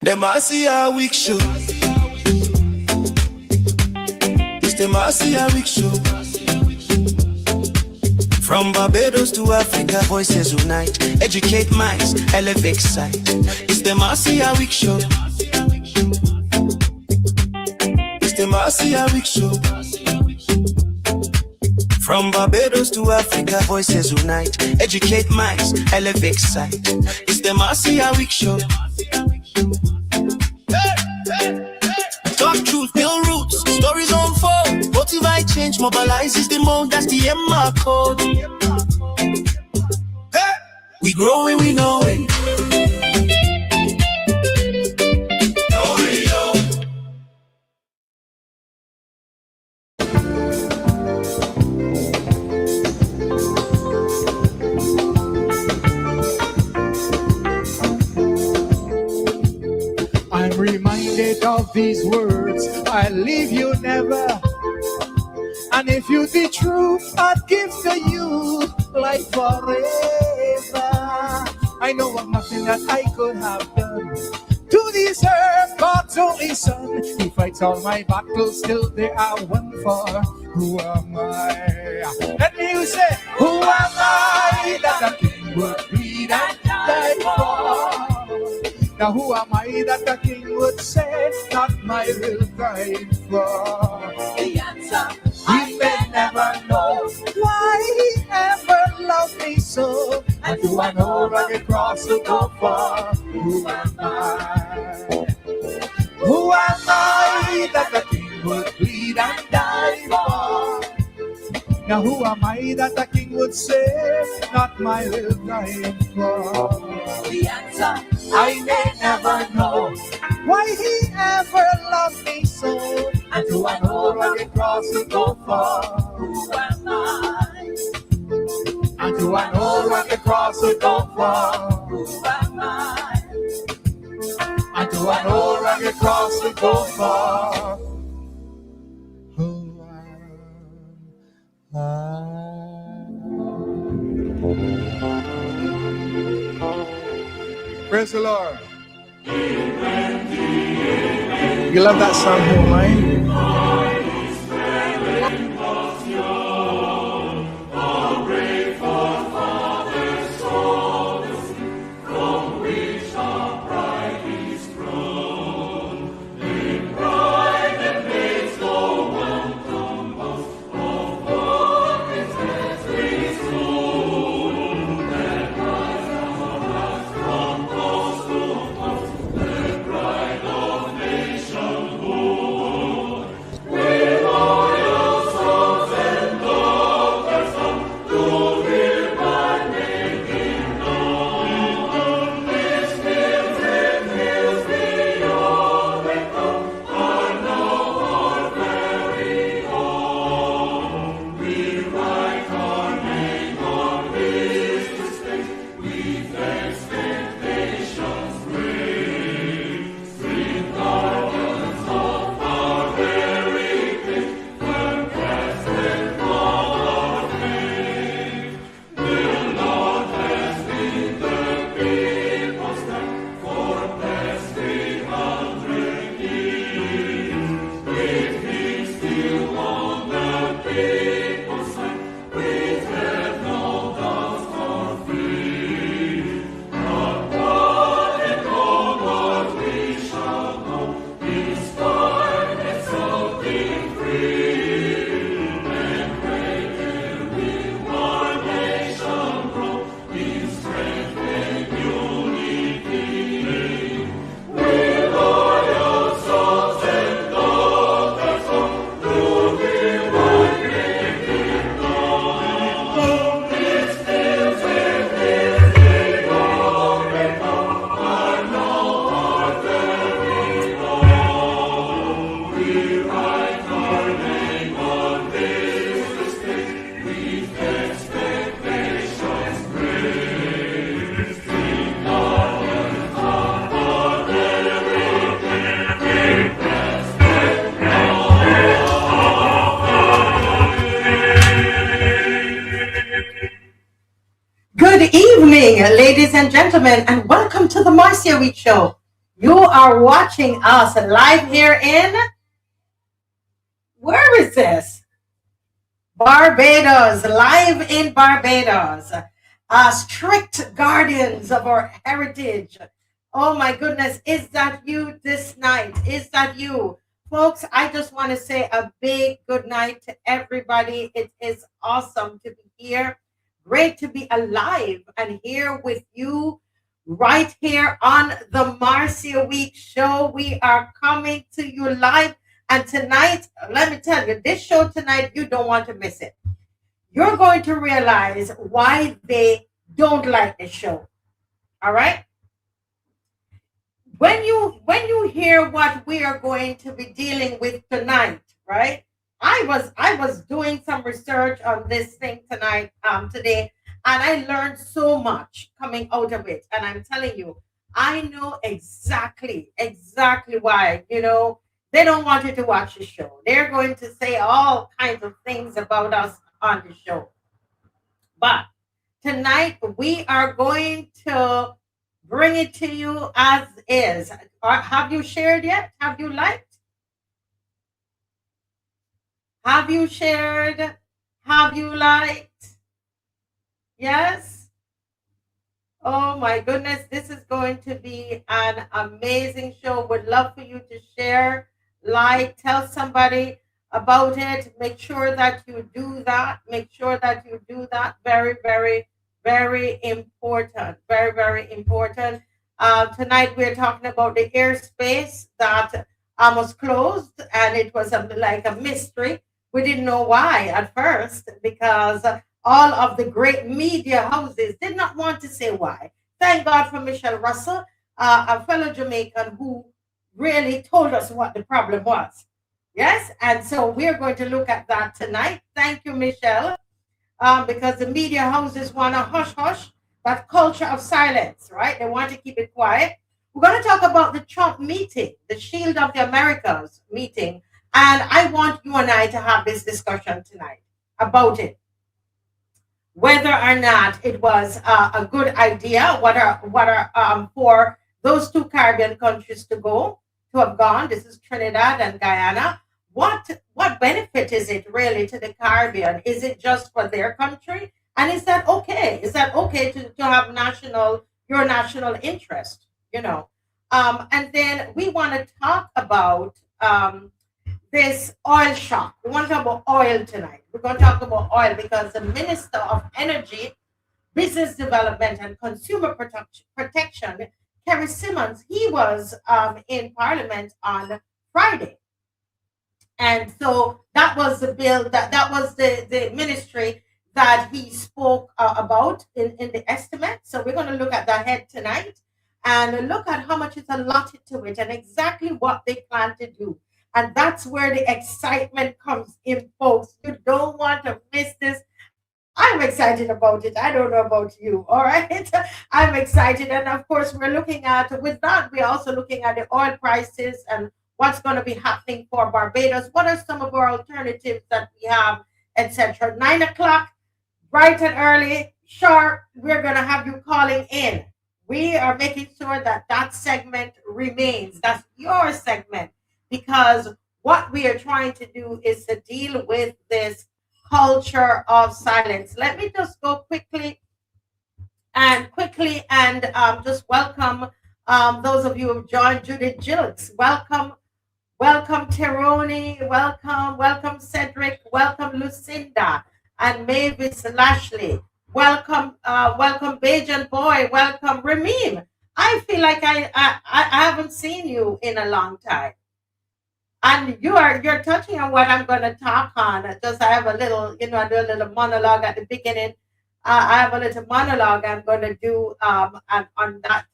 The Marcia Weekes Show. It's the Marcia Weekes Show. From Barbados to Africa, voices unite. Educate minds, elevate sight. It's the Marcia Weekes Show. It's the Marcia Weekes Show. From Barbados to Africa, voices unite. Educate minds, elevate sight. It's the Marcia Weekes Show. Talk truth, build roots, stories unfold. Motivate change, mobilize is the mode, that's the MR code. Hey! We growing, we know it. I'm reminded of these words, I leave you never. And if you the truth, I'd give to you like forever. I know of nothing that I could have done to deserve God's only son. He fights all my battles, still they are won for. Who am I? Let me say, who am I that the king would bleed and die for? Now who am I that the king would say, not my real crime for? The answer, I may never know why he ever loved me so. And do I know rugged cross to go for? Who am I? Who am I that the king would bleed and die for? Now who am I that the king would say, not my real crime for? The answer, I may never know why he ever loved me so. And do I know rugged cross to go for? Who am I? And do I know rugged cross to go for? Who am I? And do I know rugged cross to go for? Who am I? Praise the Lord. You love that song, Who Am I? Good evening, ladies and gentlemen, and welcome to the Marcia Weekes Show. You are watching us live here in, where is this? Barbados, live in Barbados. Strict guardians of our heritage. Oh my goodness, is that you this night? Is that you? Folks, I just want to say a big good night to everybody. It is awesome to be here. Great to be alive and here with you right here on the Marcia Weekes Show. We are coming to you live. And tonight, let me tell you, this show tonight, you don't want to miss it. You're going to realize why they don't like the show. All right? When you hear what we are going to be dealing with tonight, right? I was doing some research on this thing tonight, today, and I learned so much coming out of it. And I'm telling you, I know exactly why, they don't want you to watch the show. They're going to say all kinds of things about us on the show. But tonight we are going to bring it to you as is. Have you shared yet? Have you liked? Have you shared? Have you liked? Yes? Oh my goodness, this is going to be an amazing show. Would love for you to share, like, tell somebody about it. Make sure that you do that. Make sure that you do that. Very, very, very important. Very, very important. Tonight we're talking about the airspace that was closed, and it was like a mystery. We didn't know why at first, because all of the great media houses did not want to say why. Thank God for Michelle Russell, a fellow Jamaican who really told us what the problem was. Yes, and so we're going to look at that tonight. Thank you, Michelle, because the media houses want to hush that culture of silence, right? They want to keep it quiet. We're going to talk about the Trump meeting, the Shield of the Americas meeting, and I want you and I to have this discussion tonight about it. Whether or not it was a good idea, what are for those two Caribbean countries to have gone. This is Trinidad and Guyana. What benefit is it really to the Caribbean? Is it just for their country? And is that okay? Is that okay to have your national interest? And then we want to talk about this oil shock. We want to talk about oil tonight. We're going to talk about oil because the Minister of Energy, Business Development and Consumer Protection, Kerry Simmons, he was in Parliament on Friday. And so that was the bill, that was the ministry that he spoke about in the estimate. So we're going to look at that head tonight and look at how much is allotted to it and exactly what they plan to do. And that's where the excitement comes in, folks. You don't want to miss this. I'm excited about it. I don't know about you. All right. I'm excited. And of course, we're also looking at the oil prices and what's going to be happening for Barbados. What are some of our alternatives that we have, etc. 9 o'clock, bright and early, sharp. We're going to have you calling in. We are making sure that segment remains. That's your segment. Because what we are trying to do is to deal with this culture of silence. Let me just go quickly and just welcome those of you who have joined. Judith Gilks, welcome Teroni, welcome Cedric, welcome Lucinda and Mavis Lashley, welcome Bajan Boy, welcome Ramim. I feel like I haven't seen you in a long time. And you're touching on what I'm going to talk on. I have a little, I do a little monologue at the beginning. I have a little monologue I'm going to do on that.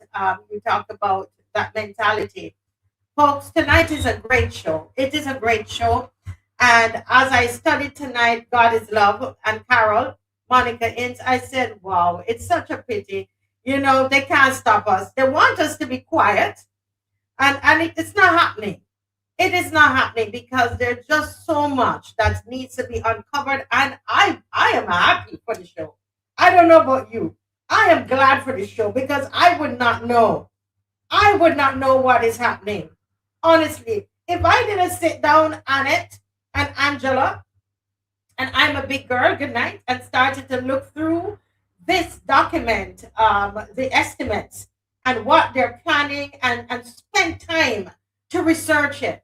You talk about that mentality. Folks, tonight is a great show. It is a great show. And as I studied tonight, God is Love, and Carol, Monica Ince, I said, wow, it's such a pity. They can't stop us. They want us to be quiet. And it's not happening. It is not happening because there's just so much that needs to be uncovered. And I am happy for the show. I don't know about you. I am glad for the show because I would not know I would not know what is happening. Honestly, if I didn't sit down on it and Angela, and I'm a big girl, good night, and started to look through this document, the estimates and what they're planning, and spend time to research it,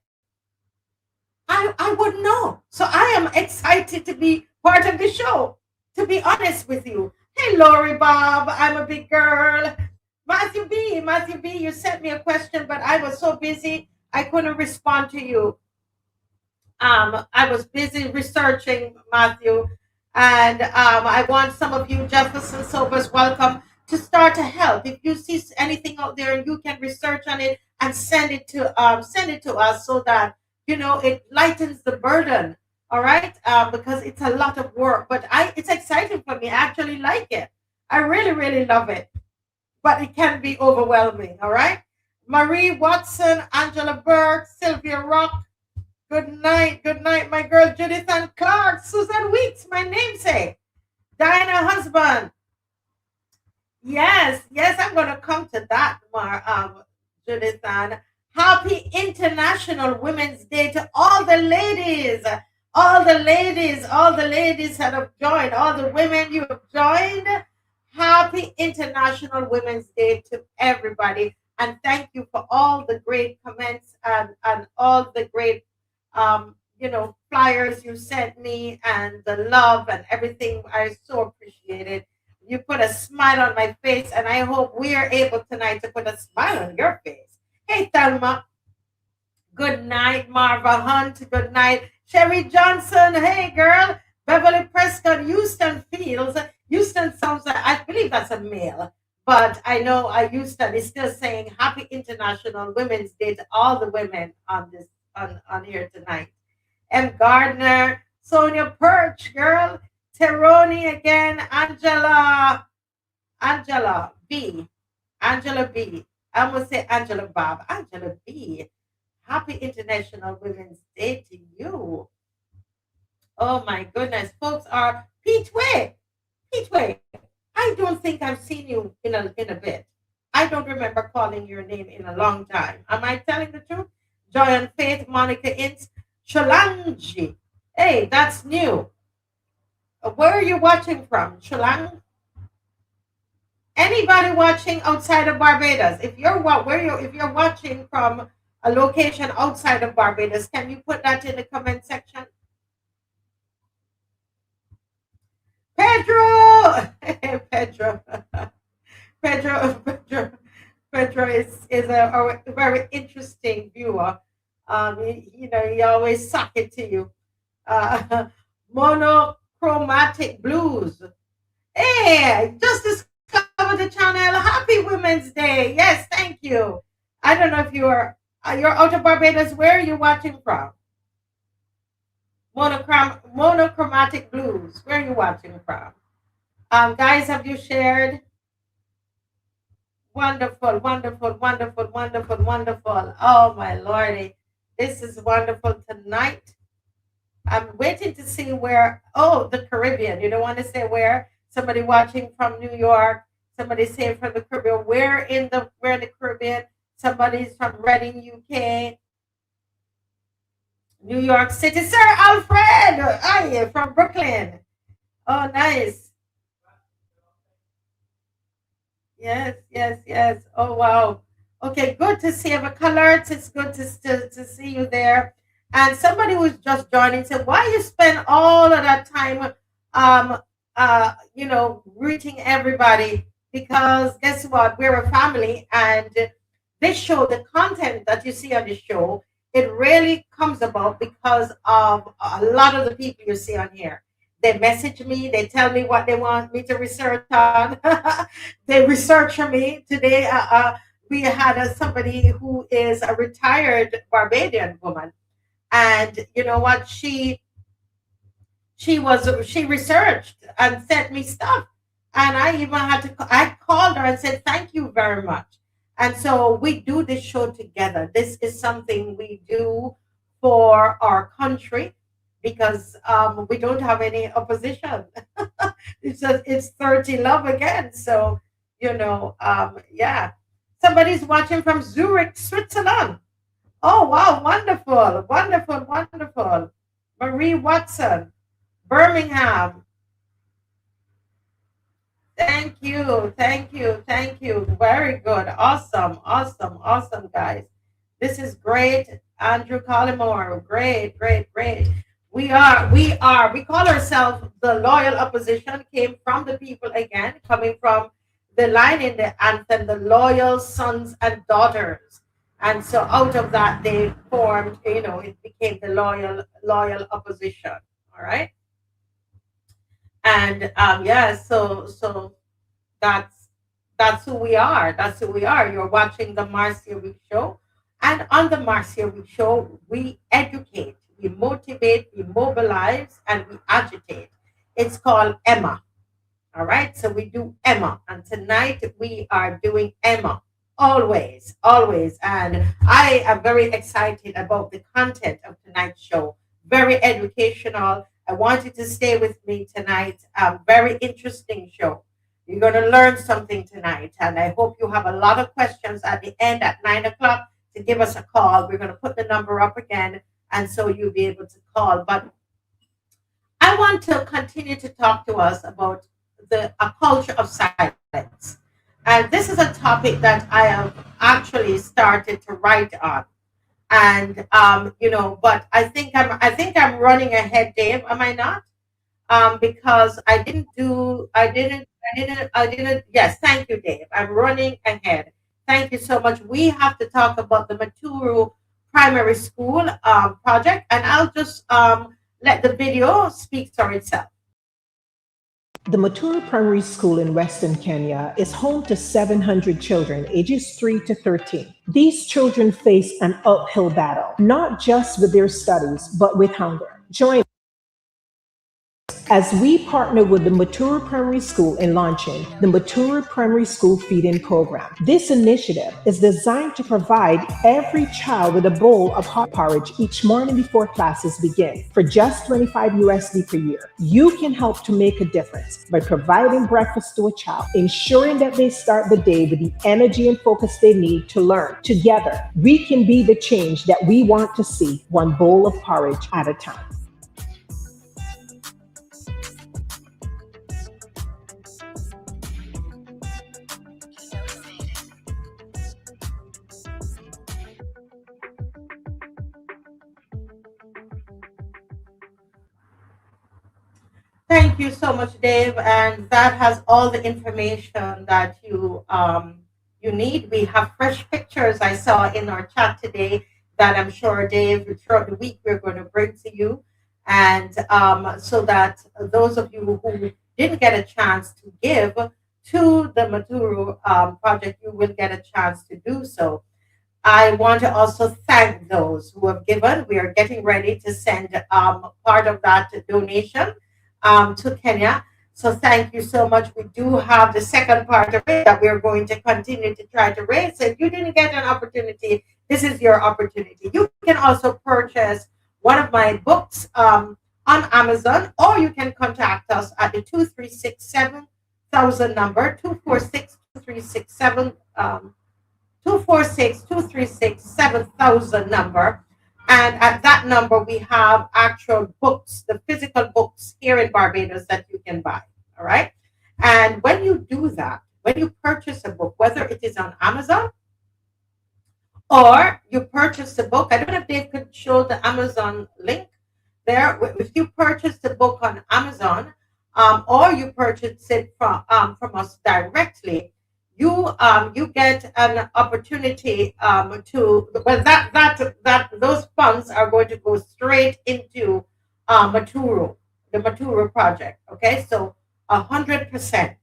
I wouldn't know. So I am excited to be part of the show, to be honest with you. Hey, Lori Bob, I'm a big girl. Matthew B, you sent me a question, but I was so busy, I couldn't respond to you. I was busy researching, Matthew, and I want some of you Jefferson Sobers welcome to start to help. If you see anything out there and you can research on it and send it to us so that it lightens the burden. All right, because it's a lot of work, but it's exciting for me. I actually like it. I really, really love it, but it can be overwhelming. All right, Marie Watson, Angela Burke, Sylvia Rock. Good night, my girl Judith and Clark, Susan Weeks, my namesake, Diana husband. Yes, I'm gonna come to that, Judith. And happy International Women's Day to all the ladies, all the ladies that have joined, all the women you have joined. Happy International Women's Day to everybody, and thank you for all the great comments and all the great flyers you sent me and the love and everything. I so appreciate it. You put a smile on my face, and I hope we are able tonight to put a smile on your face. Hey, Thelma. Good night, Marva Hunt. Good night, Sherry Johnson. Hey, girl. Beverly Prescott, Houston Fields. Houston sounds like, I believe that's a male, but I know Houston is still saying Happy International Women's Day to all the women on this on here tonight. M. Gardner, Sonia Perch, girl, Teroni again, Angela B. I'm gonna say Angela Bob. Angela B. Happy International Women's Day to you. Oh my goodness, folks are Pete Way. I don't think I've seen you in a bit. I don't remember calling your name in a long time. Am I telling the truth? Joy and Faith, Monica Ince, Cholangi. Hey, that's new. Where are you watching from? Cholang? Anybody watching outside of Barbados? If you're watching from a location outside of Barbados, can you put that in the comment section? Pedro! Pedro is a very interesting viewer. He always suck it to you. Monochromatic blues. Hey, just discovered the channel. Happy Women's Day. Yes, thank you. I don't know if you're out of Barbados. Where are you watching from? Monochromatic blues. Where are you watching from? Guys, have you shared? Wonderful. Oh my Lordy. This is wonderful tonight. I'm waiting to see where, the Caribbean. You don't want to say where? Somebody watching from New York, somebody saying from the Caribbean. Where in the Caribbean? Somebody's from Reading, UK. New York City. Sir Alfred, from Brooklyn. Oh, nice. Yes. Oh, wow. Okay, good to see you. Colors. It's good to see you there. And somebody who's just joining said, why you spend all of that time, greeting everybody? Because guess what? We're a family, and this show, the content that you see on the show, it really comes about because of a lot of the people you see on here. They message me, they tell me what they want me to research on. They research on me. Today, we had somebody who is a retired Barbadian woman. And you know what? She researched and sent me stuff. And I called her and said, thank you very much. And so we do this show together. This is something we do for our country because we don't have any opposition. It's 30 love again. So, yeah. Somebody's watching from Zurich, Switzerland. Oh, wow, wonderful, wonderful, wonderful. Marie Watson, Birmingham. Thank you, thank you, thank you. Very good. Awesome, awesome, awesome, guys. This is great. Andrew Collymore, great, great, great. We call ourselves the loyal opposition, came from the people again, coming from the line in the anthem, the loyal sons and daughters. And so out of that, they formed, it became the loyal opposition. All right. And yeah, so that's that's who we are. That's who we are. You're watching the Marcia Weekes Show. And on the Marcia Weekes Show, we educate, we motivate, we mobilize, and we agitate. It's called Emma. All right. So we do Emma. And tonight we are doing Emma. Always, always. And I am very excited about the content of tonight's show. Very educational. I want you to stay with me tonight. Very interesting show. You're going to learn something tonight. And I hope you have a lot of questions at the end at 9 o'clock to give us a call. We're going to put the number up again. And so you'll be able to call. But I want to continue to talk to us about a culture of silence. And this is a topic that I have actually started to write on. And but I think I'm running ahead, Dave. Am I not? Because I didn't. Yes, thank you, Dave. I'm running ahead. Thank you so much. We have to talk about the Maturu Primary School project, and I'll just let the video speak for itself. The Maturu Primary School in Western Kenya is home to 700 children ages 3 to 13. These children face an uphill battle, not just with their studies, but with hunger. Join as we partner with the Maturu Primary School in launching the Maturu Primary School Feeding Program. This initiative is designed to provide every child with a bowl of hot porridge each morning before classes begin for just 25 USD per year. You can help to make a difference by providing breakfast to a child, ensuring that they start the day with the energy and focus they need to learn. Together, we can be the change that we want to see, one bowl of porridge at a time. Thank you so much, Dave. And that has all the information that you need. We have fresh pictures I saw in our chat today that I'm sure, Dave, throughout the week we're going to bring to you. And so that those of you who didn't get a chance to give to the Maturu project, you will get a chance to do so. I want to also thank those who have given. We are getting ready to send part of that donation to Kenya. So thank you so much. We do have the second part of it that we're going to continue to try to raise. So if you didn't get an opportunity, this is your opportunity. You can also purchase one of my books on Amazon, or you can contact us at the 2367,000 number, 246-2367, 246-236-7000 number. And at that number, we have actual books, the physical books here in Barbados that you can buy. All right. And when you do that, when you purchase a book, whether it is on Amazon or you purchase the book, I don't know if they could show the Amazon link there. If you purchase the book on Amazon or you purchase it from us directly, you get an opportunity that those funds are going to go straight into Maturu, the Maturu project. Okay, so 100%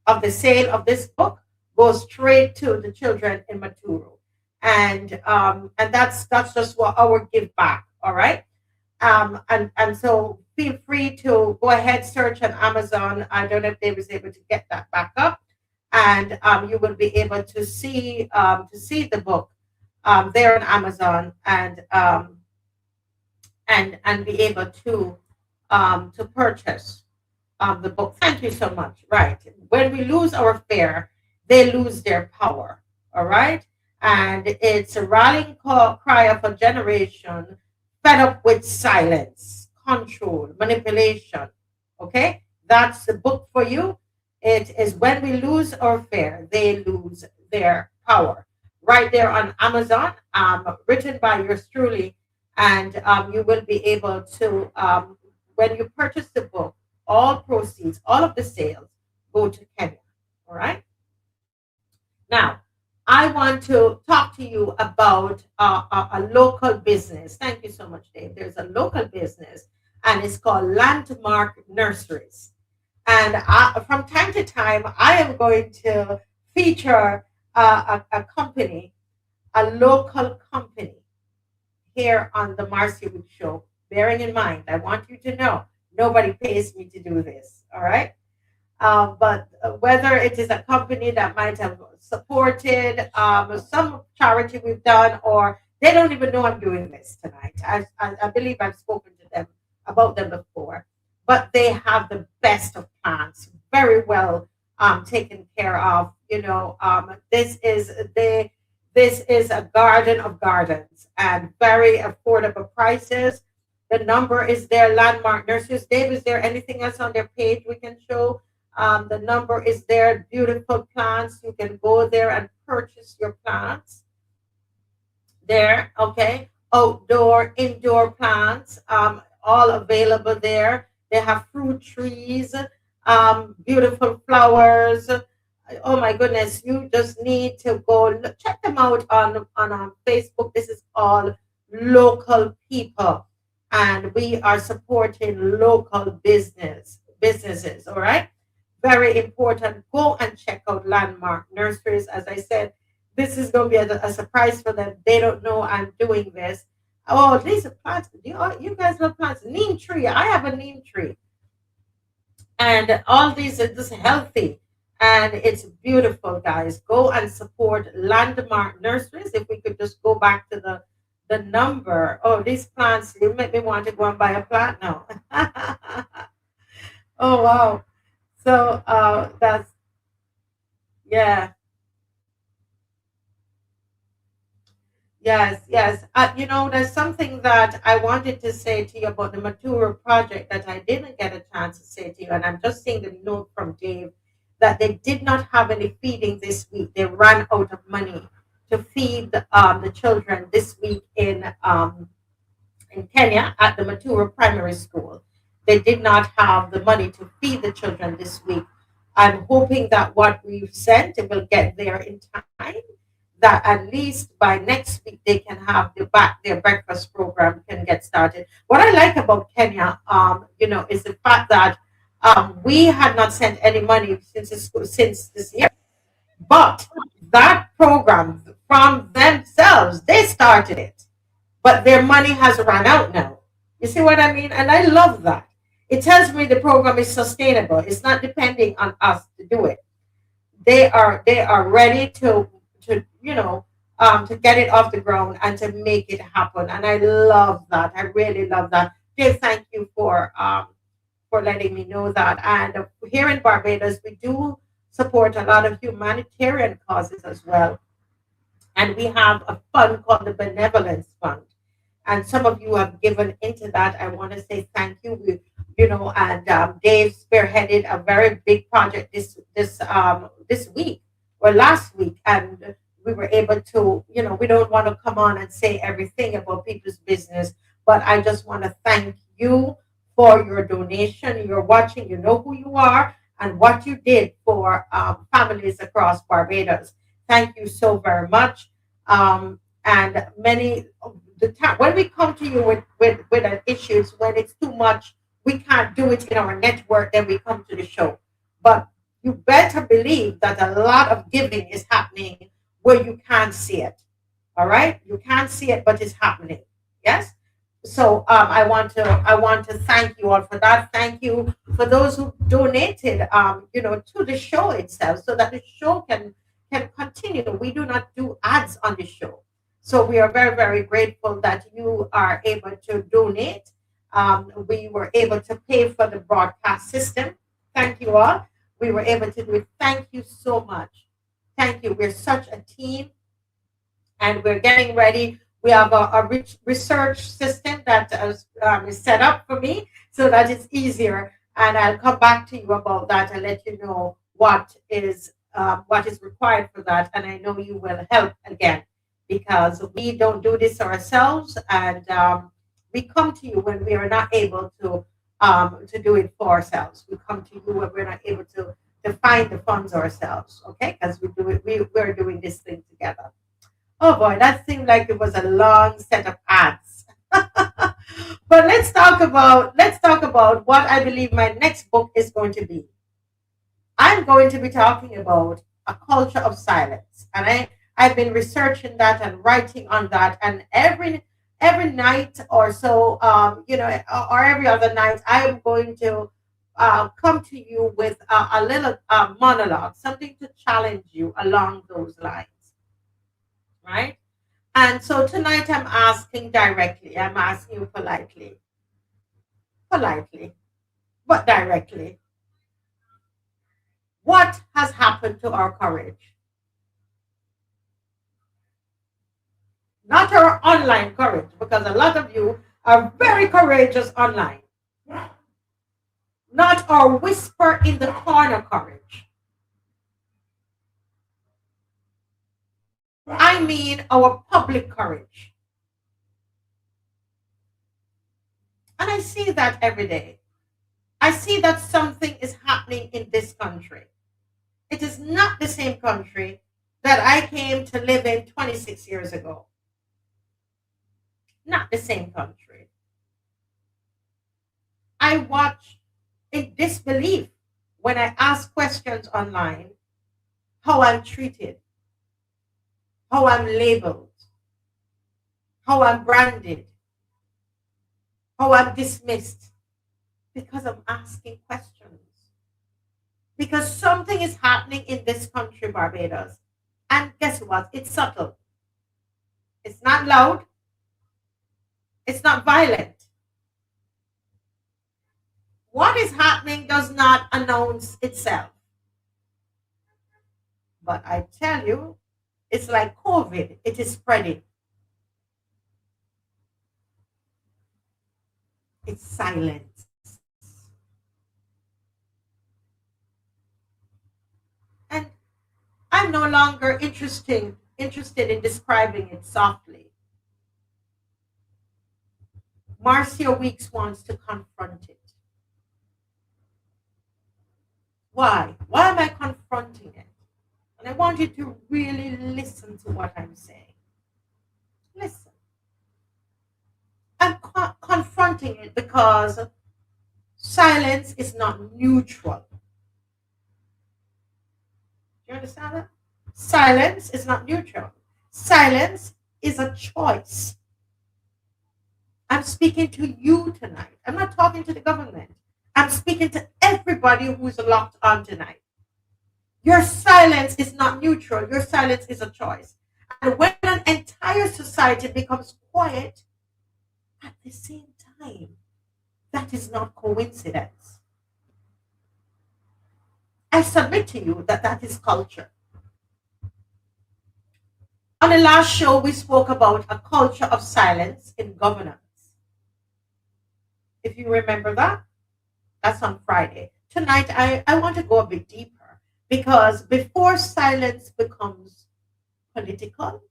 of the sale of this book goes straight to the children in Maturu, and that's just what our give back. All right, and so feel free to go ahead, search on Amazon. I don't know if they was able to get that back up. And you will be able to see the book there on Amazon and be able to purchase the book. Thank you so much. Right, when we lose our fare, they lose their power. all right? And it's a rallying cry of a generation fed up with silence, control, manipulation, okay? That's the book for you. It is When We Lose Our Fear, They Lose Their Power. Right there on Amazon, written by yours truly. And you will be able to, when you purchase the book, all proceeds, all of the sales go to Kenya. All right. Now, I want to talk to you about a local business. Thank you so much, Dave. There's a local business, and it's called Landmark Nurseries. And from time to time, I am going to feature a company, a local company here on the Marcia Weekes Show. Bearing in mind, I want you to know nobody pays me to do this. All right. But whether it is a company that might have supported some charity we've done, or they don't even know I'm doing this tonight. I believe I've spoken to them about them before, but they have the best of plants, very well taken care of. You know, this is a garden of gardens and very affordable prices. The number is there, Landmark Nurseries. Dave, is there anything else on their page we can show? The number is there, beautiful plants. You can go there and purchase your plants there, okay? Outdoor, indoor plants, all available there. They have fruit trees, beautiful flowers. Oh my goodness, you just need to go check them out on Facebook. This is all local people, and we are supporting local businesses, all right? Very important. Go and check out Landmark Nurseries. As I said, this is going to be a surprise for them. They don't know I'm doing this. Oh, these are plants. You guys love plants. Neem tree. I have a neem tree. And all these are just healthy. And it's beautiful, guys. Go and support Landmark Nurseries. If we could just go back to the number. Oh, these plants, you make me want to go and buy a plant now. Oh, wow. So that's, yeah. Yes, yes. You know, there's something that I wanted to say to you about the Maturu project that I didn't get a chance to say to you. And I'm just seeing the note from Dave that they did not have any feeding this week. They ran out of money to feed the children this week in Kenya at the Maturu Primary School. They did not have the money to feed the children this week. I'm hoping that what we've sent will get there in time, that at least by next week they can have their breakfast program can get started. What I like about Kenya, you know, is the fact that we had not sent any money since this year, but that program from themselves, they started it, but their money has run out now. You see what I mean? And I love that. It tells me the program is sustainable. It's not depending on us to do it. They are ready to you know, to get it off the ground and to make it happen. And I love that. I really love that. Jay, thank you for letting me know that. And here in Barbados, we do support a lot of humanitarian causes as well. And we have a fund called the Benevolence Fund. And some of you have given into that. I want to say thank you. You know, and Dave spearheaded a very big project this week or last week, and we were able to, you know, we don't want to come on and say everything about people's business, but I just want to thank you for your donation. You're watching, you know who you are and what you did for families across Barbados. Thank you so very much. And many the time when we come to you with an issues, when it's too much, we can't do it in our network, then we come to the show. But you better believe that a lot of giving is happening where you can't see it. All right, you can't see it, but it's happening. Yes. So I want to thank you all for that. Thank you for those who donated, you know, to the show itself, so that the show can continue. We do not do ads on the show, so we are very, very grateful that you are able to donate. We were able to pay for the broadcast system. Thank you all. We were able to do it. Thank you so much. Thank you. We're such a team, and we're getting ready. We have a research system that is set up for me so that it's easier. And I'll come back to you about that and let you know what is required for that. And I know you will help again because we don't do this ourselves, and we come to you when we are not able to do it for ourselves. We come to you when we're not able to find the funds ourselves. Okay, because we do it. We're doing this thing together. Oh boy, that seemed like it was a long set of ads. But let's talk about what I believe my next book is going to be. I'm going to be talking about a culture of silence, and I've been researching that and writing on that, and every night or so, or every other night, I am going to come to you with a little monologue, something to challenge you along those lines, right? And so tonight I'm asking directly, I'm asking you politely, but directly. What has happened to our courage? Not our online courage, because a lot of you are very courageous online. Not our whisper in the corner courage. I mean our public courage. And I see that every day. I see that something is happening in this country. It is not the same country that I came to live in 26 years ago. Not the same country. I watch in disbelief when I ask questions online how I'm treated, how I'm labeled, how I'm branded, how I'm dismissed because I'm asking questions. Because something is happening in this country, Barbados. And guess what? It's subtle. It's not loud. It's not violent. What is happening does not announce itself. But I tell you, it's like COVID. It is spreading. It's silent. And I'm no longer interested in describing it softly. Marcia Weekes wants to confront it. Why? Why am I confronting it? And I want you to really listen to what I'm saying. Listen. I'm confronting it because silence is not neutral. Do you understand that? Silence is not neutral. Silence is a choice. I'm speaking to you tonight. I'm not talking to the government. I'm speaking to everybody who's locked on tonight. Your silence is not neutral. Your silence is a choice. And when an entire society becomes quiet at the same time, that is not coincidence. I submit to you that that is culture. On the last show, we spoke about a culture of silence in governance. If you remember that, that's on Friday. Tonight, I want to go a bit deeper because before silence becomes political,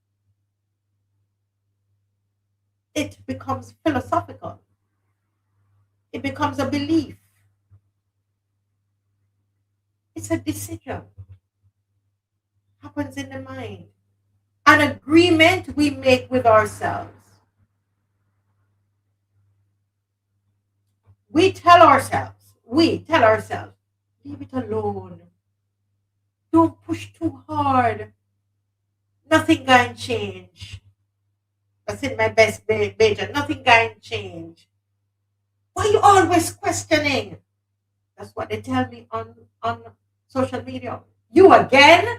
it becomes philosophical. It becomes a belief. It's a decision. Happens in the mind. An agreement we make with ourselves. We tell ourselves, leave it alone. Don't push too hard. Nothing going to change. That's in my best Bajan. Nothing going to change. Why are you always questioning? That's what they tell me on social media. You again?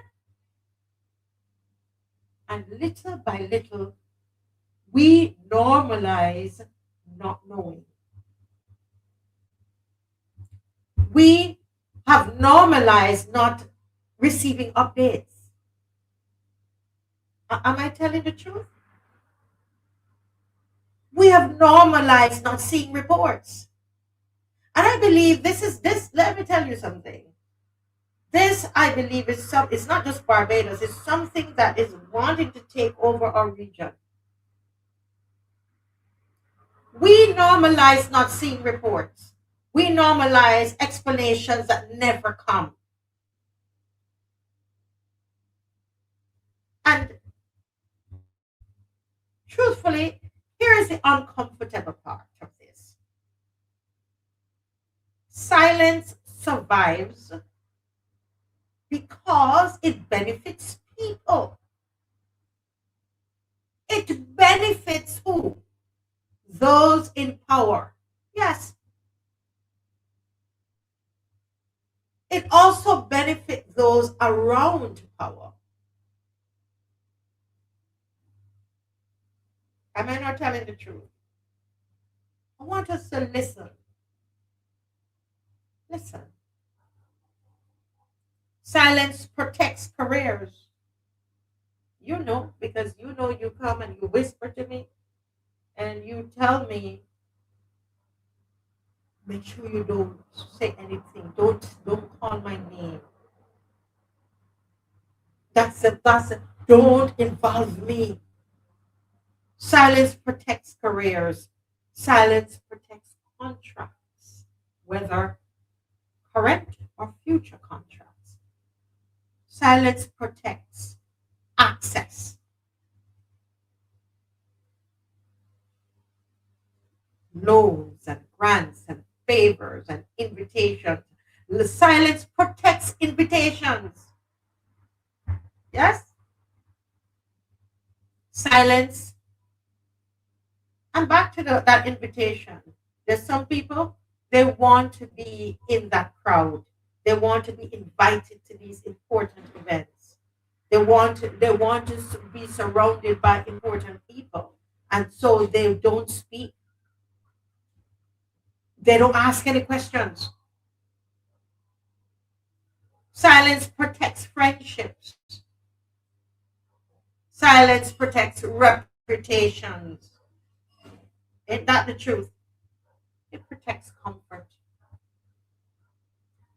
And little by little, we normalize not knowing. We have normalized not receiving updates. Am I telling the truth? We have normalized not seeing reports. And I believe let me tell you something. This, I believe, it's not just Barbados, it's something that is wanting to take over our region. We normalize not seeing reports. We normalize explanations that never come. And truthfully, here is the uncomfortable part of this. Silence survives because it benefits people. It benefits who? Those in power. Yes. It also benefits those around power. Am I not telling the truth? I want us to listen. Listen. Silence protects careers. You know, because you know you come and you whisper to me and you tell me, make sure you don't say anything. Don't call my name. That's it. Don't involve me. Silence protects careers. Silence protects contracts, whether current or future contracts. Silence protects access. Loans and grants and favors and invitations. The silence protects invitations. Yes? Silence. And back to that invitation. There's some people, they want to be in that crowd. They want to be invited to these important events. They want to be surrounded by important people. And so they don't speak. They don't ask any questions. Silence protects friendships. Silence protects reputations. Ain't that the truth? It protects comfort.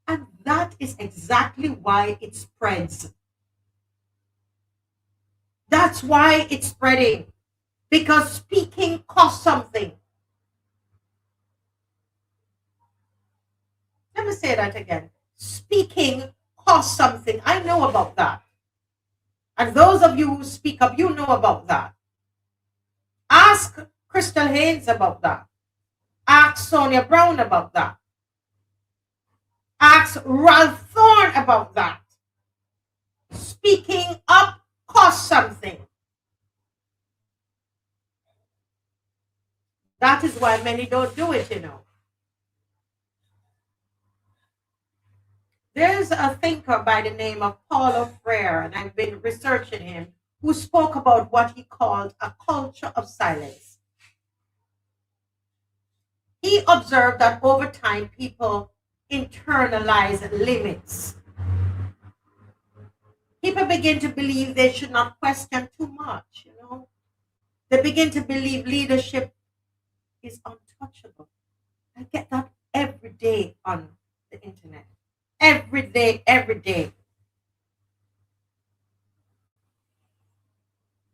And that is exactly why it spreads. That's why it's spreading. Because speaking costs something. Let me say that again. Speaking costs something. I know about that. And those of you who speak up, you know about that. Ask Crystal Haynes about that. Ask Sonia Brown about that. Ask Ralph Thorne about that. Speaking up costs something. That is why many don't do it, you know. There's a thinker by the name of Paulo Freire, and I've been researching him, who spoke about what he called a culture of silence. He observed that over time, people internalize limits. People begin to believe they should not question too much, you know. They begin to believe leadership is untouchable. I get that every day on the internet. Every day, every day.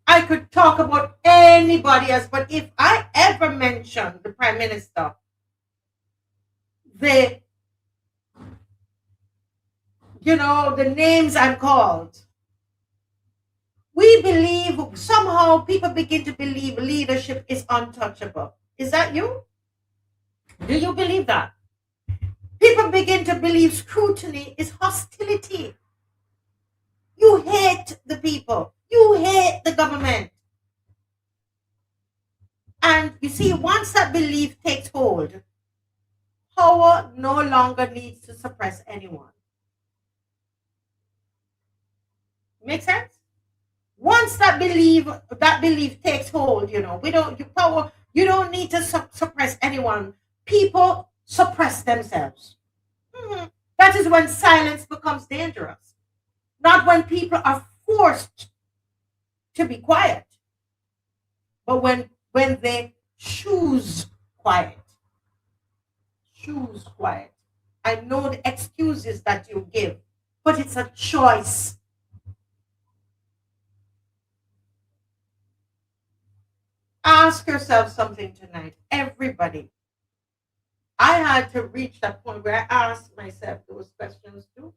I could talk about anybody else, but if I ever mention the Prime Minister, the names I'm called, we believe, somehow people begin to believe leadership is untouchable. Is that you? Do you believe that? People begin to believe scrutiny is hostility. You hate the people. You hate the government. And you see, once that belief takes hold, power no longer needs to suppress anyone. Make sense? Once that belief takes hold, you don't need to suppress anyone. People suppress themselves. That is when silence becomes dangerous. Not when people are forced to be quiet. But when they choose quiet, I know the excuses that you give, but it's a choice. Ask yourself something tonight, everybody. I had to reach that point where I asked myself those questions too.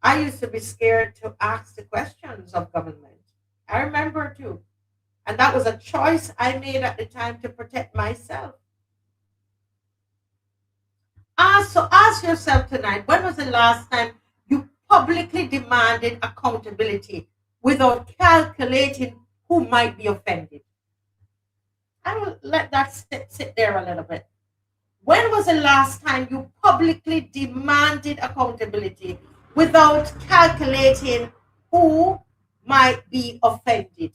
I used to be scared to ask the questions of government. I remember too. And that was a choice I made at the time to protect myself. So ask yourself tonight, when was the last time you publicly demanded accountability without calculating who might be offended? I will let that sit there a little bit. When was the last time you publicly demanded accountability without calculating who might be offended?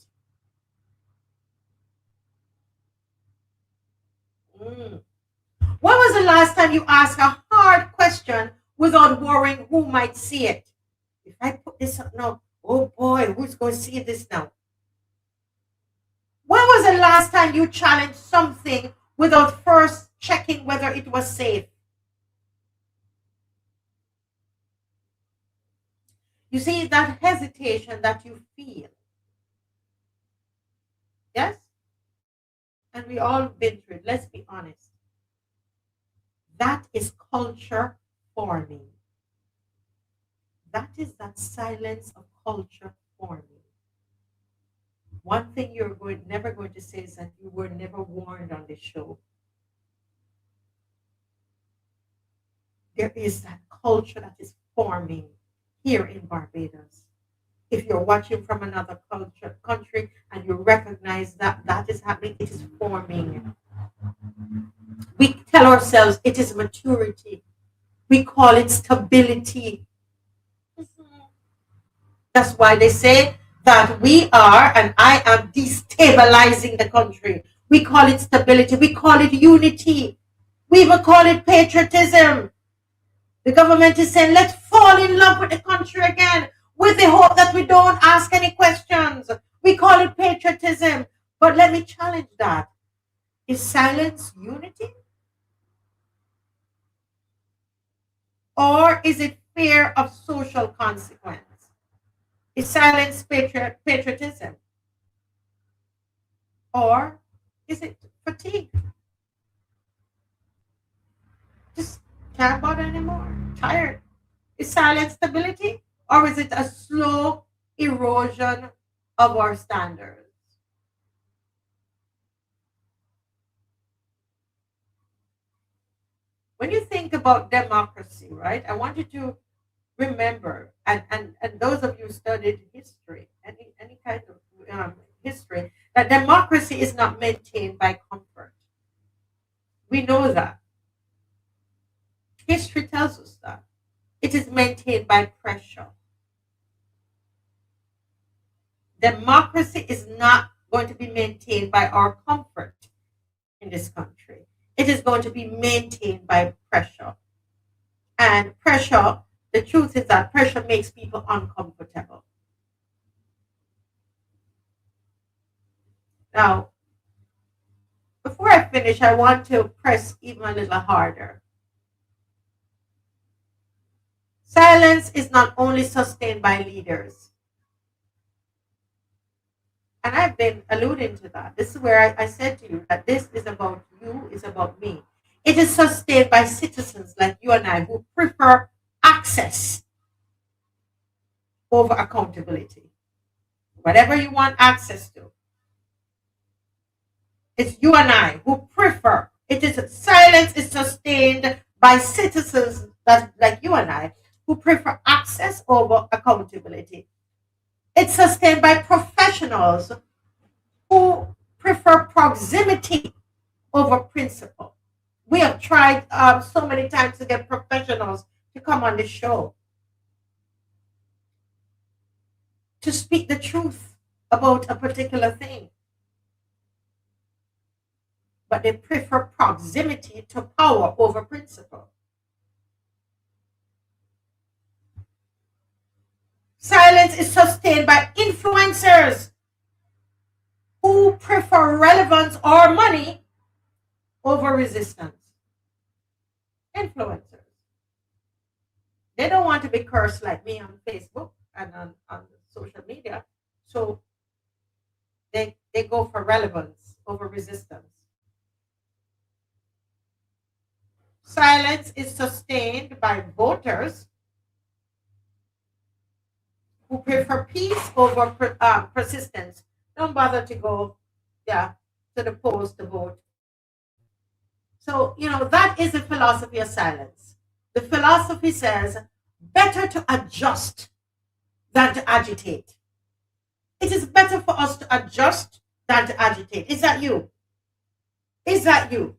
When was the last time you asked a hard question without worrying who might see it? If I put this up now, oh boy, who's going to see this now? When was the last time you challenged something without first checking whether it was safe? You see, that hesitation that you feel. Yes? And we all been through it. Let's be honest. That is culture forming. That is that silence of culture forming. One thing you're never going to say is that you were never warned on this show. There is that culture that is forming here in Barbados. If you're watching from another country and you recognize that that is happening, it is forming. We tell ourselves it is maturity. We call it stability. That's why they say that we are, and I am destabilizing the country. We call it stability. We call it unity. We even call it patriotism. The government is saying, let's fall in love with the country again, with the hope that we don't ask any questions. We call it patriotism. But let me challenge that. Is silence unity? Or is it fear of social consequence? Is silence patriotism? Or is it fatigue? Just can't bother anymore. Tired. Is silence stability? Or is it a slow erosion of our standards? When you think about democracy, right, I want you to remember, and those of you who studied history, any kind of history, that democracy is not maintained by comfort. We know that. History tells us that. It is maintained by pressure. Democracy is not going to be maintained by our comfort in this country. It is going to be maintained by pressure. And pressure, the truth is that pressure makes people uncomfortable. Now, before I finish, I want to press even a little harder. Silence is not only sustained by leaders. And I've been alluding to that. This is where I said to you that this is about you, it's about me. It is sustained by citizens like you and I who prefer access over accountability. Whatever you want access to. It's you and I who prefer. Silence is sustained by citizens that like you and I who prefer access over accountability. It's sustained by professionals who prefer proximity over principle. We have tried so many times to get professionals to come on the show to speak the truth about a particular thing. But they prefer proximity to power over principle. Silence is sustained by influencers who prefer relevance or money over resistance. Influencers. They don't want to be cursed like me on Facebook and on social media. So they go for relevance over resistance. Silence is sustained by voters who prefer peace over persistence. Don't bother to go to the polls to vote. So, that is the philosophy of silence. The philosophy says, better to adjust than to agitate. It is better for us to adjust than to agitate. Is that you? Is that you?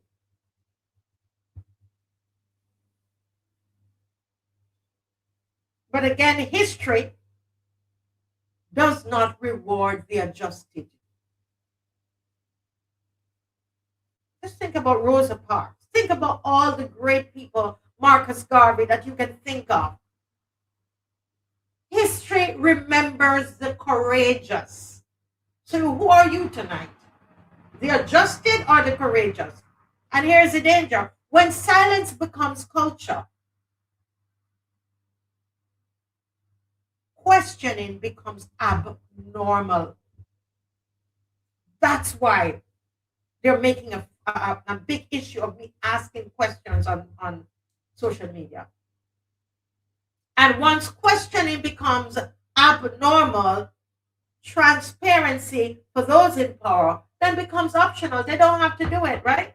But again, history does not reward the adjusted. Just think about Rosa Parks. Think about all the great people, Marcus Garvey, that you can think of. History remembers the courageous. So who are you tonight? The adjusted or the courageous? And here's the danger. When silence becomes culture, questioning becomes abnormal. That's why they're making a big issue of me asking questions on social media. And once questioning becomes abnormal, transparency for those in power then becomes optional. They don't have to do it, right?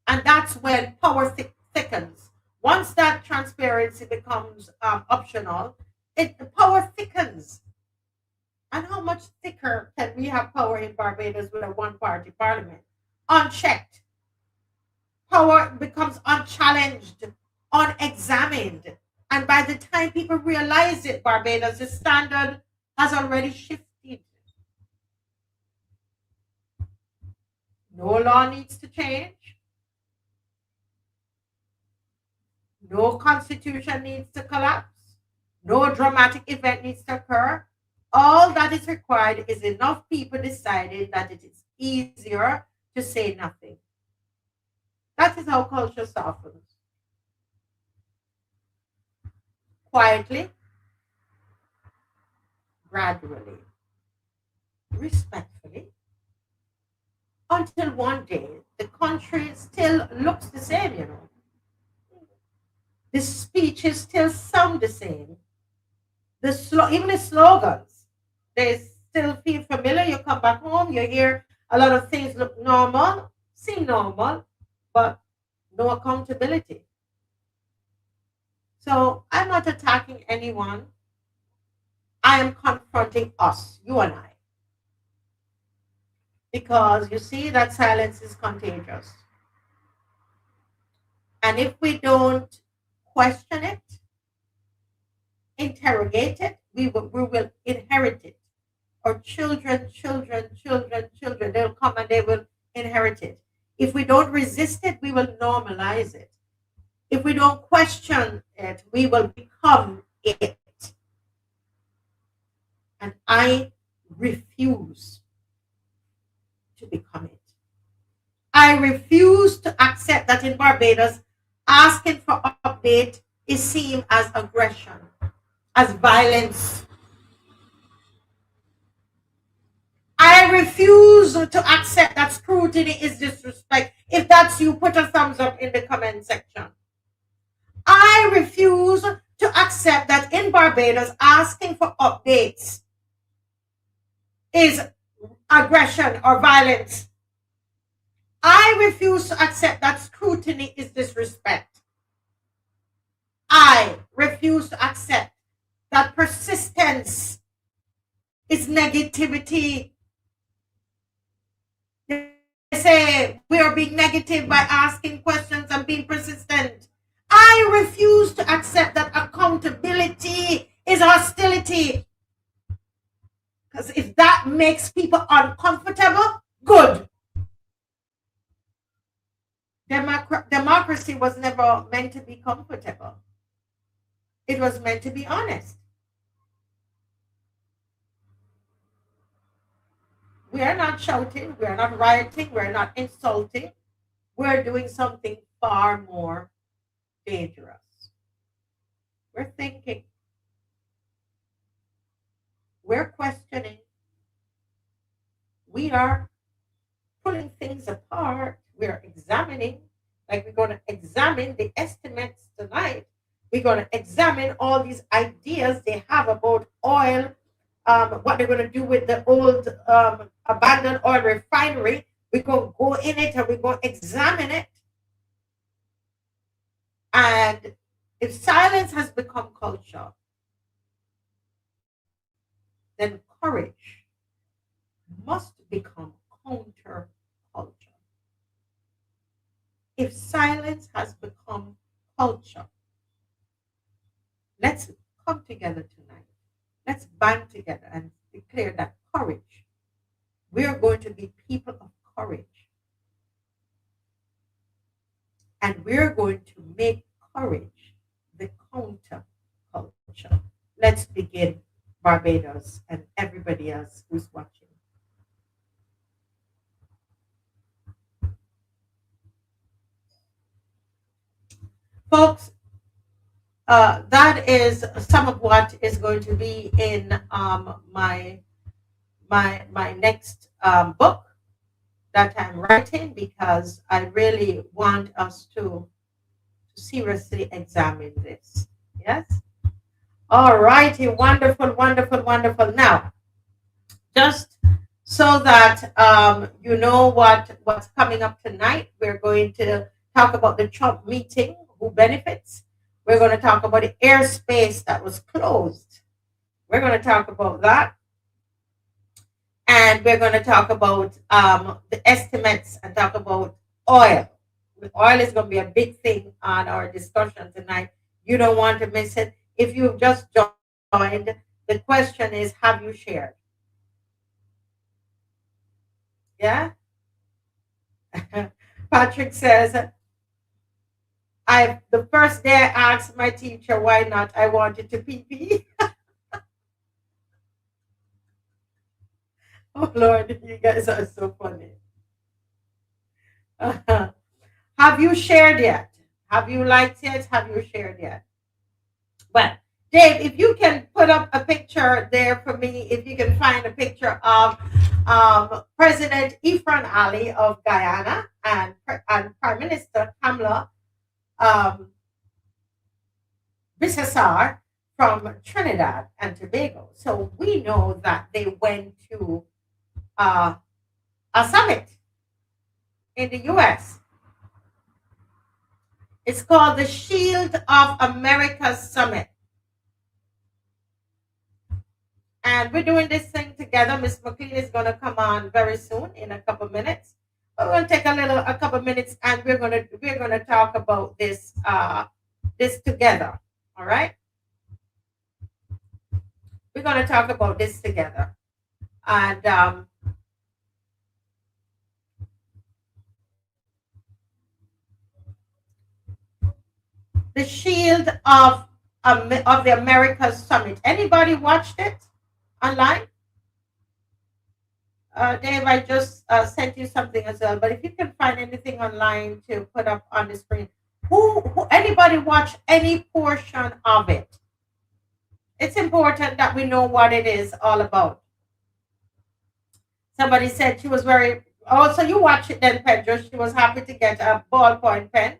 And that's when power thickens. Once that transparency becomes optional, the power thickens. And how much thicker can we have power in Barbados with a one-party parliament? Unchecked. Power becomes unchallenged, unexamined. And by the time people realize it, Barbados, the standard has already shifted. No law needs to change. No constitution needs to collapse. No dramatic event needs to occur. All that is required is enough people deciding that it is easier to say nothing. That is how culture softens. Quietly, gradually, respectfully, until one day the country still looks the same, The speeches still sound the same. Even the slogans, they still feel familiar. You come back home, you hear a lot of things look normal, seem normal, but no accountability. So I'm not attacking anyone. I am confronting us, you and I. Because you see that silence is contagious. And if we don't question it, interrogate it, we will inherit it. Or children, they'll come and they will inherit it. If we don't resist it, we will normalize it. If we don't question it, we will become it. And I refuse to become it. I refuse to accept that in Barbados, asking for update is seen as aggression, as violence. I refuse to accept that scrutiny is disrespect. If that's you, put a thumbs up in the comment section. I refuse to accept that in Barbados, asking for updates is aggression or violence. I refuse to accept that scrutiny is disrespect. I refuse to accept that persistence is negativity. They say we are being negative by asking questions and being persistent. I refuse to accept that accountability is hostility. Because if that makes people uncomfortable, good. Democracy was never meant to be comfortable. It was meant to be honest. we are not shouting, we are not rioting, we're not insulting. We're doing something far more dangerous. We're thinking, we're questioning, we are pulling things apart, we're examining, like we're going to examine the estimates tonight. We're going to examine all these ideas they have about oil, what they're going to do with the old abandoned oil refinery. We're going to go in it and we're going to examine it. And if silence has become culture, then courage must become counter culture. If silence has become culture, let's come together tonight. Let's band together and declare that courage. We are going to be people of courage. And we're going to make courage the counter culture. Let's begin, Barbados and everybody else who's watching. Folks, that is some of what is going to be in my next book that I'm writing, because I really want us to seriously examine this. Yes. All righty. Wonderful, wonderful, wonderful. Now, just so that you know what's coming up tonight, we're going to talk about the Trump meeting, who benefits. We're going to talk about the airspace that was closed. We're going to talk about that. And we're going to talk about the estimates and talk about oil. Oil is going to be a big thing on our discussion tonight. You don't want to miss it. If you've just joined, the question is, have you shared? Yeah? Patrick says, the first day I asked my teacher why not, I wanted to pee. Oh Lord, you guys are so funny. Have you shared yet? Have you liked it? Have you shared yet? Well, Dave, if you can put up a picture there for me, if you can find a picture of President Ifran Ali of Guyana and Prime Minister Kamala Bissessar from Trinidad and Tobago. So we know that they went to a summit in the US. It's called the Shield of America Summit. And we're doing this thing together. Miss McLean is going to come on very soon in a couple minutes. We're going to take a couple minutes, and we're going to talk about this this together. All right? We're going to talk about this together. And the Shield of the Americas Summit. Anybody watched it online? Dave, I just sent you something as well. But if you can find anything online to put up on the screen, who anybody watch any portion of it? It's important that we know what it is all about. Somebody said she was very. Oh, so you watch it then, Pedro? She was happy to get a ballpoint pen.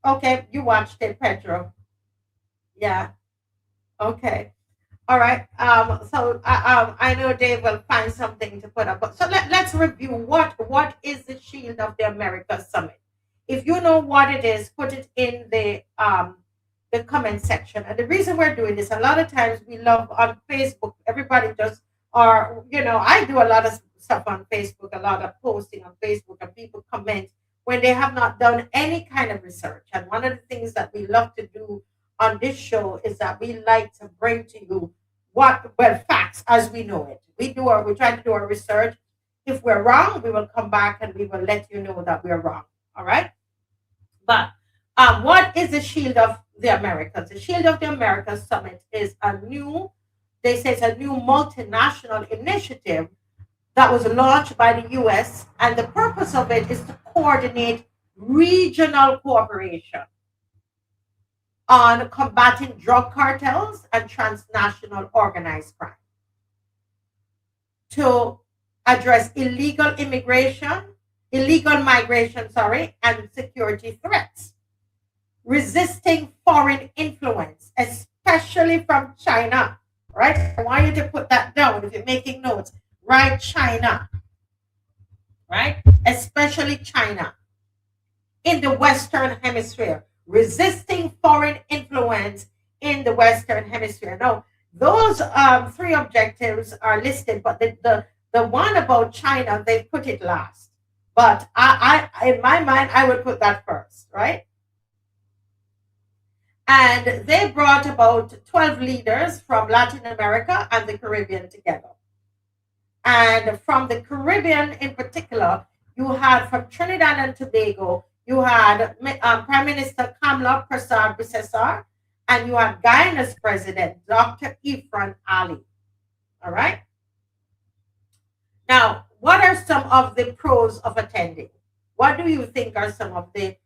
Okay, you watched it, Pedro. Yeah. Okay. All right. So I know Dave will find something to put up. But so let's review what is the Shield of the Americas Summit. If you know what it is, put it in the comment section. And the reason we're doing this, a lot of times we love on Facebook. Everybody just I do a lot of stuff on Facebook, a lot of posting on Facebook, and people comment when they have not done any kind of research. And one of the things that we love to do on this show is that we like to bring to you facts as we know it. We try to do our research. If we're wrong, we will come back and we will let you know that we're wrong. All right. But what is the Shield of the Americas. The Shield of the Americas Summit is they say it's a new multinational initiative that was launched by the US, and the purpose of it is to coordinate regional cooperation on combating drug cartels and transnational organized crime, to address illegal migration, and security threats, resisting foreign influence, especially from China, right? I want you to put that down if you're making notes. Right, China, right? Especially China in the Western Hemisphere, resisting foreign influence in the Western Hemisphere. Now, those three objectives are listed, but the one about China, they put it last. But I in my mind, I would put that first, right? And they brought about 12 leaders from Latin America and the Caribbean together. And from the Caribbean in particular, you had from Trinidad and Tobago, you had Prime Minister Kamla Prasad Bisesar, and you had Guyana's President, Dr. Ifran Ali. All right? Now, what are some of the pros of attending? What do you think are some of the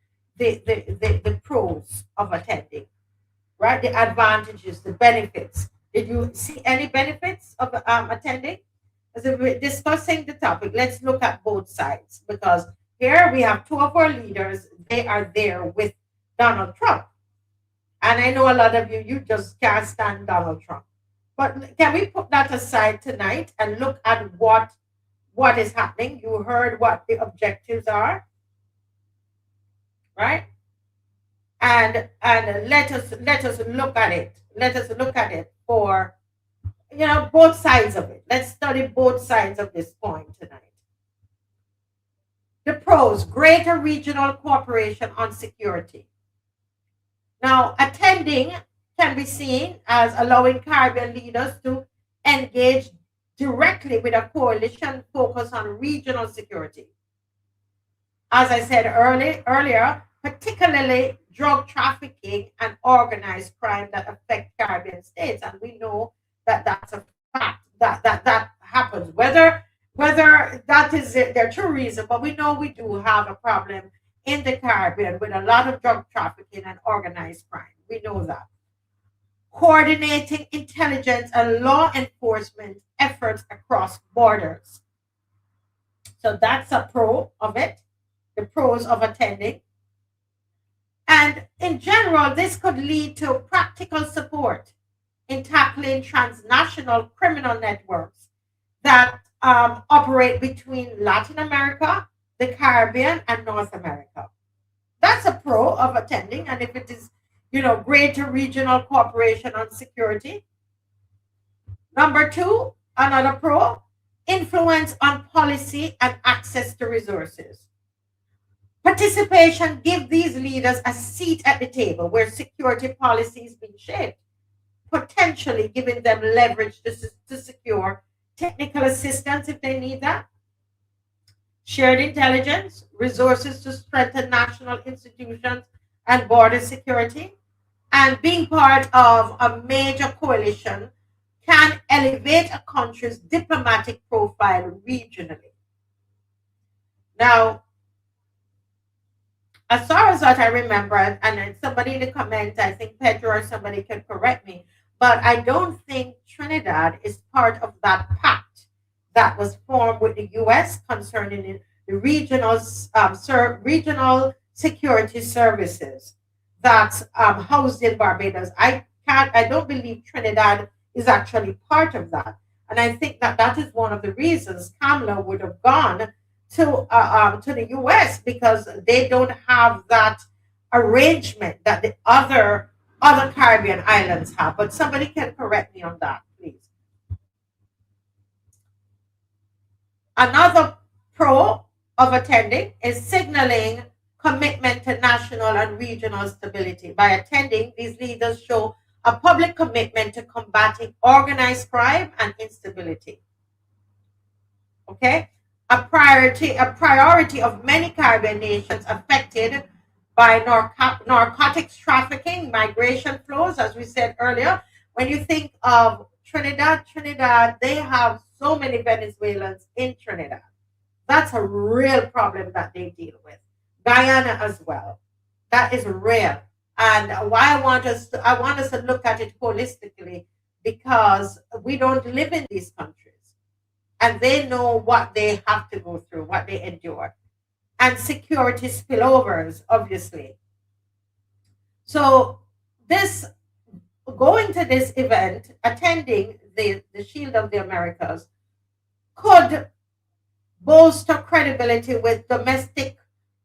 pros of attending? Right? The advantages, the benefits. Did you see any benefits of attending? As we're discussing the topic, let's look at both sides, because here we have two of our leaders. They are there with Donald Trump. And I know a lot of you just can't stand Donald Trump. But can we put that aside tonight and look at what is happening? You heard what the objectives are, right? And let us look at it. Let us look at it for both sides of it. Let's study both sides of this point tonight. The pros: greater regional cooperation on security. Now, attending can be seen as allowing Caribbean leaders to engage directly with a coalition focused on regional security. As I said earlier, particularly drug trafficking and organized crime that affect Caribbean states. And we know that that's a fact, that happens, whether that is their true reason, but we know we do have a problem in the Caribbean with a lot of drug trafficking and organized crime. We know that. Coordinating intelligence and law enforcement efforts across borders. So that's a pro of it, the pros of attending. And in general, this could lead to practical support in tackling transnational criminal networks that operate between Latin America, the Caribbean, and North America. That's a pro of attending. And if it is, greater regional cooperation on security. Number two, another pro, influence on policy and access to resources. Participation gives these leaders a seat at the table where security policy is being shaped, potentially giving them leverage to secure technical assistance if they need that, shared intelligence, resources to strengthen national institutions and border security, and being part of a major coalition can elevate a country's diplomatic profile regionally. Now, as far as what I remember, and somebody in the comments, I think Pedro or somebody can correct me, but I don't think Trinidad is part of that pact that was formed with the U.S. concerning the regional security services that's housed in Barbados. I don't believe Trinidad is actually part of that, and I think that is one of the reasons Kamala would have gone to the U.S. because they don't have that arrangement that the other Caribbean islands have. But somebody can correct me on that, please. Another pro of attending is signaling commitment to national and regional stability. By attending, these leaders show a public commitment to combating organized crime and instability. Okay? A priority of many Caribbean nations affected by narcotics trafficking, migration flows, as we said earlier. When you think of Trinidad, they have so many Venezuelans in Trinidad. That's a real problem that they deal with. Guyana as well. That is real. And why I want us to look at it holistically, because we don't live in these countries and they know what they have to go through, what they endure, and security spillovers, obviously. So this going to this event, attending the Shield of the Americas, could bolster credibility with domestic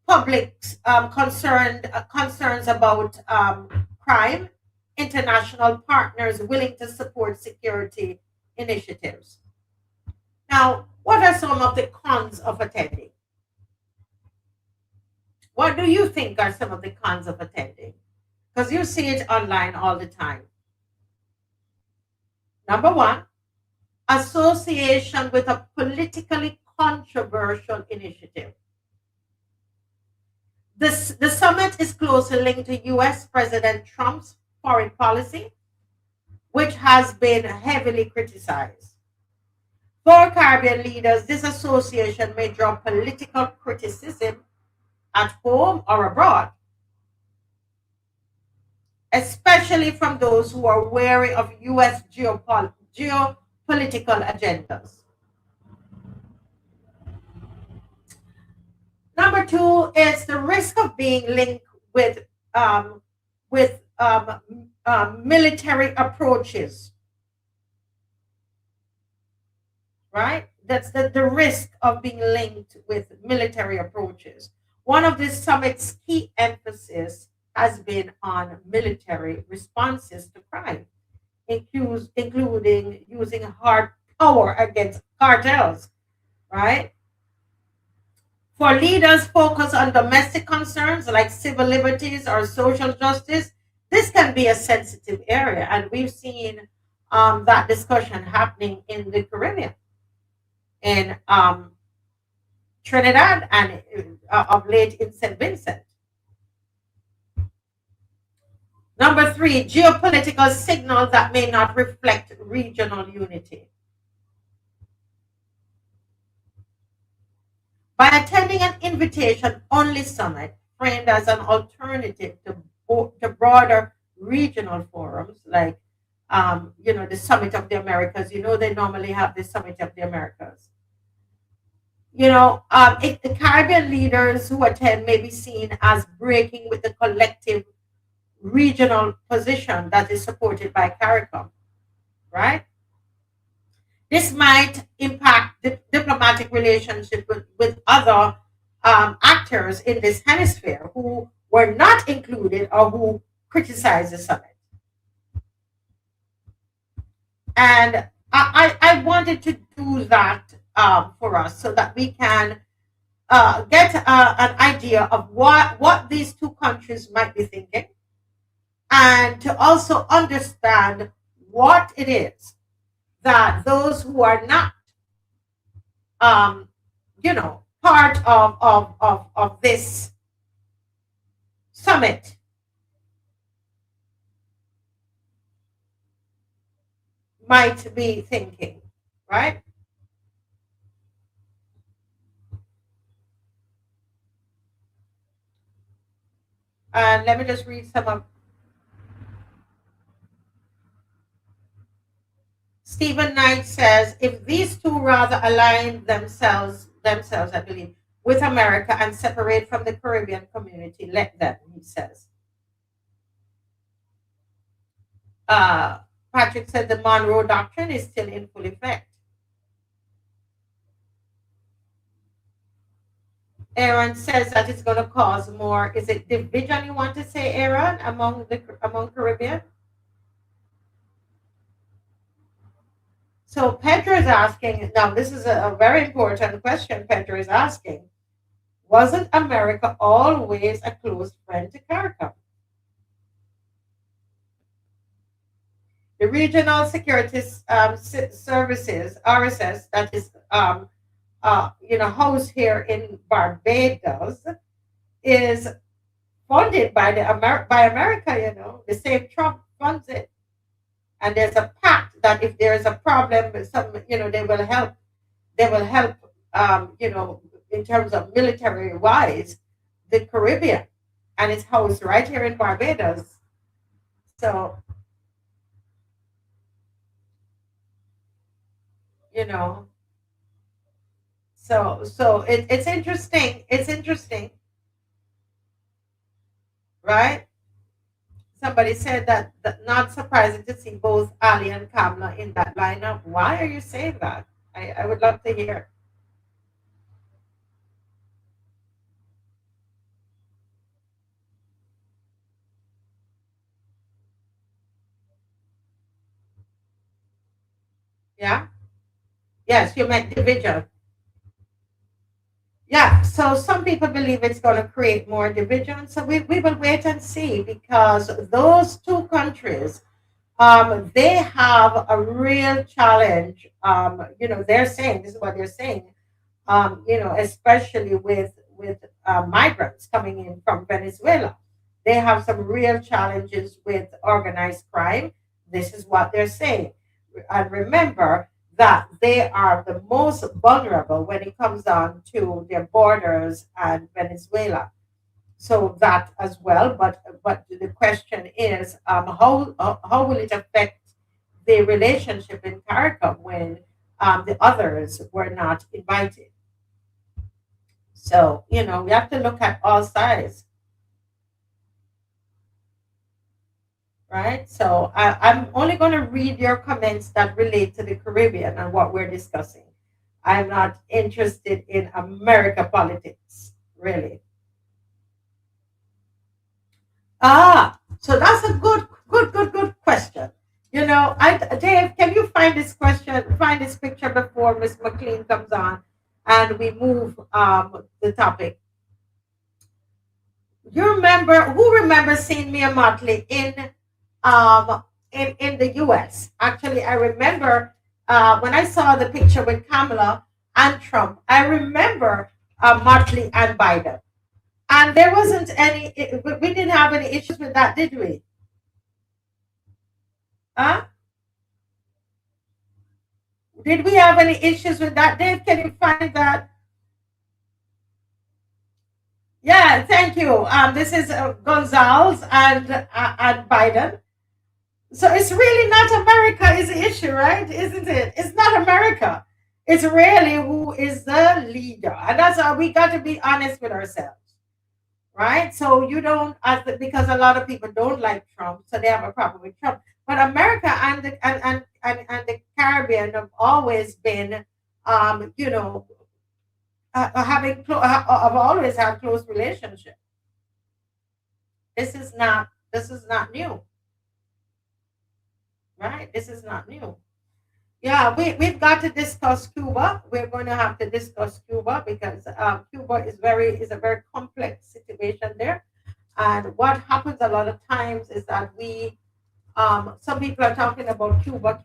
public's concerns about crime, international partners willing to support security initiatives. Now, what are some of the cons of attending? What do you think are some of the cons of attending? Because you see it online all the time. Number one, association with a politically controversial initiative. The summit is closely linked to US President Trump's foreign policy, which has been heavily criticized. For Caribbean leaders, this association may draw political criticism at home or abroad, especially from those who are wary of US geopolitical agendas. Number two is the risk of being linked with military approaches. Right? That's the risk of being linked with military approaches. One of this summit's key emphasis has been on military responses to crime, including using hard power against cartels, right? For leaders focused on domestic concerns like civil liberties or social justice, this can be a sensitive area, and we've seen that discussion happening in the Caribbean, in Trinidad, and of late in St. Vincent. Number three, geopolitical signals that may not reflect regional unity. By attending an invitation-only summit framed as an alternative to broader regional forums like, the Summit of the Americas. They normally have the Summit of the Americas. The Caribbean leaders who attend may be seen as breaking with the collective regional position that is supported by CARICOM, right? This might impact the diplomatic relationship with other actors in this hemisphere who were not included or who criticized the summit. And I wanted to do that for us so that we can get an idea of what these two countries might be thinking, and to also understand what it is that those who are not, part of this summit might be thinking, right? And let me just read some of Stephen Knight says, if these two rather align themselves, I believe, with America and separate from the Caribbean community, let them, he says. Patrick said the Monroe Doctrine is still in full effect. Aaron says that it's going to cause more, is it division you want to say, Aaron, among Caribbean? So Pedro is asking, now this is a very important question Pedro is asking. Wasn't America always a close friend to CARICOM? The Regional Security Services, RSS, that is housed here in Barbados, is funded by by America. You know, the same Trump funds it, and there's a pact that if there is a problem, some they will help. They will help. In terms of military wise, the Caribbean, and it's housed right here in Barbados. So you know, it's interesting. It's interesting, right? Somebody said that not surprising to see both Ali and Kamala in that lineup. Why are you saying that? I would love to hear. Yeah. Yes, you meant division. Yeah. So some people believe it's going to create more division. So we will wait and see, because those two countries, they have a real challenge. They're saying, this is what they're saying. Especially with migrants coming in from Venezuela, they have some real challenges with organized crime. This is what they're saying, and remember that they are the most vulnerable when it comes down to their borders and Venezuela. So that as well, but the question is, how will it affect the relationship in CARICOM when the others were not invited? So, we have to look at all sides, right? So I'm only going to read your comments that relate to the Caribbean and what we're discussing. I'm not interested in America politics, really. So that's a good question. Dave, can you find this picture before Miss McLean comes on and we move the topic? Who remembers seeing Mia Motley in the US? Actually, I remember when I saw the picture with Kamala and Trump, I remember Motley and Biden. And there wasn't we didn't have any issues with that, did we? Huh? Did we have any issues with that? Dave, can you find that? Yeah, thank you. This is Gonzalez and Biden. So it's really not America is the issue, right? Isn't it? It's not America. It's really who is the leader. And that's how we got to be honest with ourselves. Right? So you don't, because a lot of people don't like Trump, so they have a problem with Trump. But America and the Caribbean have always been, have always had close relationship. This is not new, right? This is not new. Yeah, we've got to discuss Cuba. We're going to have to discuss Cuba because Cuba is a very complex situation there. And what happens a lot of times is that some people are talking about Cuba,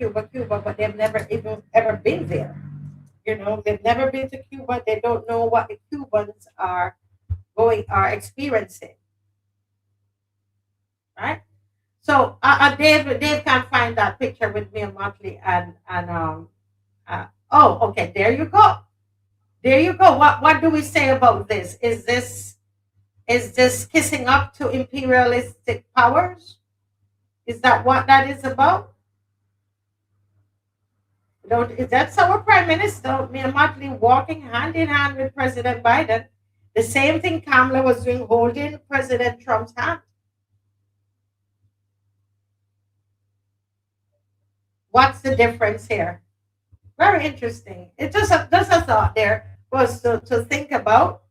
but they've never even ever been there. They've never been to Cuba. They don't know what the Cubans are experiencing, right? So Dave can find that picture with me and Motley okay, there you go. There you go. What do we say about this? Is this kissing up to imperialistic powers? Is that what that is about? That's our Prime Minister, me and Motley, walking hand in hand with President Biden. The same thing Kamala was doing, holding President Trump's hand. What's the difference here? Very interesting. It just a thought there was to think about,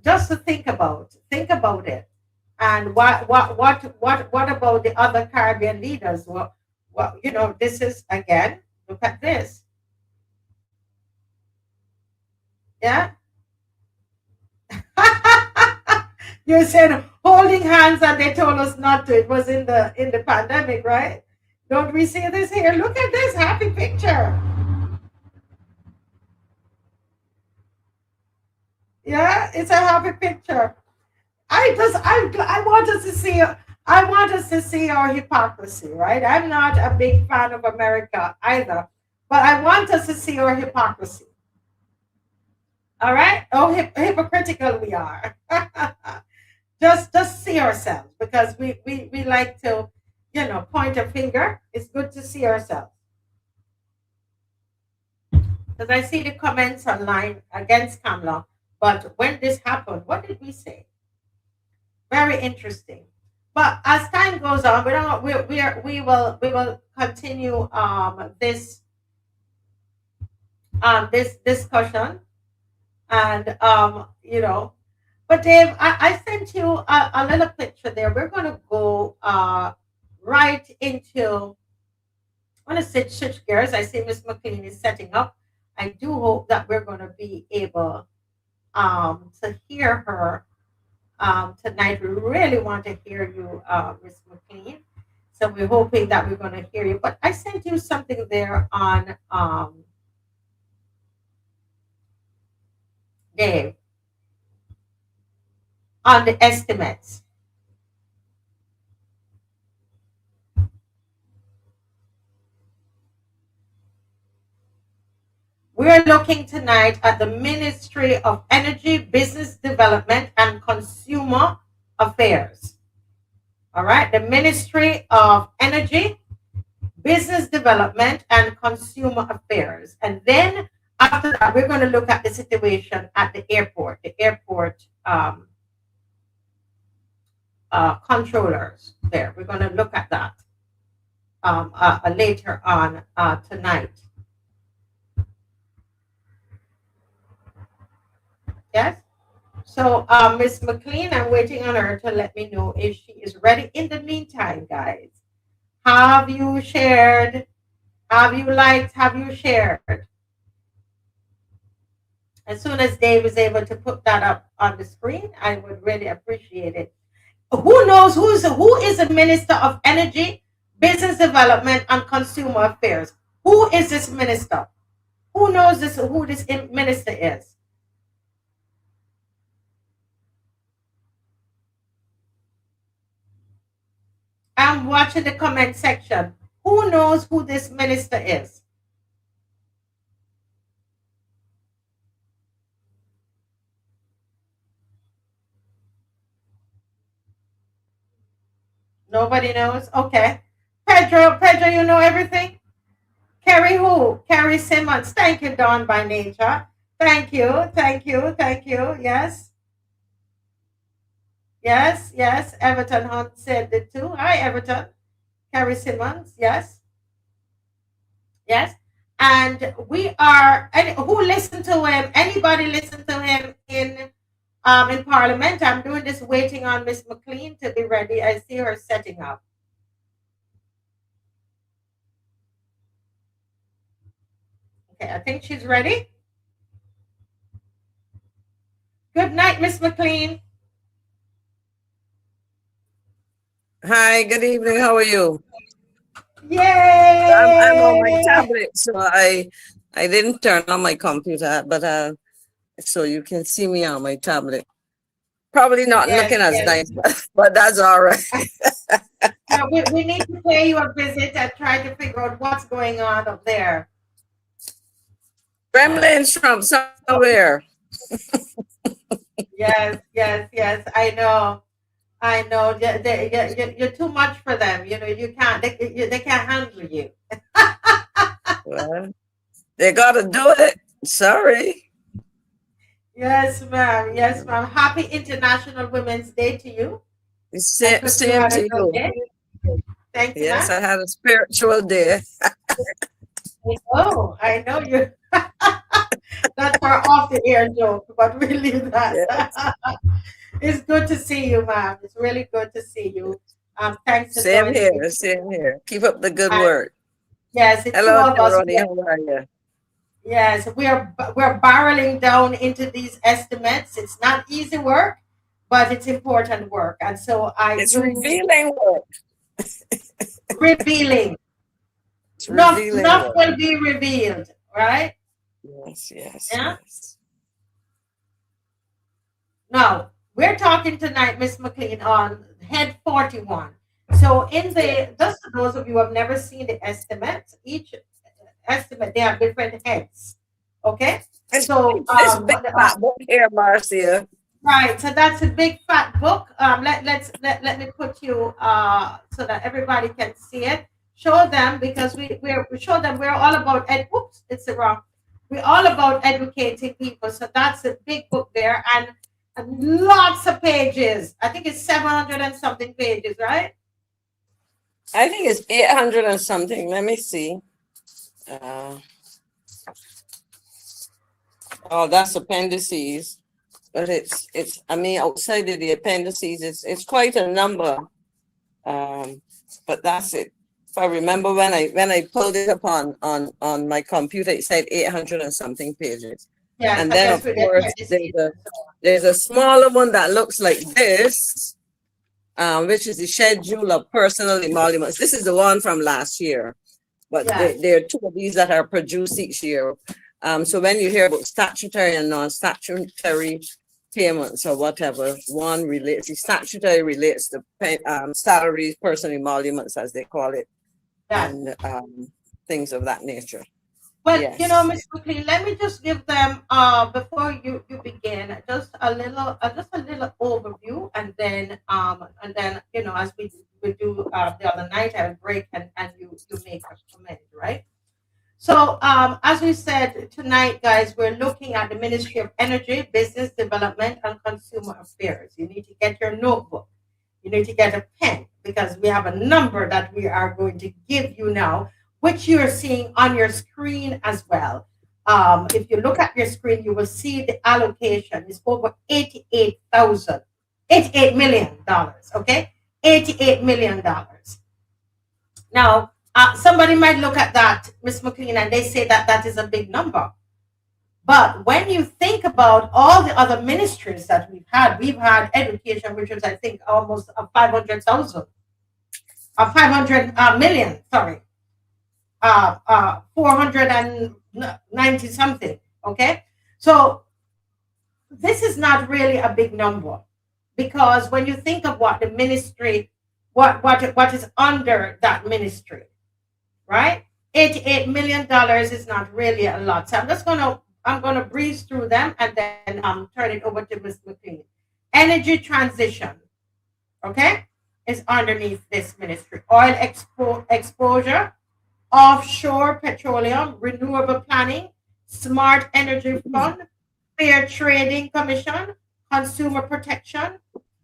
just to think about it. And what about the other Caribbean leaders? This is, again, look at this. Yeah. You said holding hands and they told us not to. It was in the pandemic, right? Don't we see this here? Look at this happy picture. Yeah, it's a happy picture. I want us to see. I want us to see our hypocrisy, right? I'm not a big fan of America either, but I want us to see our hypocrisy. All right? Oh, hypocritical we are. Just see ourselves because we like to, point a finger. It's good to see ourselves. Because I see the comments online against Kamla, but when this happened, what did we say? Very interesting. But as time goes on, we will continue this discussion and But Dave, I sent you a little picture there. We're gonna go right into. I want to switch gears. I see Miss McLean is setting up. I do hope that we're going to be able to hear her tonight. We really want to hear you, Miss McLean. So we're hoping that we're going to hear you. But I sent you something there on Dave on the estimates. We're looking tonight at the Ministry of Energy, Business Development, and Consumer Affairs. All right, the Ministry of Energy, Business Development, and Consumer Affairs. And then after that, we're going to look at the situation at the airport controllers there. We're going to look at that later on tonight. Yes. So, Miss McLean, I'm waiting on her to let me know if she is ready. In the meantime, guys, have you shared? Have you liked? Have you shared? As soon as Dave is able to put that up on the screen, I would really appreciate it. Who knows who is the Minister of Energy, Business Development, and Consumer Affairs? Who is this minister? Who knows who this minister is? I'm watching the comment section. Who knows who this minister is? Nobody knows? Okay. Pedro, you know everything? Carrie who? Carrie Simmons. Thank you, Dawn by Nature. Thank you. Yes. Yes. Everton Hunt said it too. Hi, Everton. Carrie Simmons. Yes. And we are, and who listened to him? Anybody listen to him in Parliament? I'm doing this waiting on Miss McLean to be ready. I see her setting up. Okay, I think she's ready. Good night, Miss McLean. Hi, good evening. How are you? Yay! I'm on my tablet, so I didn't turn on my computer, but so you can see me on my tablet. Probably not looking as nice, but that's all right. No, we need to pay you a visit and try to figure out what's going on up there. Gremlins from somewhere. Yes. I know. You're too much for them. You can't. They can't handle you. Well, they gotta do it. Sorry. Yes, ma'am. Happy International Women's Day to you. Same to you. Thank you. Yes, I had a spiritual day. Oh, I know you. That's our off the air joke, but we leave that. Yes. It's good to see you, ma'am. It's really good to see you. Thanks for Same here. Keep up the good work. Yes. Hello, Ronnie. How are you? Yes, we're barreling down into these estimates. It's not easy work, but it's important work. And so it's revealing work. Revealing. Enough will be revealed, right? Yes. Yeah? Now, we're talking tonight, Miss McLean, on head 41. So in the, just for those of you who have never seen the estimates, each estimate, they have different heads. Okay? So, This big fat book here, Marcia. right, so that's a big fat book. Let me put you so that everybody can see it. Show them because we show them we're all about oops, it's the wrong. We're all about educating people. So that's a big book there and lots of pages. I think it's 700 and something pages, right? I think it's 800 and something. Let me see. Oh, that's appendices. But it's I mean outside of the appendices it's quite a number. But that's it. If I remember when I pulled it up on my computer, it said 800 and something pages. Yeah, and then of course there's a smaller one that looks like this, which is the schedule of personal emoluments. This is the one from last year, but there are two of these that are produced each year. So when you hear about statutory and non-statutory payments or whatever, one relates, the statutory relates to salaries, personal emoluments, as they call it, and things of that nature. But you know, Ms. McLean, let me just give them before you begin just a little overview, and then you know, as we do the other night, I'll break and you make a comment, right? So as we said tonight, guys, we're looking at the Ministry of Energy, Business Development and Consumer Affairs. You need to get your notebook. You need to get a pen because we have a number that we are going to give you now, which you're seeing on your screen as well. If you look at your screen, you will see the allocation is over $88 million, okay? $88 million. Now, somebody might look at that, Ms. McLean, and they say that that is a big number. But when you think about all the other ministries that we've had education, which was, I think, almost 500,000, 500 million, sorry. 490 something. Okay, so this is not really a big number because when you think of what the ministry, what is under that ministry, right? $88 million is not really a lot. So I'm gonna breeze through them and then turn it over to Ms. McLean. Energy transition, okay, is underneath this ministry. Oil exposure, offshore petroleum, renewable planning, smart energy fund, fair trading commission, consumer protection,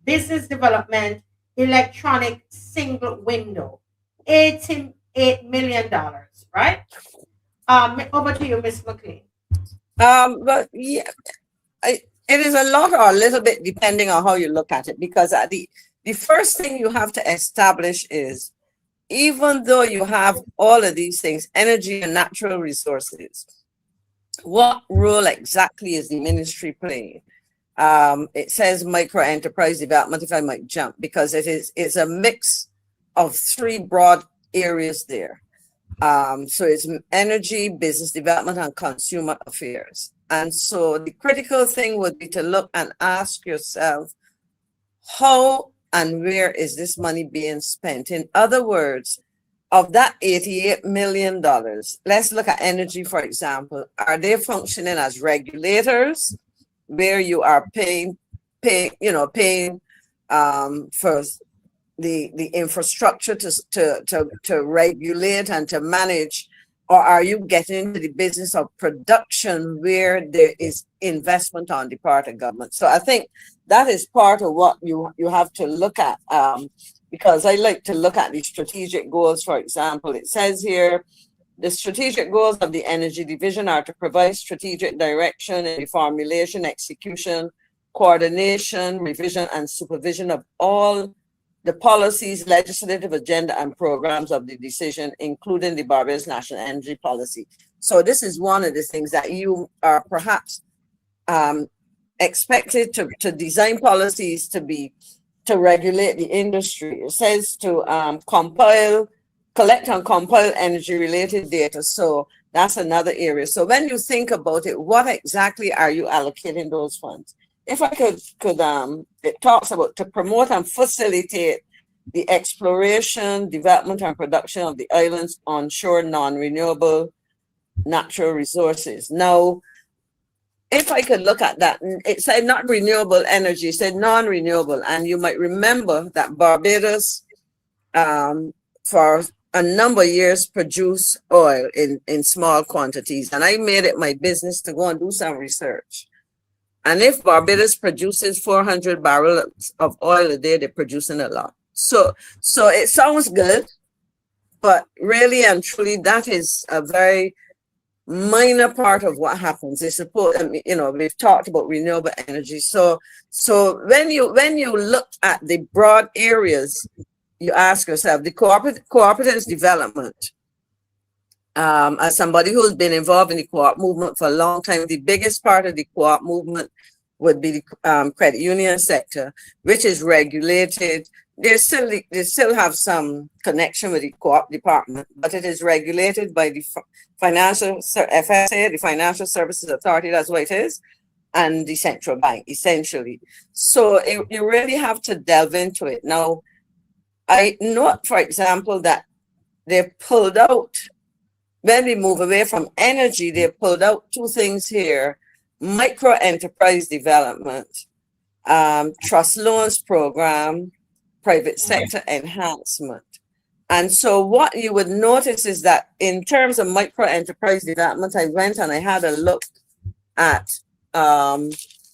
business development, electronic single window, $88 million, right? Over to you, Ms. McLean. But yeah, it is a lot or a little bit depending on how you look at it, because the first thing you have to establish is, even though you have all of these things, energy and natural resources, what role exactly is the ministry playing? It says micro enterprise development, if I might jump, because it's a mix of three broad areas there. So it's energy, business development, and consumer affairs. And so the critical thing would be to look and ask yourself, how and where is this money being spent? In other words, of that $88 million, let's look at energy, for example. Are they functioning as regulators, where you are paying for the infrastructure to regulate and to manage, or are you getting into the business of production where there is investment on the part of government? So I think that is part of what you have to look at, because I like to look at the strategic goals. For example, it says here, the strategic goals of the energy division are to provide strategic direction in the formulation, execution, coordination, revision, and supervision of all the policies, legislative agenda, and programs of the decision, including the Barbados National Energy Policy. So this is one of the things that you are perhaps expected to design policies to regulate the industry. It says to collect and compile energy related data. So that's another area. So when you think about it, what exactly are you allocating those funds? if I could, it talks about to promote and facilitate the exploration, development, and production of the island's onshore non-renewable natural resources. Now, if I could look at that, it said not renewable energy, it said non-renewable. And you might remember that Barbados, for a number of years, produced oil in small quantities. And I made it my business to go and do some research. And if Barbados produces 400 barrels of oil a day, they're producing a lot. So it sounds good, but really and truly, that is a very minor part of what happens. They support, we've talked about renewable energy. So when you look at the broad areas, you ask yourself, the cooperative development. As somebody who's been involved in the co-op movement for a long time, the biggest part of the co-op movement would be the credit union sector, which is regulated. They still have some connection with the co-op department, but it is regulated by the FSA, the Financial Services Authority, that's what it is, and the central bank, essentially. So you really have to delve into it. Now, I note, for example, that they pulled out, when we move away from energy, they pulled out two things here: micro enterprise development, trust loans program, private sector enhancement. And so what you would notice is that in terms of micro enterprise development, I went and I had a look at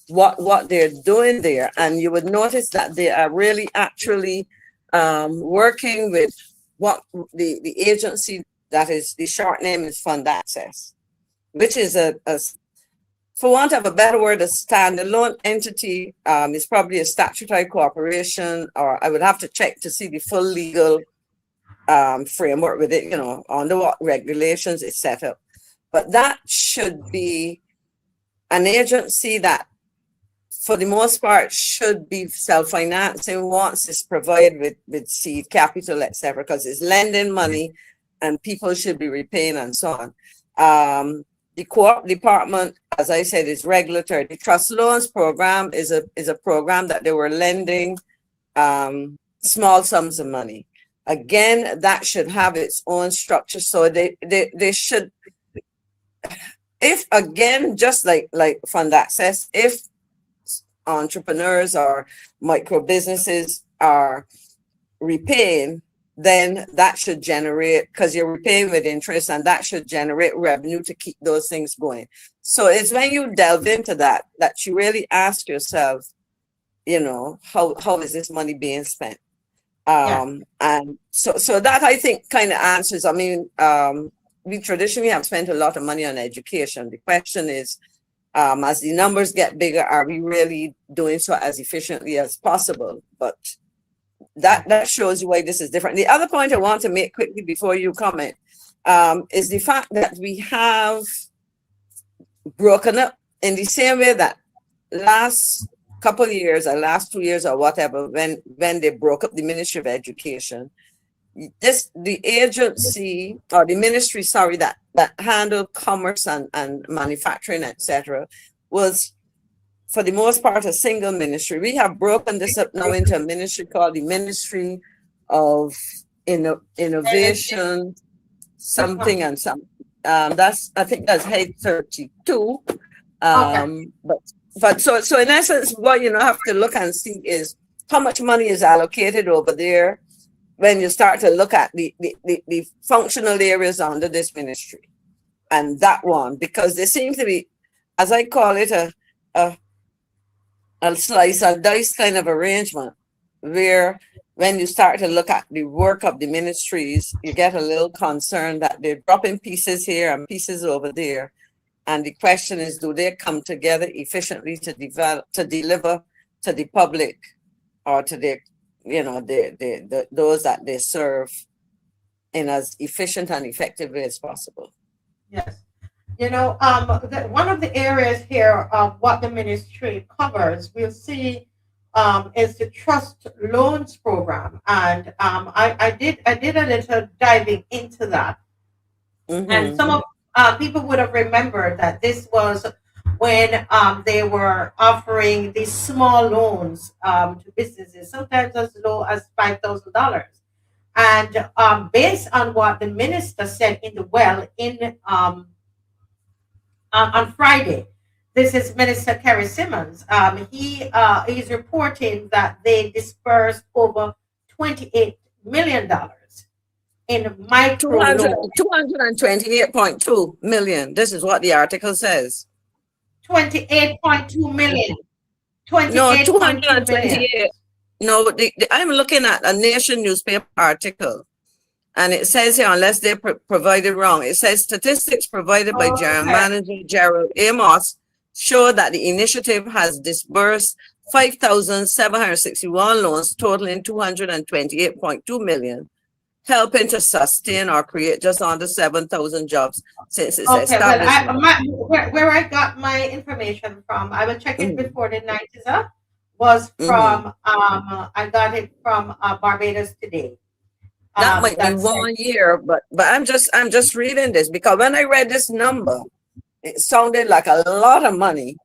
what they're doing there. And you would notice that they are really actually working with what the agency that is, the short name is Fund Access, which is for want of a better word, a standalone entity. It's probably a statutory corporation, or I would have to check to see the full legal framework with it, under what regulations it's set up. But that should be an agency that, for the most part, should be self-financing once it's provided with seed capital, etc., because it's lending money and people should be repaying and so on. The co-op department, as I said, is regulatory. The trust loans program is a program that they were lending small sums of money. Again, that should have its own structure. So they should, if again, just like Fund Access, if entrepreneurs or micro businesses are repaying, then that should generate, because you're repaying with interest, and that should generate revenue to keep those things going. So it's when you delve into that you really ask yourself, how is this money being spent? And so that, I think, kind of answers. I mean, we traditionally have spent a lot of money on education. The question is, as the numbers get bigger, are we really doing so as efficiently as possible? But that shows you why this is different. The other point I want to make quickly before you comment is the fact that we have broken up in the same way that last couple of years or last 2 years or whatever, when they broke up the Ministry of Education, the agency or the ministry, that handled commerce and manufacturing, etc., was for the most part a single ministry. We have broken this up now into a ministry called the Ministry of Innovation, something and something. I think that's head 32. But so in essence, what you have to look and see is how much money is allocated over there when you start to look at the functional areas under this ministry and that one, because there seems to be, as I call it, a slice and dice kind of arrangement, where when you start to look at the work of the ministries, you get a little concerned that they're dropping pieces here and pieces over there. And the question is, do they come together efficiently to deliver to the public or to their, those that they serve in as efficient and effective way as possible? Yes. One of the areas here of what the ministry covers, we'll see, is the trust loans program. And I did a little diving into that. Mm-hmm. And some of people would have remembered that this was when they were offering these small loans to businesses, sometimes as low as $5,000. And based on what the minister said in the well on Friday, this is Minister Kerry Simmons. He is reporting that they dispersed over $28 million in micro loans. 228.2 million. This is what the article says. 28.2 million. No, 28.2 million. 228. No, I'm looking at a Nation newspaper article, and it says here, unless they provided wrong, it says statistics provided by General Manager Gerald Amos show that the initiative has disbursed 5,761 loans totaling 228.2 million, helping to sustain or create just under 7,000 jobs since its establishment. Well, where I got my information from, I will check it before the night is up, was from, I got it from Barbados Today. That might be 1 year, but I'm just reading this because when I read this number, it sounded like a lot of money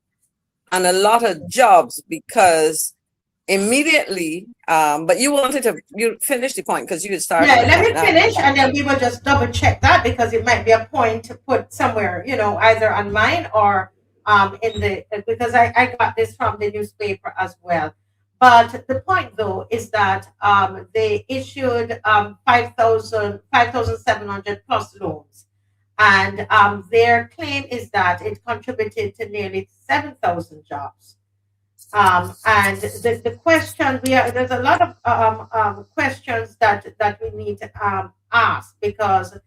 and a lot of jobs because immediately, but you finish the point because you started. Yeah, let me finish and then we will just double check that because it might be a point to put somewhere, either on mine or because I got this from the newspaper as well. But the point though is that they issued 5,700 plus loans. And their claim is that it contributed to nearly 7,000 jobs. And the question there's a lot of questions that we need to ask, because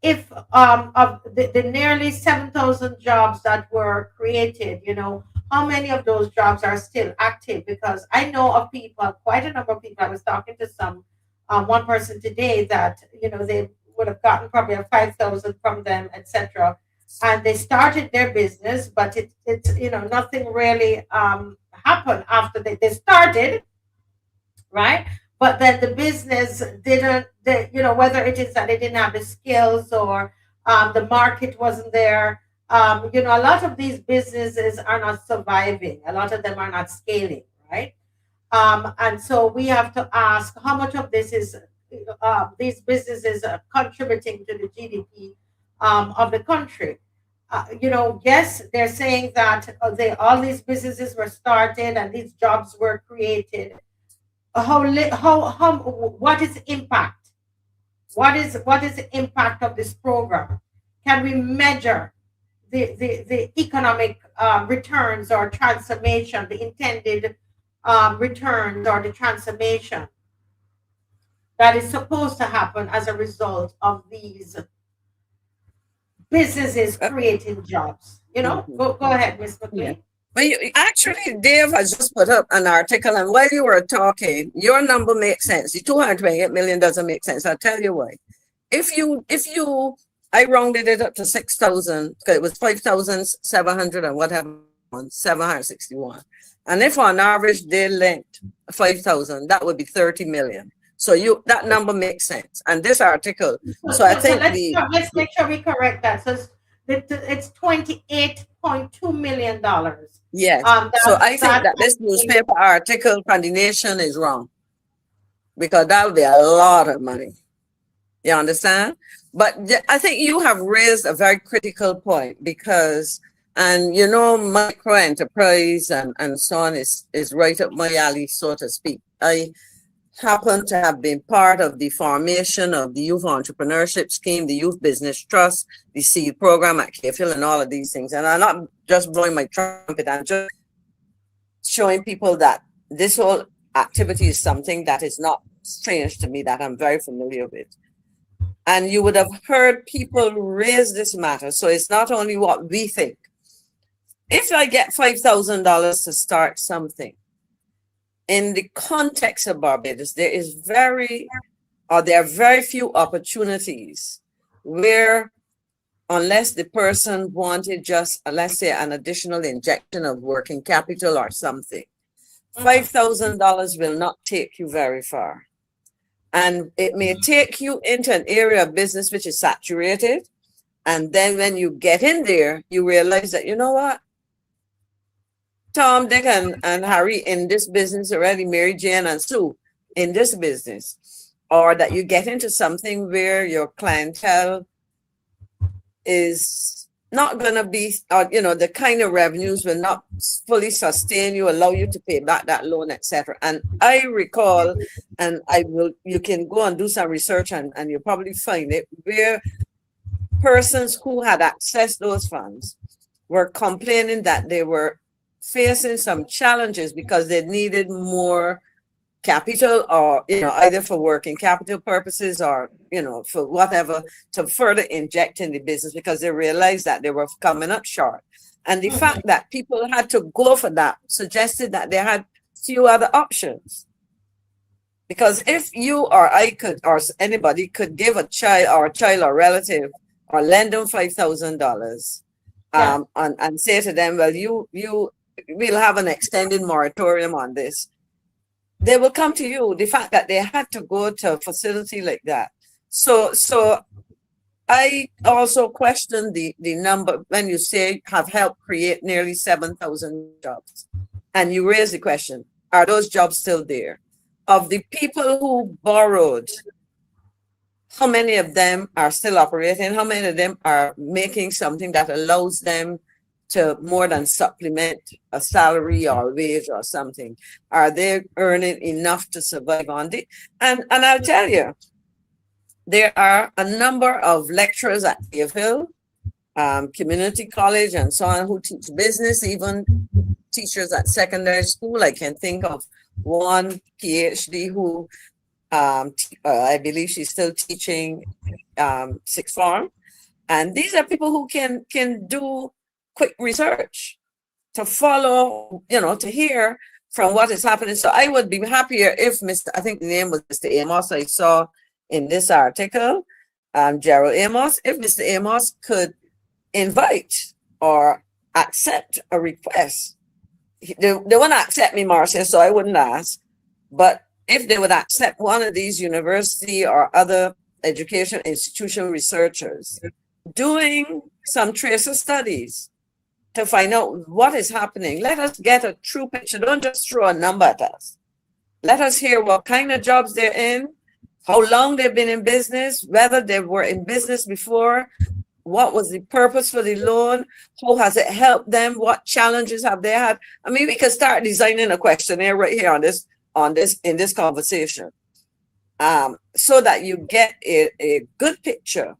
if of the nearly 7,000 jobs that were created, how many of those jobs are still active? Because I know of people, quite a number of people. I was talking to one person today that they would have gotten probably a 5,000 from them, etc. And they started their business, but it's nothing really happened after they started, right? But then the business didn't, whether it is that they didn't have the skills or the market wasn't there. A lot of these businesses are not surviving. A lot of them are not scaling, right? And so we have to ask how much of this is these businesses are contributing to the GDP of the country. Yes, they're saying that all these businesses were started and these jobs were created. What is the impact? What is the impact of this program? Can we measure the economic returns or transformation, the intended returns or the transformation that is supposed to happen as a result of these businesses creating jobs? Go ahead, Ms. McLean. Yeah. But actually, Dave has just put up an article, and while you were talking, your number makes sense. The 228 million doesn't make sense. I'll tell you why. I rounded it up to 6,000 because it was 5,700 and whatever, 761. And if on average they lent 5,000, that would be 30 million. So that number makes sense. And this article, let's make sure we correct that. So it's $28.2 million. Yes. So I think that this newspaper article from the Nation is wrong, because that would be a lot of money. You understand? But I think you have raised a very critical point because, micro enterprise and so on is right up my alley, so to speak. I happen to have been part of the formation of the Youth Entrepreneurship Scheme, the Youth Business Trust, the SEED program at Cave Hill, and all of these things. And I'm not just blowing my trumpet, I'm just showing people that this whole activity is something that is not strange to me, that I'm very familiar with. And you would have heard people raise this matter. So it's not only what we think. If I get $5,000 to start something, in the context of Barbados, there are very few opportunities where, unless the person wanted just, let's say, an additional injection of working capital or something, $5,000 will not take you very far. And it may take you into an area of business which is saturated. And then when you get in there, you realize that, you know what? Tom, Dick, and Harry in this business already, Mary Jane and Sue in this business, or that you get into something where your clientele is not going to be, you know, the kind of revenues will not fully sustain you, allow you to pay back that loan, etc. And I recall, and you can go and do some research and you'll probably find it, where persons who had accessed those funds were complaining that they were facing some challenges because they needed more capital, or, you know, either for working capital purposes or, you know, for whatever, to further inject in the business because they realized that they were coming up short. And the fact that people had to go for that suggested that they had few other options. Because if you or I could, or anybody could give a child or relative or lend them $5,000 and say to them, well, we'll have an extended moratorium on this, they will come to you. The fact that they had to go to a facility like that. So I also question the number when you say have helped create nearly 7,000 jobs. And you raise the question, are those jobs still there? Of the people who borrowed, how many of them are still operating? How many of them are making something that allows them to more than supplement a salary or wage or something? Are they earning enough to survive on it? And I'll tell you, there are a number of lecturers at Cave Hill, community college and so on, who teach business, even teachers at secondary school. I can think of one PhD who I believe she's still teaching sixth form. And these are people who can do quick research to follow, you know, to hear from what is happening. So I would be happier if I think the name was Mr. Amos, I saw in this article, Gerald Amos, if Mr. Amos could invite or accept a request. They wouldn't accept me, Marcia, so I wouldn't ask. But if they would accept one of these university or other education institution researchers doing some tracer studies to find out what is happening. Let us get a true picture. Don't just throw a number at us. Let us hear what kind of jobs they're in, how long they've been in business, whether they were in business before, what was the purpose for the loan, how has it helped them, what challenges have they had. I mean, we could start designing a questionnaire right here in this conversation, so that you get a good picture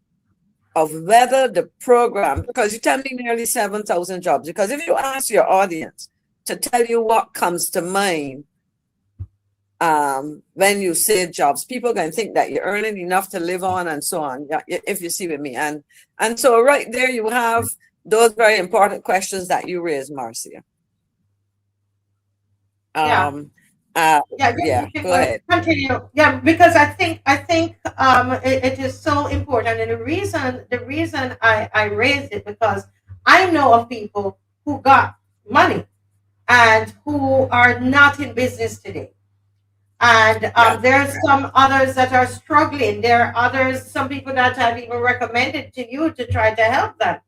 of whether the program, because you tell me nearly 7,000 jobs, because if you ask your audience to tell you what comes to mind when you say jobs, people can think that you're earning enough to live on and so on, if you see with me. And so right there you have those very important questions that you raised, Marcia. Go ahead. Continue. Yeah, because I think it is so important, and the reason I raised it, because I know of people who got money and who are not in business today, and there's some others that are struggling. There are others, some people that I've even recommended to you to try to help them.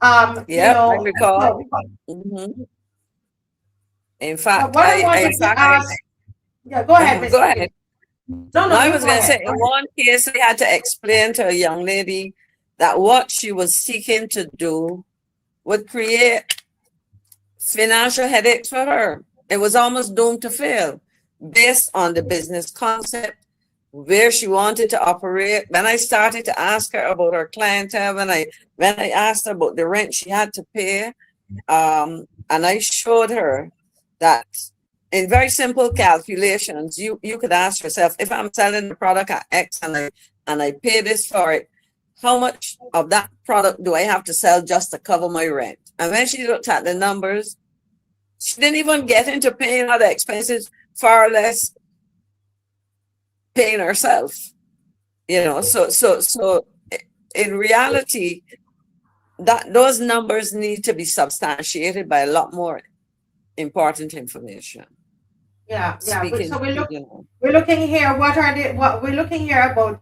I recall. In fact, what I wanted to ask. Yeah, go ahead. Go ahead. No, I was going to say, in one case, we had to explain to a young lady that what she was seeking to do would create financial headaches for her. It was almost doomed to fail based on the business concept, where she wanted to operate. When I started to ask her about her clientele, when I asked her about the rent she had to pay, and I showed her that in very simple calculations, you could ask yourself, if I'm selling the product at X and I pay this for it, how much of that product do I have to sell just to cover my rent? And when she looked at the numbers, she didn't even get into paying other expenses, far less paying herself. You know, so in reality, that those numbers need to be substantiated by a lot more important information. Yeah. Speaking, So we're looking here. What we're looking here about?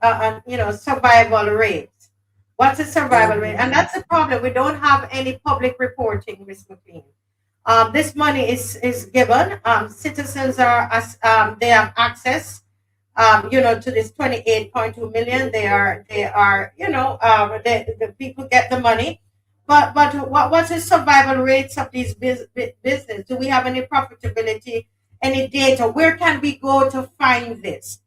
Survival rates. What's the survival rate? And that's the problem. We don't have any public reporting, Ms. McLean. This money is given. Citizens are they have access, to this 28.2 million. They are, the people get the money. But what's the survival rates of these business? Do we have any profitability, any data? Where can we go to find this?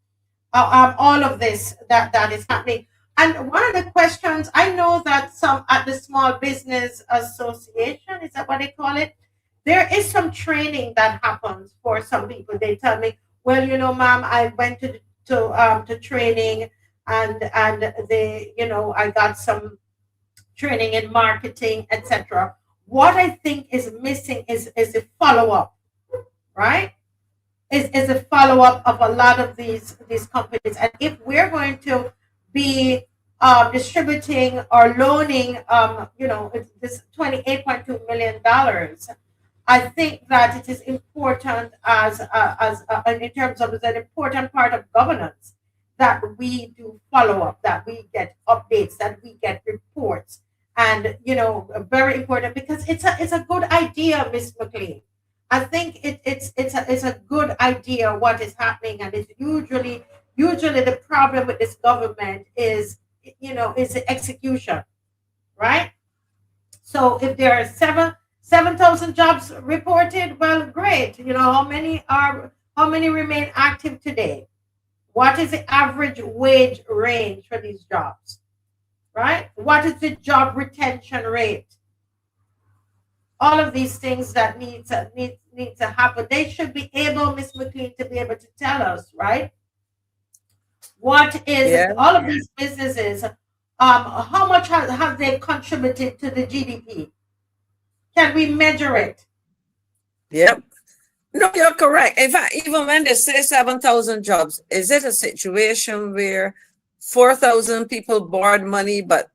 All of this that is happening. And one of the questions, I know that some at the Small Business Association, is that what they call it? There is some training that happens for some people. They tell me, well, ma'am, I went to training, and they, I got some training in marketing, etc. What I think is missing is a follow up, right? Is a follow up of a lot of these companies. And if we're going to be distributing or loaning, this $28.2 million, I think that it is important as in terms of, it's an important part of governance that we do follow up, that we get updates, that we get reports, and very important, because it's a good idea, Miss McLean. I think it's a good idea what is happening, and it's usually the problem with this government is the execution, right? So if there are 7,000 jobs reported, well, great. How many remain active today? What is the average wage range for these jobs, right? What is the job retention rate? All of these things that need to happen. They should be able, Miss McLean, to be able to tell us, right? What is all of these businesses? How much have they contributed to the GDP? Can we measure it? Yep. No, you're correct. In fact, even when they say 7,000 jobs, is it a situation where 4,000 people borrowed money, but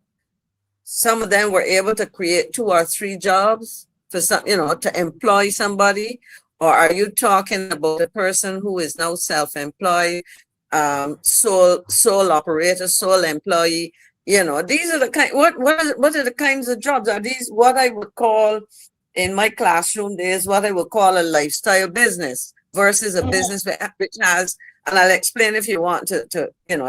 some of them were able to create 2 or 3 jobs for some, to employ somebody? Or are you talking about a person who is now self-employed, sole operator, sole employee? These are the kind. What are the kinds of jobs? Are these what I would call in my classroom days, what I would call a lifestyle business versus a business which has, and I'll explain if you want to,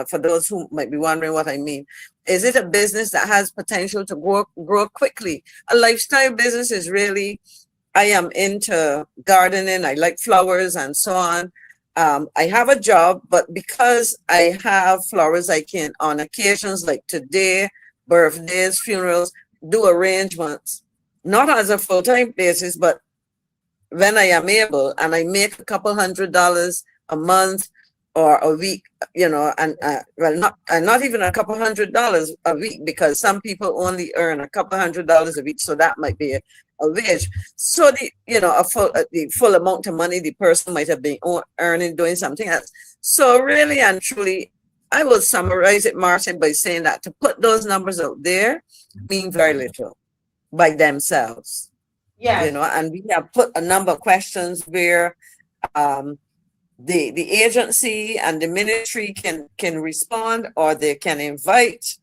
for those who might be wondering what I mean. Is it a business that has potential to grow quickly? A lifestyle business is really, I am into gardening, I like flowers and so on. I have a job, but because I have flowers, I can, on occasions like today, birthdays, funerals, do arrangements, not as a full-time basis, but when I am able, and I make a couple $100 a month or a week, and not even a couple $100 a week, because some people only earn a couple $100 a week, so that might be a wage. So the full amount of money the person might have been earning doing something else. So really and truly, I will summarize it, Marcia, by saying that to put those numbers out there mean very little by themselves. Yeah. And we have put a number of questions where the agency and the ministry can respond, or they can invite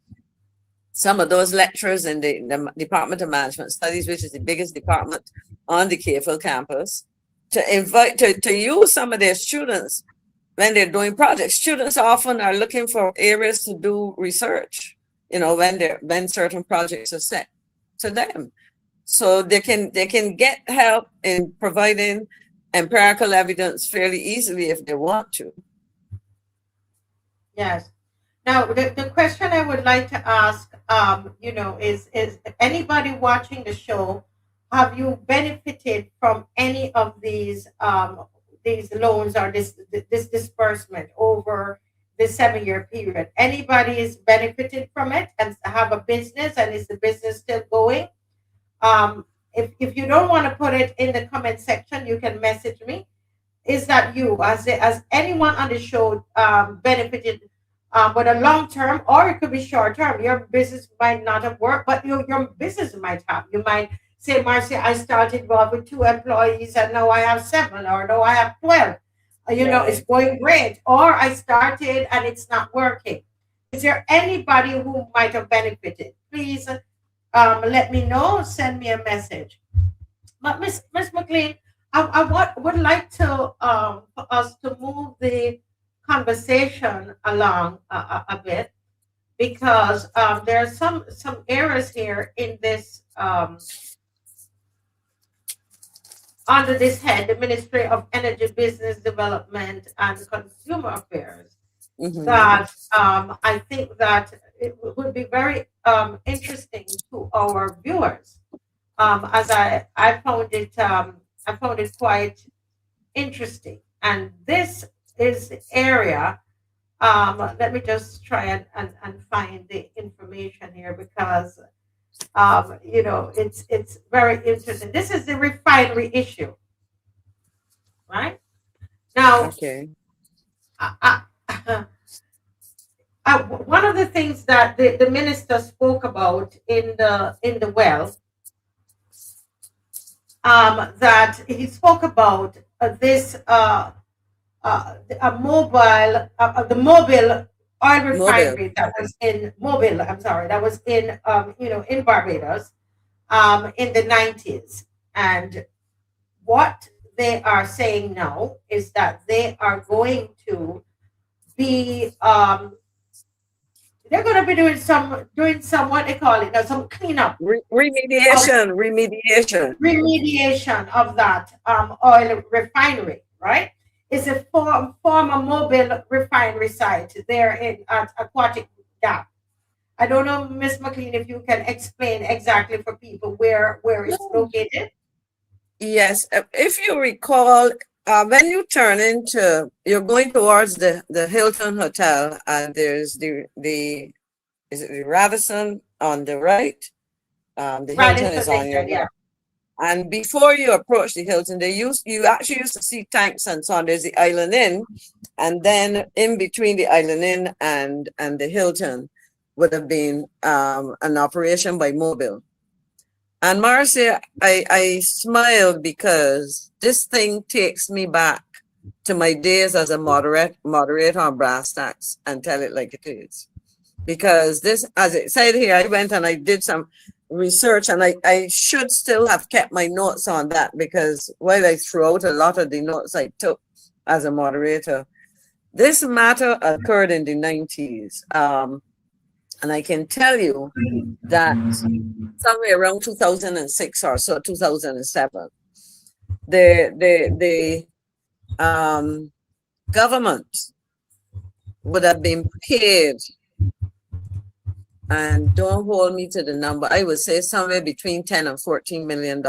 some of those lecturers in the Department of Management Studies, which is the biggest department on the KFL campus, to invite to use some of their students when they're doing projects. Students often are looking for areas to do research, when certain projects are set to them. So they can get help in providing empirical evidence fairly easily if they want to. Yes. Now, the question I would like to ask, is anybody watching the show, have you benefited from any of these loans or this disbursement over the 7-year period? Anybody is benefited from it and have a business, and is the business still going? If you don't want to put it in the comment section, you can message me. Is that you? As anyone on the show benefited with a long term, or it could be short term? Your business might not have worked, but your business might have. You might say, Marcia, I started with 2 employees and now I have 7, or now I have 12. It's going great. Or I started and it's not working. Is there anybody who might have benefited? Please let me know. Send me a message. but Miss McLean, would like to for us to move the conversation along a bit, because there are some errors here in this under this head, the Ministry of Energy, Business Development and Consumer Affairs, that I think that it would be very interesting to our viewers, as I found it quite interesting. And this is the area. Let me just try and find the information here, because it's very interesting. This is the refinery issue, right? Now, Okay. One of the things that the minister spoke about in the well, that he spoke about this the mobile oil refinery that was in Mobile. I'm sorry, that was in in Barbados in the 90s. And what they are saying now is that they are going to be they're going to be doing some what they call it now, some cleanup, remediation of that oil refinery, right? It's a former Mobile refinery site there at Aquatic Gap. I don't know, Miss McLean, if you can explain exactly for people where it's located. Yes, if you recall, when you you're going towards the Hilton Hotel, and there's the Radisson on the right. The Hilton is on your left. And before you approach the Hilton, you actually used to see tanks and so on. There's the Island Inn, and then in between the Island Inn and the Hilton would have been an operation by Mobile. And Marcia, I smiled because this thing takes me back to my days as a moderator on Brass Tacks, and tell it like it is. Because this, as it said here, I went and I did some research, and I should still have kept my notes on that, because while I threw out a lot of the notes I took as a moderator, this matter occurred in the 90s. And I can tell you that somewhere around 2006 or so, 2007, the government would have been paid, and don't hold me to the number, I would say somewhere between $10 and $14 million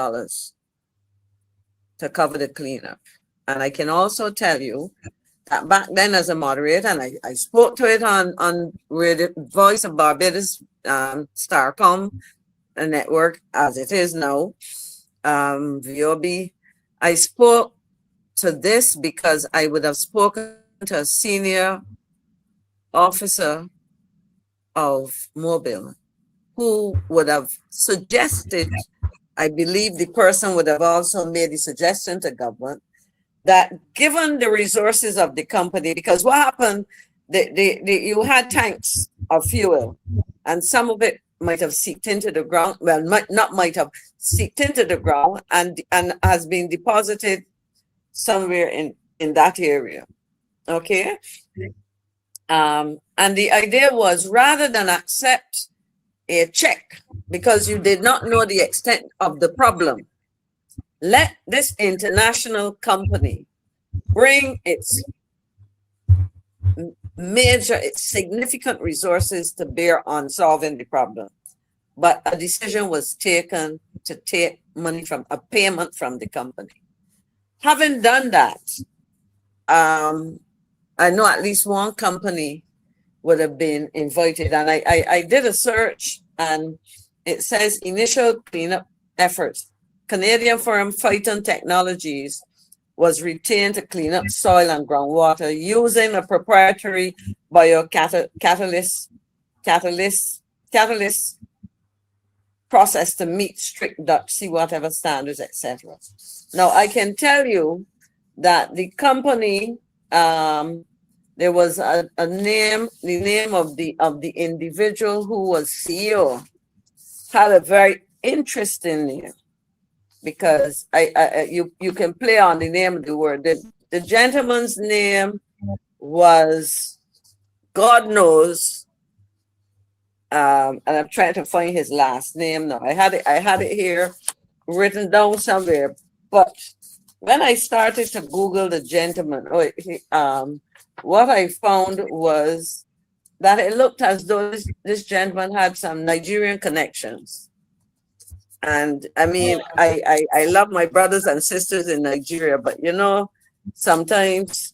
to cover the cleanup. And I can also tell you that back then as a moderator, and I spoke to it on the Voice of Barbados, Starcom network, as it is now, VOB. I spoke to this because I would have spoken to a senior officer of Mobile who would have suggested, I believe the person would have also made the suggestion to government, that given the resources of the company, because what happened, you had tanks of fuel, and some of it might have seeped into the ground, well, might have seeped into the ground and has been deposited somewhere in that area. Okay. And the idea was, rather than accept a check because you did not know the extent of the problem, let this international company bring its significant resources to bear on solving the problem. But a decision was taken to take money from a payment from the company. Having done that, I know at least one company would have been invited, and I did a search, and it says initial cleanup efforts. Canadian firm Phyton Technologies was retained to clean up soil and groundwater using a proprietary biocatalyst process to meet strict Dutch sea whatever standards, etc. Now I can tell you that the company, there was a name, the name of the individual who was CEO had a very interesting name. because you can play on the name of the word. The gentleman's name was, God knows, and I'm trying to find his last name now. I had it here written down somewhere, but when I started to Google the gentleman, what I found was that it looked as though this gentleman had some Nigerian connections. And I mean, I love my brothers and sisters in Nigeria, but you know, sometimes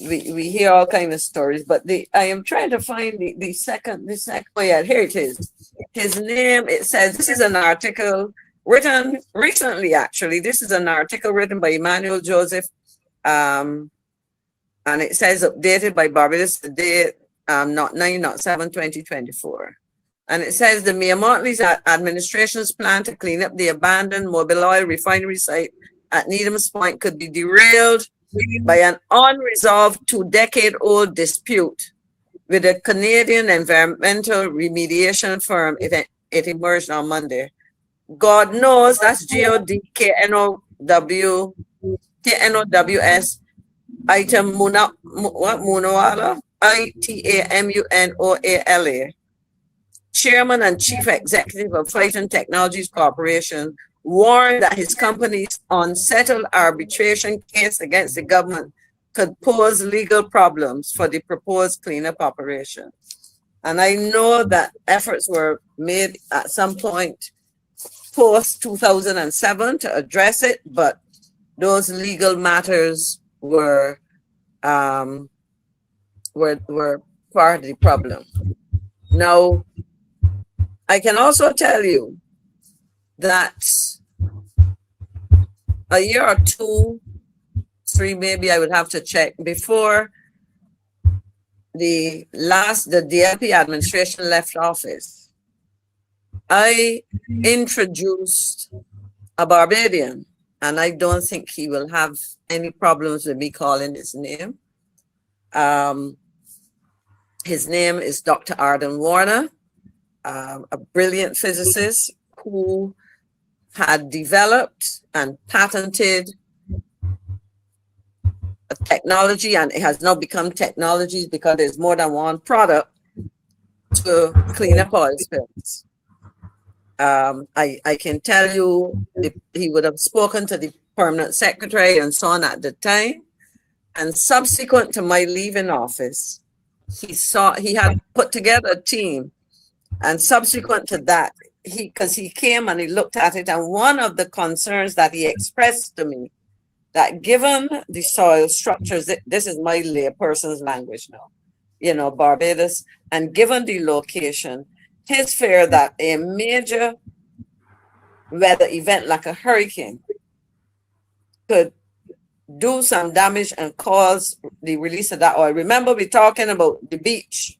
we hear all kind of stories. But I am trying to find the second. Oh yeah, here it is. His name. It says this is an article written recently. Actually, this is an article written by Emmanuel Joseph, and it says updated by Barbados today, not 9/7/2024. And it says the Miamotley's administration's plan to clean up the abandoned Mobile Oil refinery site at Needham's Point could be derailed by an unresolved 2-decade-old dispute with a Canadian environmental remediation firm. It emerged on Monday. God knows that's KNOWS item Munawala, ITAMUNOALA. Chairman and Chief Executive of Phyton Technologies Corporation warned that his company's unsettled arbitration case against the government could pose legal problems for the proposed cleanup operation. And I know that efforts were made at some point post 2007 to address it, but those legal matters were part of the problem. Now, I can also tell you that a year or 2, 3, maybe I would have to check, before the DLP administration left office, I introduced a Barbadian, and I don't think he will have any problems with me calling his name. His name is Dr. Arden Warner. A brilliant physicist who had developed and patented a technology, and it has now become technologies because there's more than one product to clean up oil spills. I can tell you he would have spoken to the permanent secretary and so on at the time, and subsequent to my leaving office, he had put together a team. And subsequent to that, because he came and he looked at it, and one of the concerns that he expressed to me, that given the soil structures, this is my layperson's language now, you know, Barbados, and given the location, his fear that a major weather event like a hurricane could do some damage and cause the release of that oil. Remember, we're talking about the beach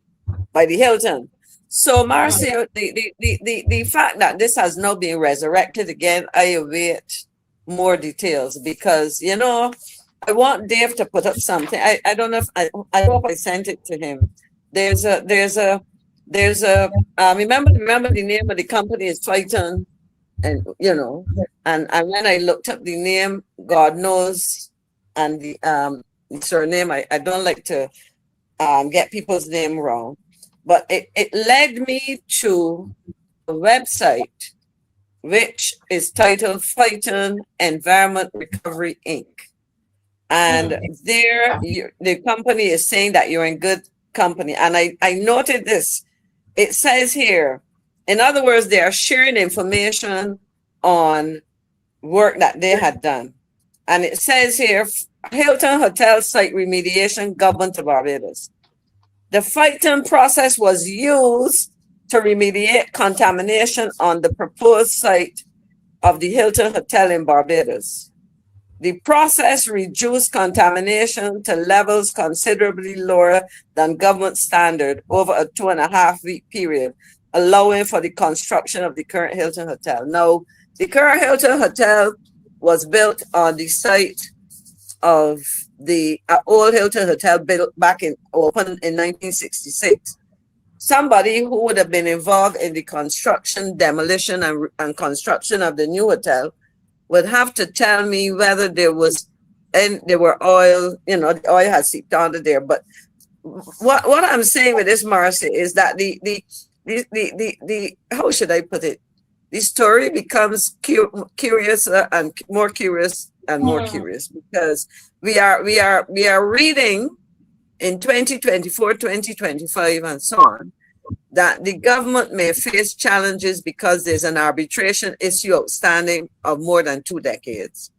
by the Hilton. So, Marcia, the fact that this has now been resurrected again, I await more details because, you know, I want Dave to put up something. I don't know if I hope I sent it to him. There's a remember the name of the company is Phyton, and you know, and when I looked up the name, God knows, and the surname, I don't like to get people's name wrong. But it led me to a website which is titled Phyton Environment Recovery Inc. And there the company is saying that you're in good company. And I noted this. It says here, in other words, they are sharing information on work that they had done. And it says here, Hilton Hotel Site Remediation, Government of Barbados. The Phyton process was used to remediate contamination on the proposed site of the Hilton Hotel in Barbados. The process reduced contamination to levels considerably lower than government standard over a 2.5-week period, allowing for the construction of the current Hilton Hotel. Now, the current Hilton Hotel was built on the site of the old Hilton Hotel built opened in 1966. Somebody who would have been involved in the construction, demolition, and construction of the new hotel would have to tell me whether there was, and there were oil, the oil has seeped under there. But what I'm saying with this, Marcia, is that the how should I put it? The story becomes curious and more curious and more curious, because we are reading in 2024, 2025, and so on, that the government may face challenges because there's an arbitration issue outstanding of more than 2 decades.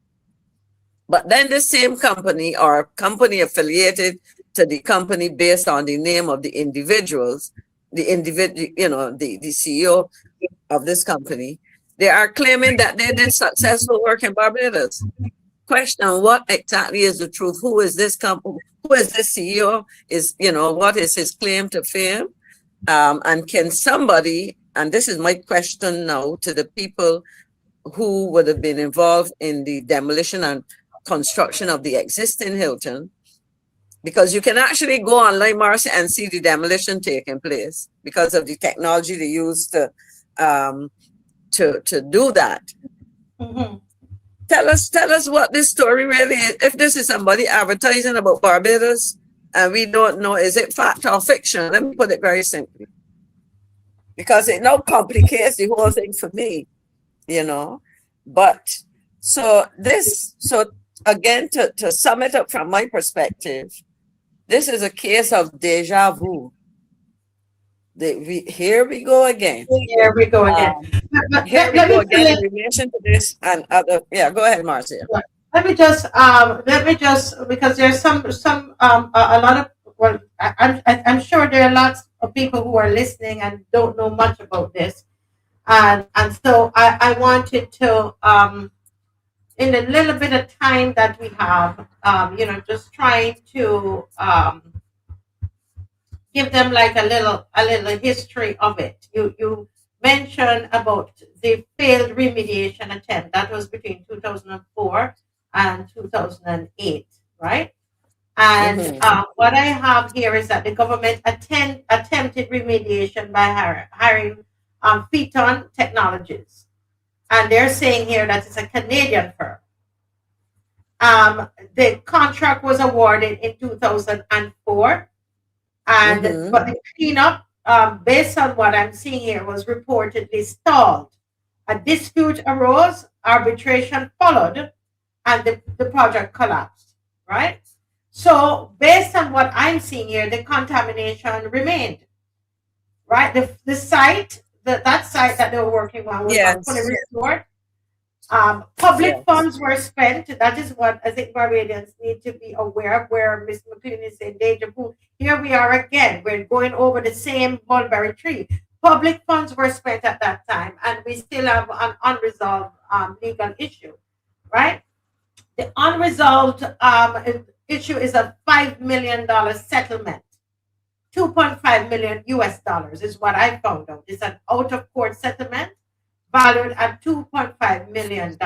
But then the same company or company affiliated to the company based on the name of the individuals, the CEO of this company, they are claiming that they did successful work in Barbados. Question: what exactly is the truth? Who is this company? Who is this CEO? What is his claim to fame? And can somebody, and this is my question now to the people who would have been involved in the demolition and construction of the existing Hilton, because you can actually go online, Marcia, and see the demolition taking place because of the technology they use to do that. Mm-hmm. Tell us what this story really is. If this is somebody advertising about Barbados and we don't know, is it fact or fiction? Let me put it very simply, because it now complicates the whole thing for me, But so again, to sum it up from my perspective, this is a case of deja vu. Here we go again. Here we go again. Here we go again in relation to this and other. Yeah, go ahead, Marcia. Let me just because there's a lot of, well, I'm sure there are lots of people who are listening and don't know much about this, and so I wanted to in a little bit of time that we have, just trying to give them like a little history of it. You mentioned about the failed remediation attempt that was between 2004 and 2008, right? And what I have here is that the government attempted remediation by hiring Phaeton Technologies, and they're saying here that it's a Canadian firm. The contract was awarded in 2004. And but the cleanup, based on what I'm seeing here, was reportedly stalled. A dispute arose, arbitration followed, and the project collapsed, right? So based on what I'm seeing here, the contamination remained, right? The site, that site that they were working on was not fully restored. Public funds were spent. That is what I think Barbadians need to be aware of, where Ms. McLean is in deja vu. Here we are again. We're going over the same mulberry tree. Public funds were spent at that time, and we still have an unresolved legal issue, right? The unresolved issue is a $5 million settlement. $2.5 million US is what I found out. It's an out-of-court settlement valued at $2.5 million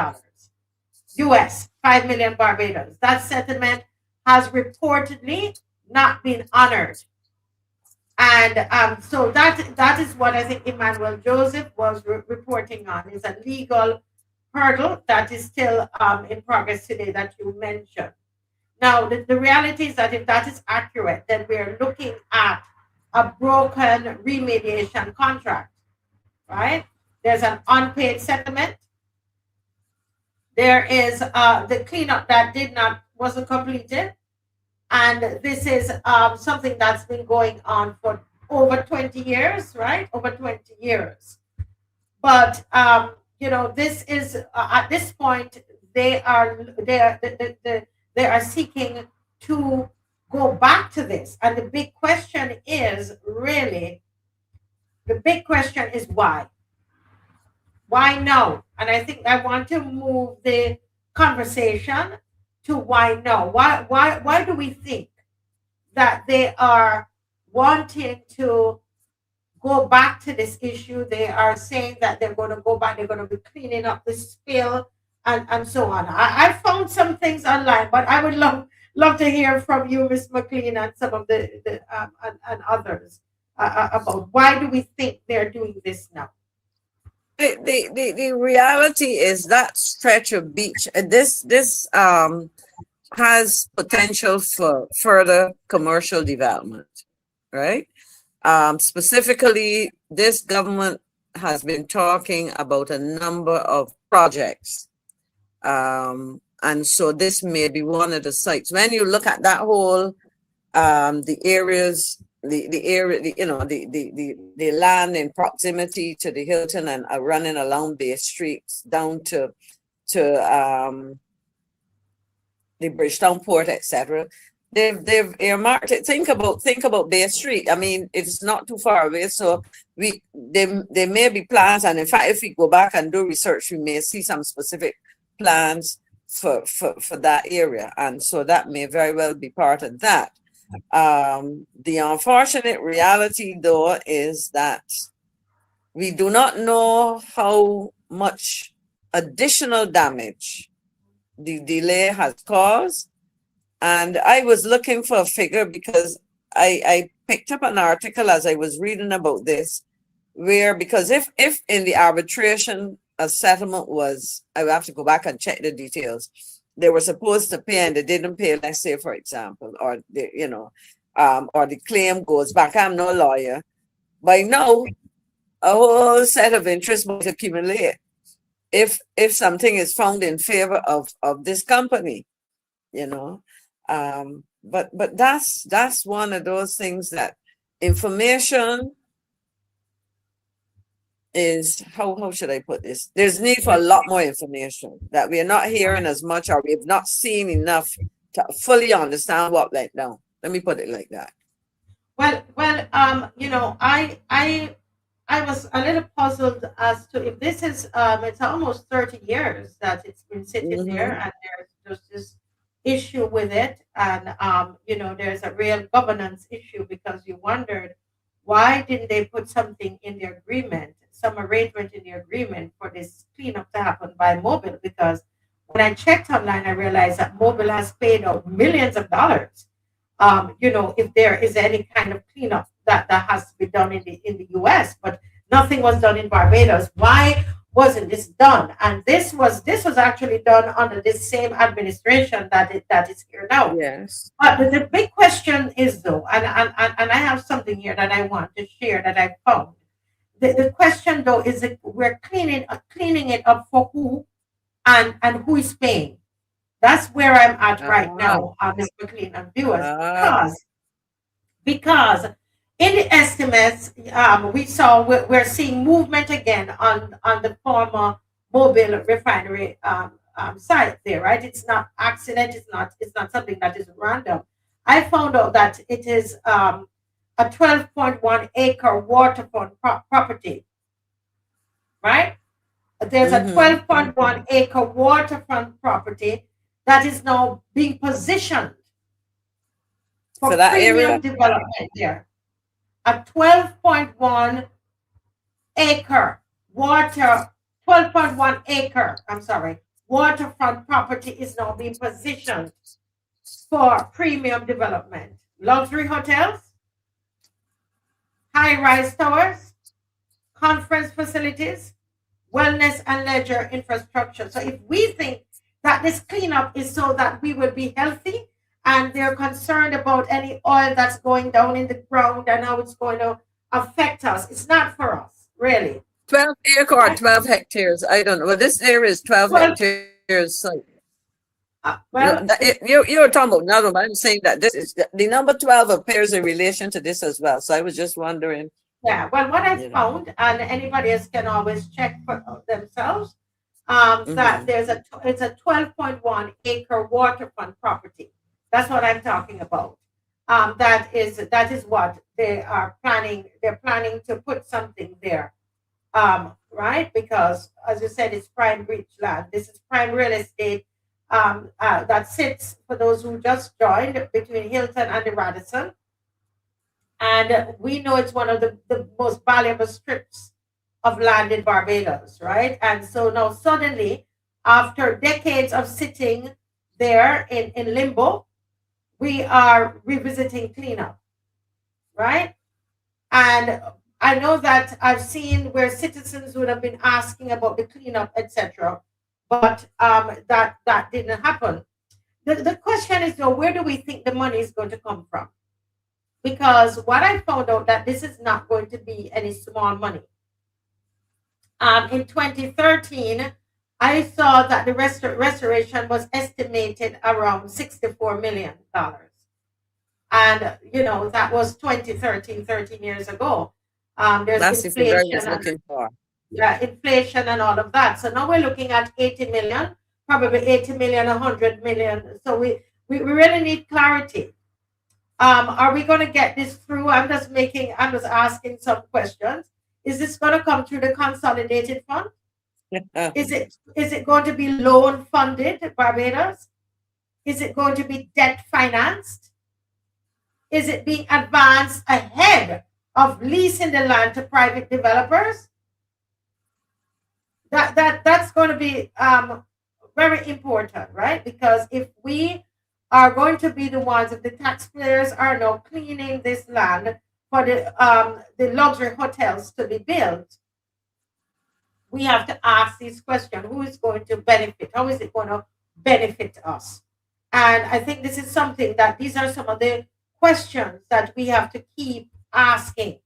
US, 5 million Barbados. That settlement has reportedly not been honored. And so that is what I think Emmanuel Joseph was reporting on, is a legal hurdle that is still in progress today that you mentioned. Now, the reality is that if that is accurate, then we're looking at a broken remediation contract, right? There's an unpaid settlement. There is the cleanup that wasn't completed. And this is something that's been going on for over 20 years, right? Over 20 years. But, this is, at this point, they are seeking to go back to this. And the big question is why? Why no? And I think I want to move the conversation to why no. Why do we think that they are wanting to go back to this issue? They are saying that they're going to go back, they're going to be cleaning up the spill and so on. I found some things online, but I would love to hear from you, Ms. McLean, and some of the and others about why do we think they're doing this now? The reality is that stretch of beach, this has potential for further commercial development, right? Specifically, this government has been talking about a number of projects. And so this may be one of the sites. When you look at that whole, the areas, the area, the land in proximity to the Hilton and running along Bay Streets down to the Bridgetown Port, etc. They've earmarked it. Think about Bay Street. I mean, it's not too far away. So there may be plans, and in fact, if we go back and do research, we may see some specific plans for that area, and so that may very well be part of that. The unfortunate reality, though, is that we do not know how much additional damage the delay has caused. And I was looking for a figure because I picked up an article as I was reading about this, where, because if in the arbitration a settlement was, I would have to go back and check the details, they were supposed to pay and they didn't pay, let's say, for example, or or the claim goes back. I'm no lawyer. By now, a whole set of interest might accumulate if something is found in favor of this company, but that's one of those things that information is, how should I put this? There's need for a lot more information that we are not hearing as much, or we've not seen enough to fully understand what went down. Let me put it like that. Well, I was a little puzzled as to if this is it's almost 30 years that it's been sitting there, and there's this issue with it, and there's a real governance issue, because you wondered, why didn't they put something in the agreement, some arrangement in the agreement for this cleanup to happen by Mobil? Because when I checked online, I realized that Mobil has paid out millions of dollars. If there is any kind of cleanup that has to be done in the US, but nothing was done in Barbados. Why wasn't this done? And this was actually done under this same administration that is here now. Yes. But the big question is, though, and I have something here that I want to share that I found. The question, though, is that we're cleaning it up for who, and who is paying. That's where I'm at right now, Ms. McLean and viewers, because in the estimates, we're seeing movement again on the former Mobil refinery site there, right? It's not accident. It's not something that is random. I found out that it is a 12.1 acre waterfront property, right? There's a 12.1 acre waterfront property that is now being positioned for that premium development there. A 12.1 acre waterfront property is now being positioned for premium development. Luxury hotels, high-rise towers, conference facilities, wellness and leisure infrastructure. So if we think that this cleanup is so that we will be healthy, and they're concerned about any oil that's going down in the ground and how it's going to affect us, it's not for us, really. 12 acre or 12 hectares, I don't know. Well, this area is 12 hectares. So you're talking about another one. I'm saying that this is the number 12 appears in relation to this as well. So I was just wondering. Yeah, well, what I found, and anybody else can always check for themselves, that it's a 12.1 acre waterfront property. That's what I'm talking about. That is what they are planning. They're planning to put something there, right? Because, as you said, it's prime beach land. This is prime real estate that sits, for those who just joined, between Hilton and the Radisson. And we know it's one of the most valuable strips of land in Barbados, right? And so now suddenly, after decades of sitting there in limbo, we are revisiting cleanup, right? And I know that I've seen where citizens would have been asking about the cleanup, etc., but that didn't happen. The question is, though, where do we think the money is going to come from? Because what I found out that this is not going to be any small money. In 2013, I saw that the restoration was estimated around $64 million. And, that was 2013, 13 years ago. There's That's if you're inflation looking for. inflation and all of that. So now we're looking at 80 million, probably 80 million, 100 million. So we really need clarity. Are we going to get this through? I'm just asking some questions. Is this going to come through the consolidated fund? Is it going to be loan funded, Barbados? Is it going to be debt financed? Is it being advanced ahead of leasing the land to private developers? That's going to be very important, right? Because if we are going to be the ones, if the taxpayers are now cleaning this land for the luxury hotels to be built, we have to ask these questions. Who is going to benefit? How is it going to benefit us? And I think this is something that these are some of the questions that we have to keep asking.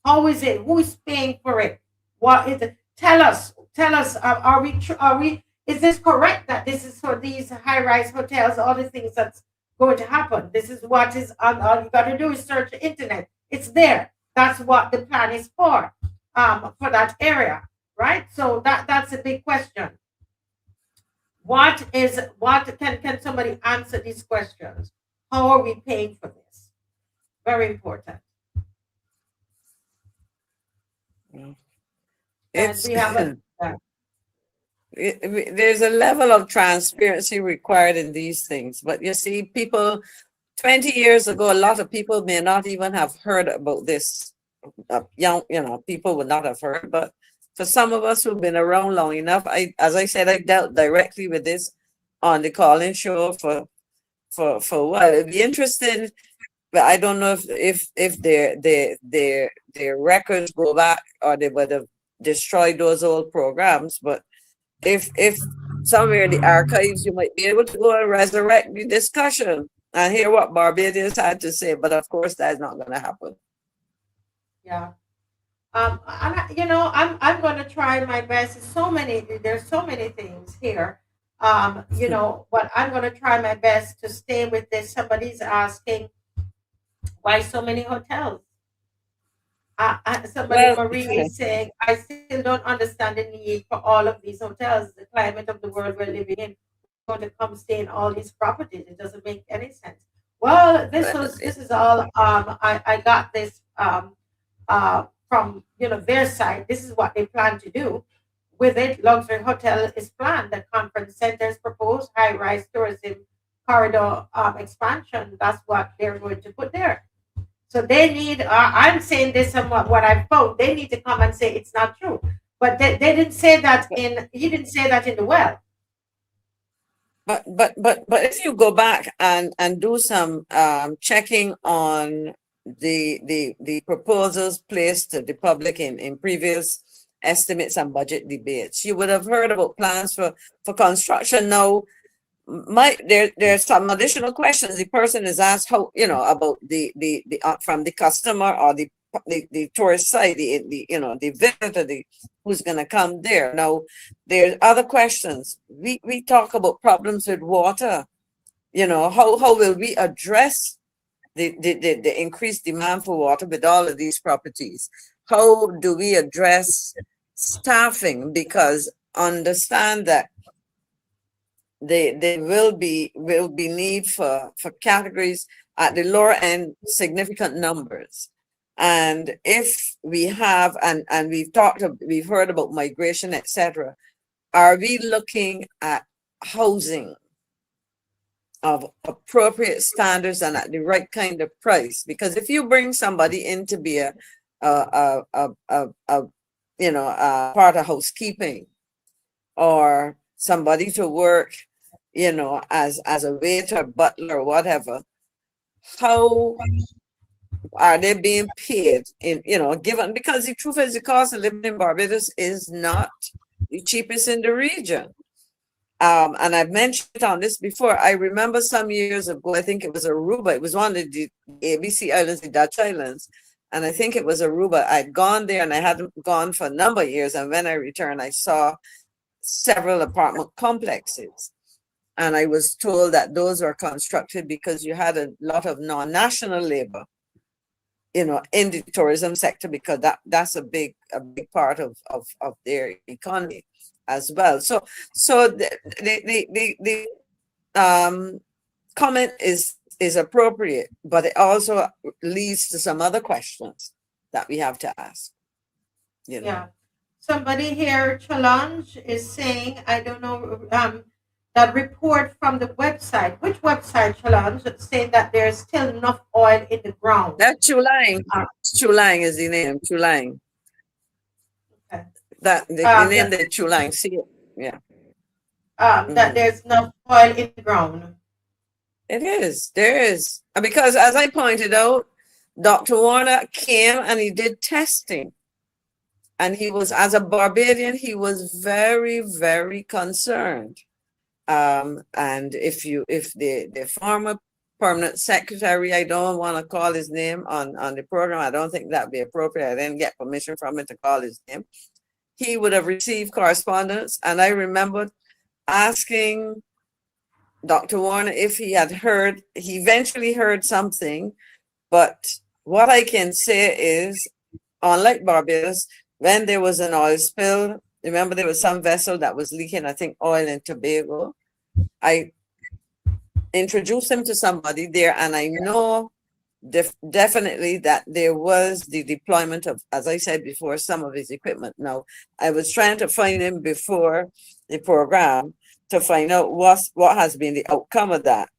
How is it? Who is paying for it? What is it? Tell us, are we, is this correct that this is for these high-rise hotels, all the things that's going to happen? This is what is on, all you got to do is search the internet. It's there. That's what the plan is for that area, right? So that's a big question. Can somebody answer these questions? How are we paying for this? Very important. There's a level of transparency required in these things, but you see, people 20 years ago, a lot of people may not even have heard about this. Young, people would not have heard, but for some of us who've been around long enough, as I said, I dealt directly with this on the call-in show for a while. It'd be interesting, but I don't know if their records go back or they would have destroyed those old programs. But if somewhere in the archives, you might be able to go and resurrect the discussion and hear what Barbadians had to say. But of course, that's not going to happen. Yeah. I'm going to try my best. There's so many things here. But I'm going to try my best to stay with this. Somebody's asking, why so many hotels? Marie is saying, I still don't understand the need for all of these hotels. The climate of the world we're living in, we're going to come stay in all these properties. It doesn't make any sense. Well, this is all, I got this from, their side. This is what they plan to do. With it, luxury hotel is planned. The conference center is proposed, high-rise tourism corridor expansion. That's what they're going to put there. So they need, I'm saying this and what I found, they need to come and say it's not true. But they didn't say that he didn't say that in the well. But if you go back and do some checking on the proposals placed to the public in previous estimates and budget debates, you would have heard about plans for construction. Now, there's some additional questions. The person is asked how, about the from the customer or the tourist side, the visitor, who's going to come there. Now, there's other questions. We talk about problems with water. How will we address the increased demand for water with all of these properties? How do we address staffing? Because understand that there will be need for categories at the lower end, significant numbers. And if we have, and we've heard about migration, etc., are we looking at housing of appropriate standards and at the right kind of price? Because if you bring somebody in to be a part of housekeeping, or somebody to work, as a waiter, butler, whatever, how Are they being paid in, given, because the truth is the cost of living in Barbados is not the cheapest in the region. And I've mentioned on this before. I remember some years ago, I think it was Aruba. It was one of the ABC Islands, the Dutch Islands. And I think it was Aruba. I'd gone there and I hadn't gone for a number of years. And when I returned, I saw several apartment complexes. And I was told that those were constructed because you had a lot of non-national labor, in the tourism sector, because that's a big part of their economy as well. So the comment is appropriate, but it also leads to some other questions that we have to ask. Yeah. Somebody here, Challenge, is saying, I don't know, that report from the website. Which website, Challenge? It's saying that there's still enough oil in the ground. That's Chulang. Chulang is the name. Chulang. Okay. That the name that Chulang. See it. Yeah. That there's enough oil in the ground. It is. There is. Because as I pointed out, Dr. Warner came and he did testing. And he was, as a Barbadian, he was very, very concerned. And if the former permanent secretary, I don't want to call his name on the program, I don't think that'd be appropriate. I didn't get permission from him to call his name. He would have received correspondence. And I remember asking Dr. Warner if he had heard. He eventually heard something, but what I can say is, unlike Barbados, when there was an oil spill, remember there was some vessel that was leaking, I think, oil in Tobago. I introduced him to somebody there, and I know definitely that there was the deployment of, as I said before, some of his equipment. Now, I was trying to find him before the program to find out what has been the outcome of that.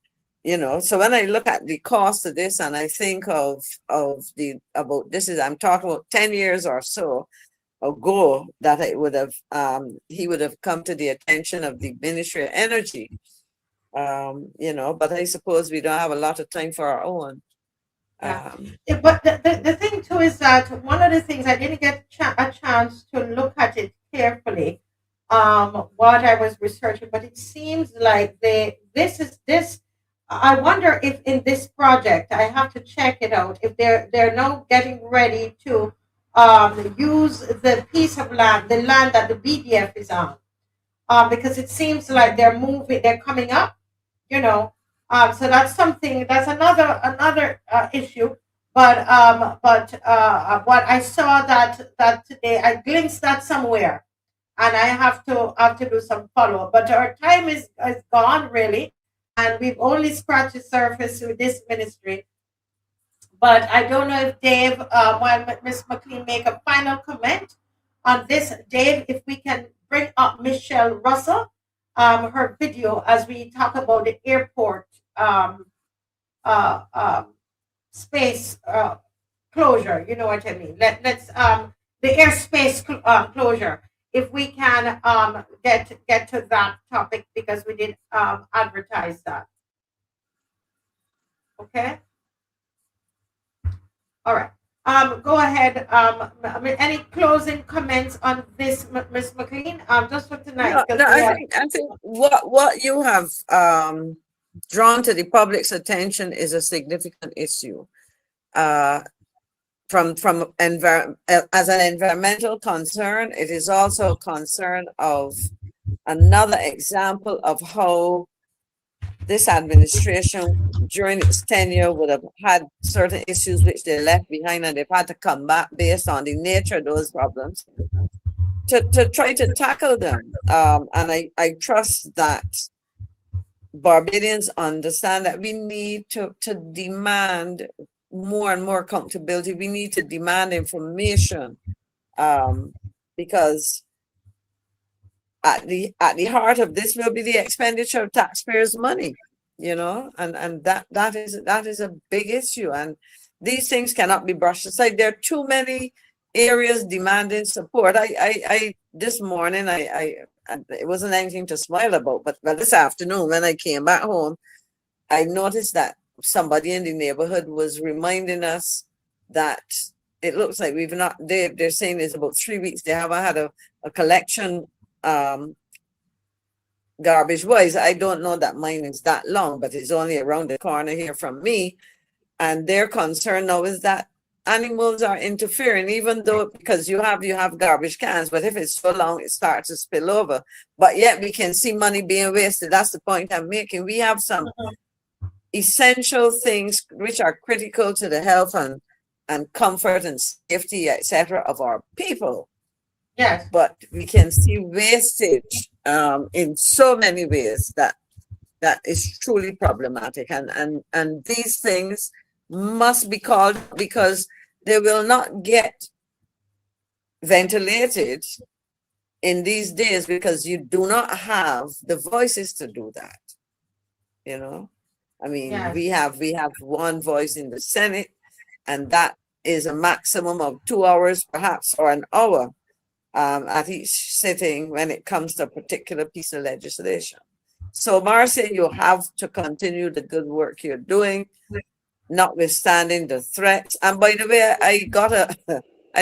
So when I look at the cost of this, and I think of I'm talking about 10 years or so ago, that it would have he would have come to the attention of the Ministry of Energy. But I suppose we don't have a lot of time for our own. But the thing too is that one of the things I didn't get a chance to look at it carefully what I was researching, but it seems like this. I wonder if in this project, I have to check it out, if they're now getting ready to use the piece of land, the land that the BDF is on, because it seems like they're coming up, so that's something, that's another issue. But what I saw that today, I glimpsed that somewhere, and I have to do some follow up. But our time is gone, really. And we've only scratched the surface with this ministry. But I don't know if Dave, while Ms. McLean make a final comment on this. Dave, if we can bring up Michelle Russell, her video, as we talk about the airport space closure. You know what I mean? Let's the airspace closure. If we can get to that topic, because we did advertise that. Okay. All right. Go ahead. Any closing comments on this, Ms. McLean? Just for tonight. I think what you have drawn to the public's attention is a significant issue. From as an environmental concern, it is also a concern of another example of how this administration during its tenure would have had certain issues which they left behind, and they've had to come back based on the nature of those problems to try to tackle them. And I trust that Barbadians understand that we need to demand more and more accountability. We need to demand information, because at the heart of this will be the expenditure of taxpayers' money, and that is a big issue. And these things cannot be brushed aside. There are too many areas demanding support. I this morning, it wasn't anything to smile about, but this afternoon when I came back home, I noticed that somebody in the neighborhood was reminding us that it looks like we've not, they're saying it's about 3 weeks. They haven't had a collection garbage wise. I don't know that mine is that long, but it's only around the corner here from me. And their concern now is that animals are interfering, even though because you have garbage cans, but if it's so long, it starts to spill over. But yet we can see money being wasted. That's the point I'm making. We have some essential things which are critical to the health and comfort and safety, etc., of our people. Yes. But we can see wastage in so many ways that is truly problematic. And these things must be called, because they will not get ventilated in these days because you do not have the voices to do that. You know, I mean, Yes. we have one voice in the Senate, and that is a maximum of 2 hours, perhaps, or an hour at each sitting when it comes to a particular piece of legislation. So, Marcia, you have to continue the good work you're doing, notwithstanding the threats. And by the way, I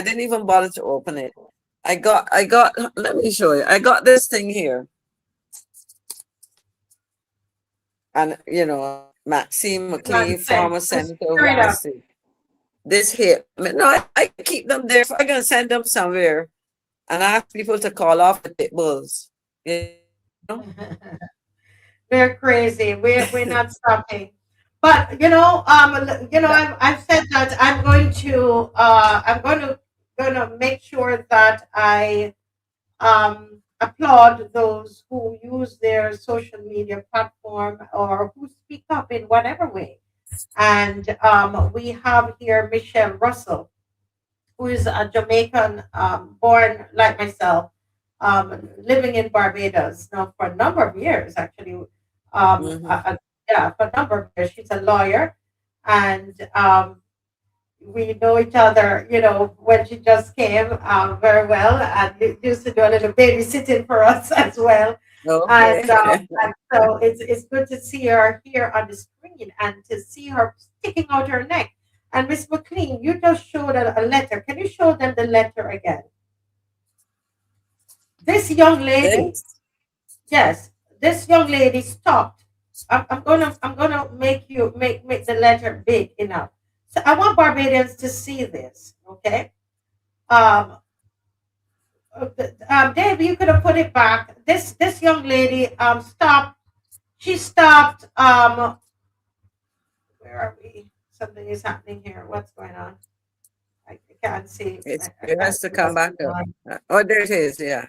didn't even bother to open it. I got, let me show you. I got this thing here. And, you know, Maxime McLean, former senator of our state. This here. No, I keep them there. If I'm going to send them somewhere and ask people to call off the pit bulls. You know? We're crazy. We're not stopping. But I've said that I'm going to make sure that I applaud those who use their social media platform or who speak up in whatever way. And we have here Michelle Russell, who is a Jamaican, born like myself, living in Barbados now for a number of years, actually. For a number of years. She's a lawyer, and we know each other, you know, when she just came very well, and used to do a little babysitting for us as well. Okay. And so it's good to see her here on the screen and to see her sticking out her neck. And Miss McLean, you just showed a letter. Can you show them the letter again? This young lady, yes, this young lady stopped. I'm gonna make the letter big enough. So I want Barbadians to see this, okay? Dave, you could have put it back. This young lady stopped. She stopped. Where are we? Something is happening here. What's going on? I can't see. It has to come back up. Oh, there it is. Yeah.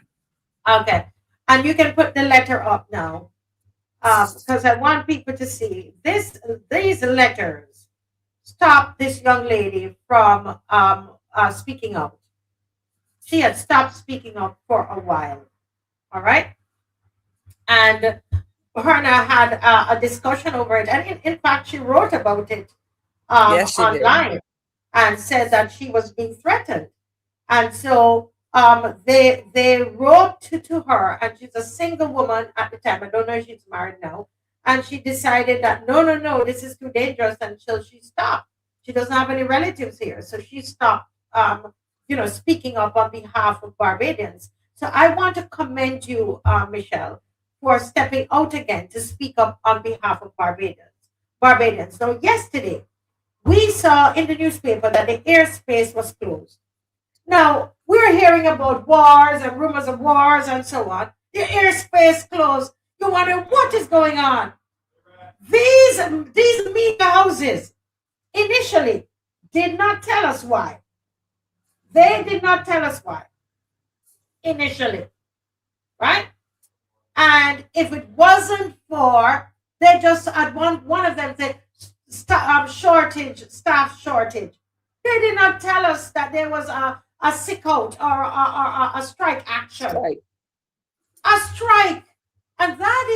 Okay, and you can put the letter up now. Because I want people to see these letters stop this young lady from speaking out. She had stopped speaking out for a while. All right, and her and I had a discussion over it, and in fact, she wrote about it Yes, she did. online and said that she was being threatened, and so they wrote to her, and she's a single woman at the time. I don't know if she's married now. And she decided that no, this is too dangerous until she stopped. She doesn't have any relatives here. So she stopped speaking up on behalf of Barbadians. So I want to commend you, Michelle, for stepping out again to speak up on behalf of Barbadians. So yesterday, we saw in the newspaper that the airspace was closed. Now, we're hearing about wars and rumors of wars and so on. The airspace closed. You wonder what is going on. These media houses initially did not tell us why. They did not tell us why initially, right? And if it wasn't for, they just had one of them said staff shortage. They did not tell us that there was a sick out or a strike action. Right. A strike. And that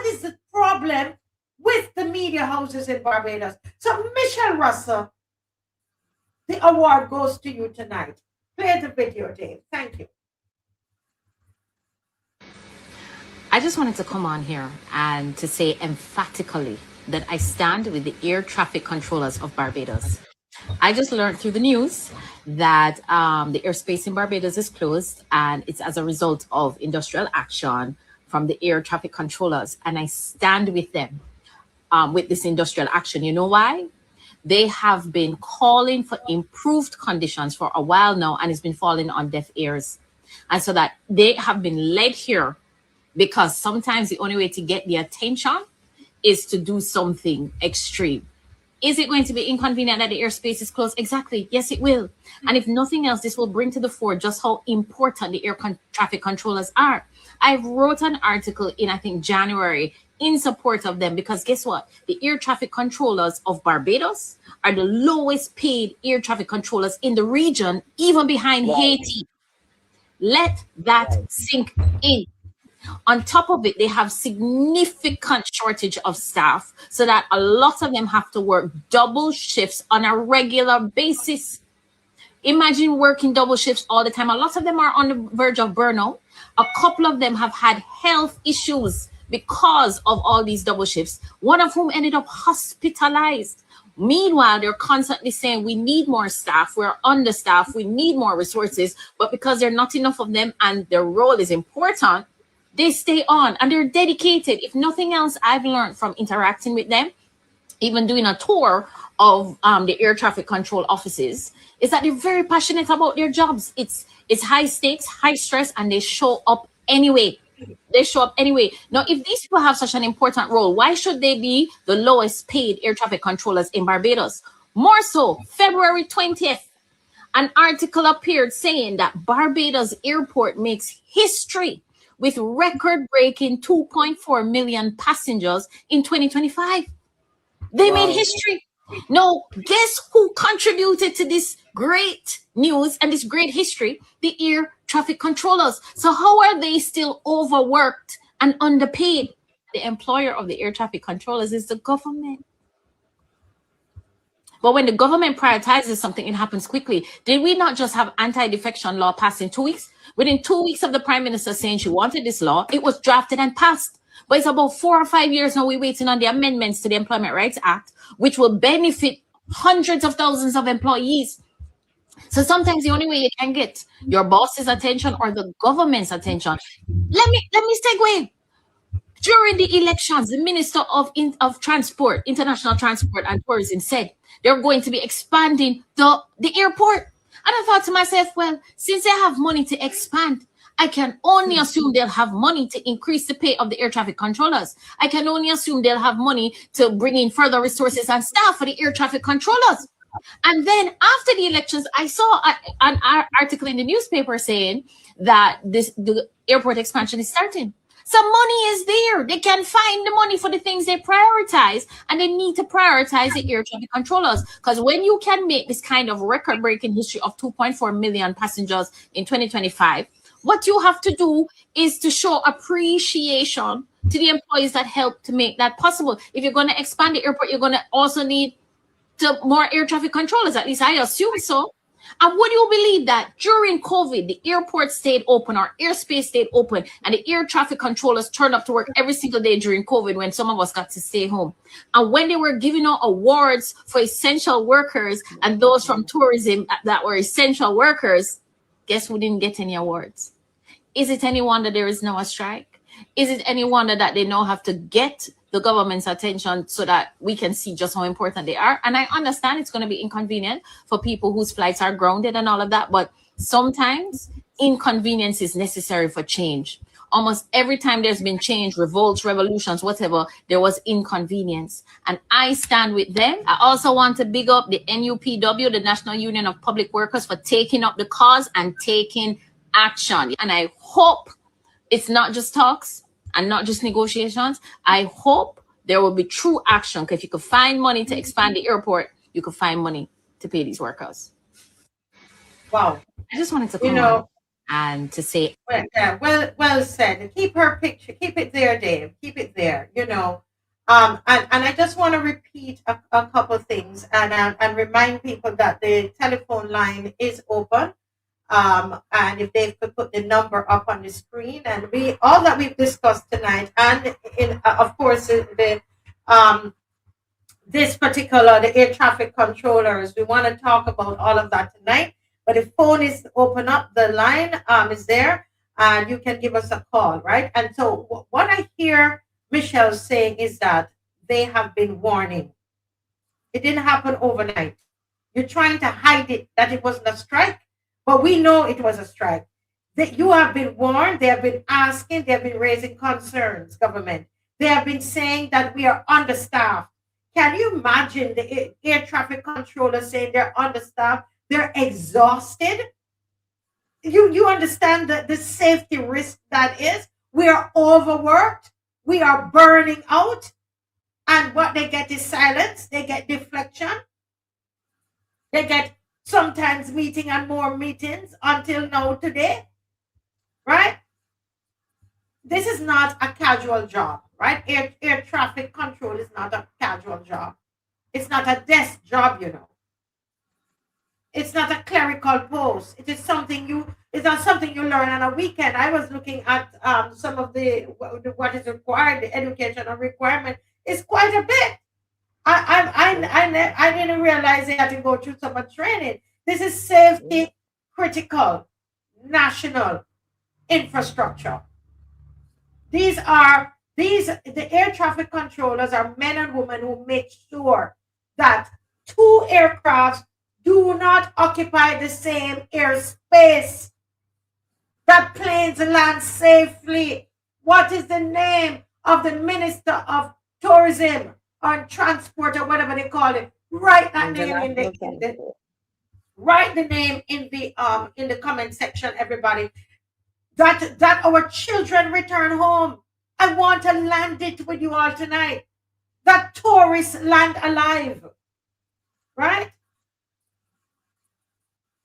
is the problem with the media houses in Barbados. So Michelle Russell, the award goes to you tonight. Play the video, Dave. Thank you. I just wanted to come on here and to say emphatically that I stand with the air traffic controllers of Barbados. I just learned through the news that the airspace in Barbados is closed, and it's as a result of industrial action from the air traffic controllers. And I stand with them with this industrial action. You know why? They have been calling for improved conditions for a while now, and it's been falling on deaf ears. And so that they have been led here because sometimes the only way to get the attention is to do something extreme. Is it going to be inconvenient that the airspace is closed? Exactly. Yes, it will. And if nothing else, this will bring to the fore just how important the traffic controllers are. I wrote an article in, I think, January in support of them, because guess what? The air traffic controllers of Barbados are the lowest paid air traffic controllers in the region, even behind Haiti. Let that sink in. On top of it, they have significant shortage of staff, so that a lot of them have to work double shifts on a regular basis. Imagine working double shifts all the time. A lot of them are on the verge of burnout. A couple of them have had health issues because of all these double shifts, one of whom ended up hospitalized. Meanwhile, they're constantly saying we need more staff, we're understaffed, we need more resources, but because there are not enough of them and their role is important, they stay on and they're dedicated. If nothing else, I've learned from interacting with them, even doing a tour of the air traffic control offices, is that they're very passionate about their jobs. It's high stakes, high stress, and they show up anyway. They show up anyway. Now, if these people have such an important role, why should they be the lowest paid air traffic controllers in Barbados? More so, February 20th, an article appeared saying that Barbados Airport makes history with record-breaking 2.4 million passengers in 2025. They made history. Now, guess who contributed to this great news and this great history? The air traffic controllers. So how are they still overworked and underpaid? The employer of the air traffic controllers is the government. But when the government prioritizes something, it happens quickly. Did we not just have anti-defection law passed in 2 weeks? Within 2 weeks of the prime minister saying she wanted this law, it was drafted and passed. But it's about 4 or 5 years now we're waiting on the amendments to the Employment Rights Act, which will benefit hundreds of thousands of employees. So sometimes the only way you can get your boss's attention or the government's attention. Let me segue. During the elections, the Minister of Transport, International Transport and Tourism said they're going to be expanding the airport. And I thought to myself, well, since they have money to expand, I can only assume they'll have money to increase the pay of the air traffic controllers. I can only assume they'll have money to bring in further resources and staff for the air traffic controllers. And then after the elections, I saw an article in the newspaper saying that the airport expansion is starting. So money is there. They can find the money for the things they prioritize, and they need to prioritize the air traffic controllers. Because when you can make this kind of record-breaking history of 2.4 million passengers in 2025, what you have to do is to show appreciation to the employees that helped to make that possible. If you're going to expand the airport, you're going to also need more air traffic controllers. At least I assume so. And would you believe that during COVID, the airport stayed open, our airspace stayed open, and the air traffic controllers turned up to work every single day during COVID when some of us got to stay home. And when they were giving out awards for essential workers and those from tourism that were essential workers, guess who didn't get any awards? Is it any wonder there is now a strike? Is it any wonder that they now have to get the government's attention so that we can see just how important they are? And I understand it's going to be inconvenient for people whose flights are grounded and all of that, but sometimes inconvenience is necessary for change. Almost every time there's been change, revolts, revolutions, whatever, there was inconvenience. And I stand with them. I also want to big up the NUPW, the National Union of Public Workers, for taking up the cause and taking action. And I hope it's not just talks and not just negotiations. I hope there will be true action. Because if you could find money to expand the airport, you could find money to pay these workers. Wow. I just wanted to come on and to say, well said. Keep her picture. Keep it there, Dave. Keep it there. And I just want to repeat a couple of things and remind people that the telephone line is open. And if they could put the number up on the screen, and all that we've discussed tonight, and of course the this particular, the air traffic controllers. We want to talk about all of that tonight. But the phone is open up, the line is there, and you can give us a call, right? And so what I hear Michelle saying is that they have been warning. It didn't happen overnight. You're trying to hide it, that it wasn't a strike, but we know it was a strike. That you have been warned, they have been asking, they have been raising concerns, government. They have been saying that we are understaffed. Can you imagine the air traffic controllers saying they're understaffed? They're exhausted. You understand the safety risk that is? We are overworked. We are burning out. And what they get is silence. They get deflection. They get sometimes meeting and more meetings until now today. Right? This is not a casual job, right? Air traffic control is not a casual job. It's not a desk job, you know. It's not a clerical post. It is it's not something you learn on a weekend. I was looking at some of what is required, the educational requirement is quite a bit. I didn't realize they had to go through so much training. This is safety critical national infrastructure. The air traffic controllers are men and women who make sure that two aircrafts do not occupy the same airspace, that planes land safely. What is the name of the Minister of Tourism or Transport or whatever they call it? Write that name write the name in the comment section, everybody. That our children return home. I want to land it with you all tonight. That tourists land alive. Right?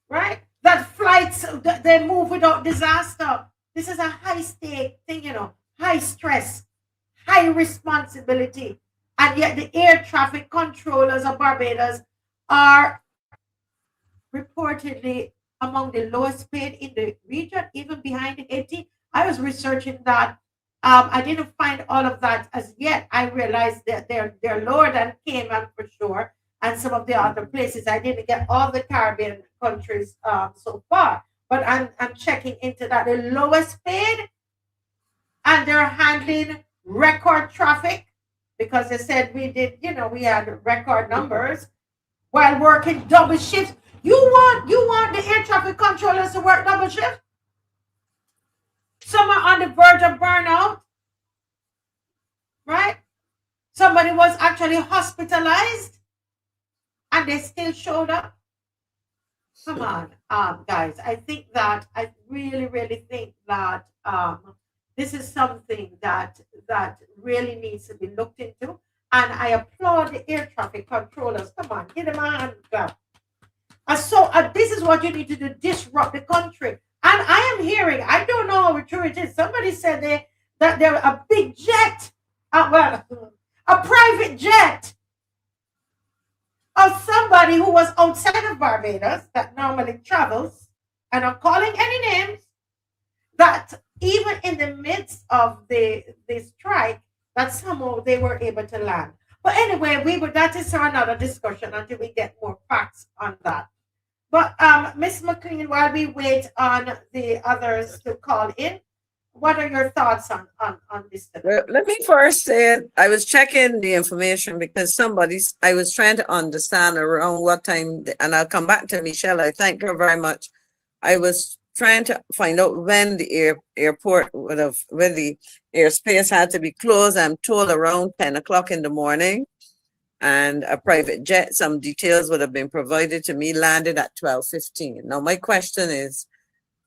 Right? That flights, they move without disaster. This is a high stake thing, you know, high stress, high responsibility. And yet the air traffic controllers of Barbados are reportedly among the lowest paid in the region, even behind Haiti. I was researching that. I didn't find all of that as yet. I realized that they're lower than Cayman for sure, and some of the other places. I didn't get all the Caribbean countries so far, but I'm checking into that. The lowest paid, and they're handling record traffic because they said we had record numbers while working double shifts. You want the air traffic controllers to work double shift? Some are on the verge of burnout, right? Somebody was actually hospitalized and they still showed up. Come on, guys. I really, really think that this is something that really needs to be looked into. And I applaud the air traffic controllers. Come on, give them a hand clap. And so this is what you need to do, disrupt the country. And I am hearing, I don't know how true it is. Somebody said that they're a big jet, a private jet of somebody who was outside of Barbados that normally travels, and I'm calling any names, that even in the midst of the strike, that somehow they were able to land. But anyway, that is another discussion until we get more facts on that. But Miss McLean, while we wait on the others to call in, what are your thoughts on this? Let me first say I was checking the information because I was trying to understand around what time, and I'll come back to Michelle. I thank her very much. I was trying to find out when the airport when the airspace had to be closed. I'm told around 10 o'clock in the morning. And a private jet, some details would have been provided to me, landed at 12:15. Now, my question is,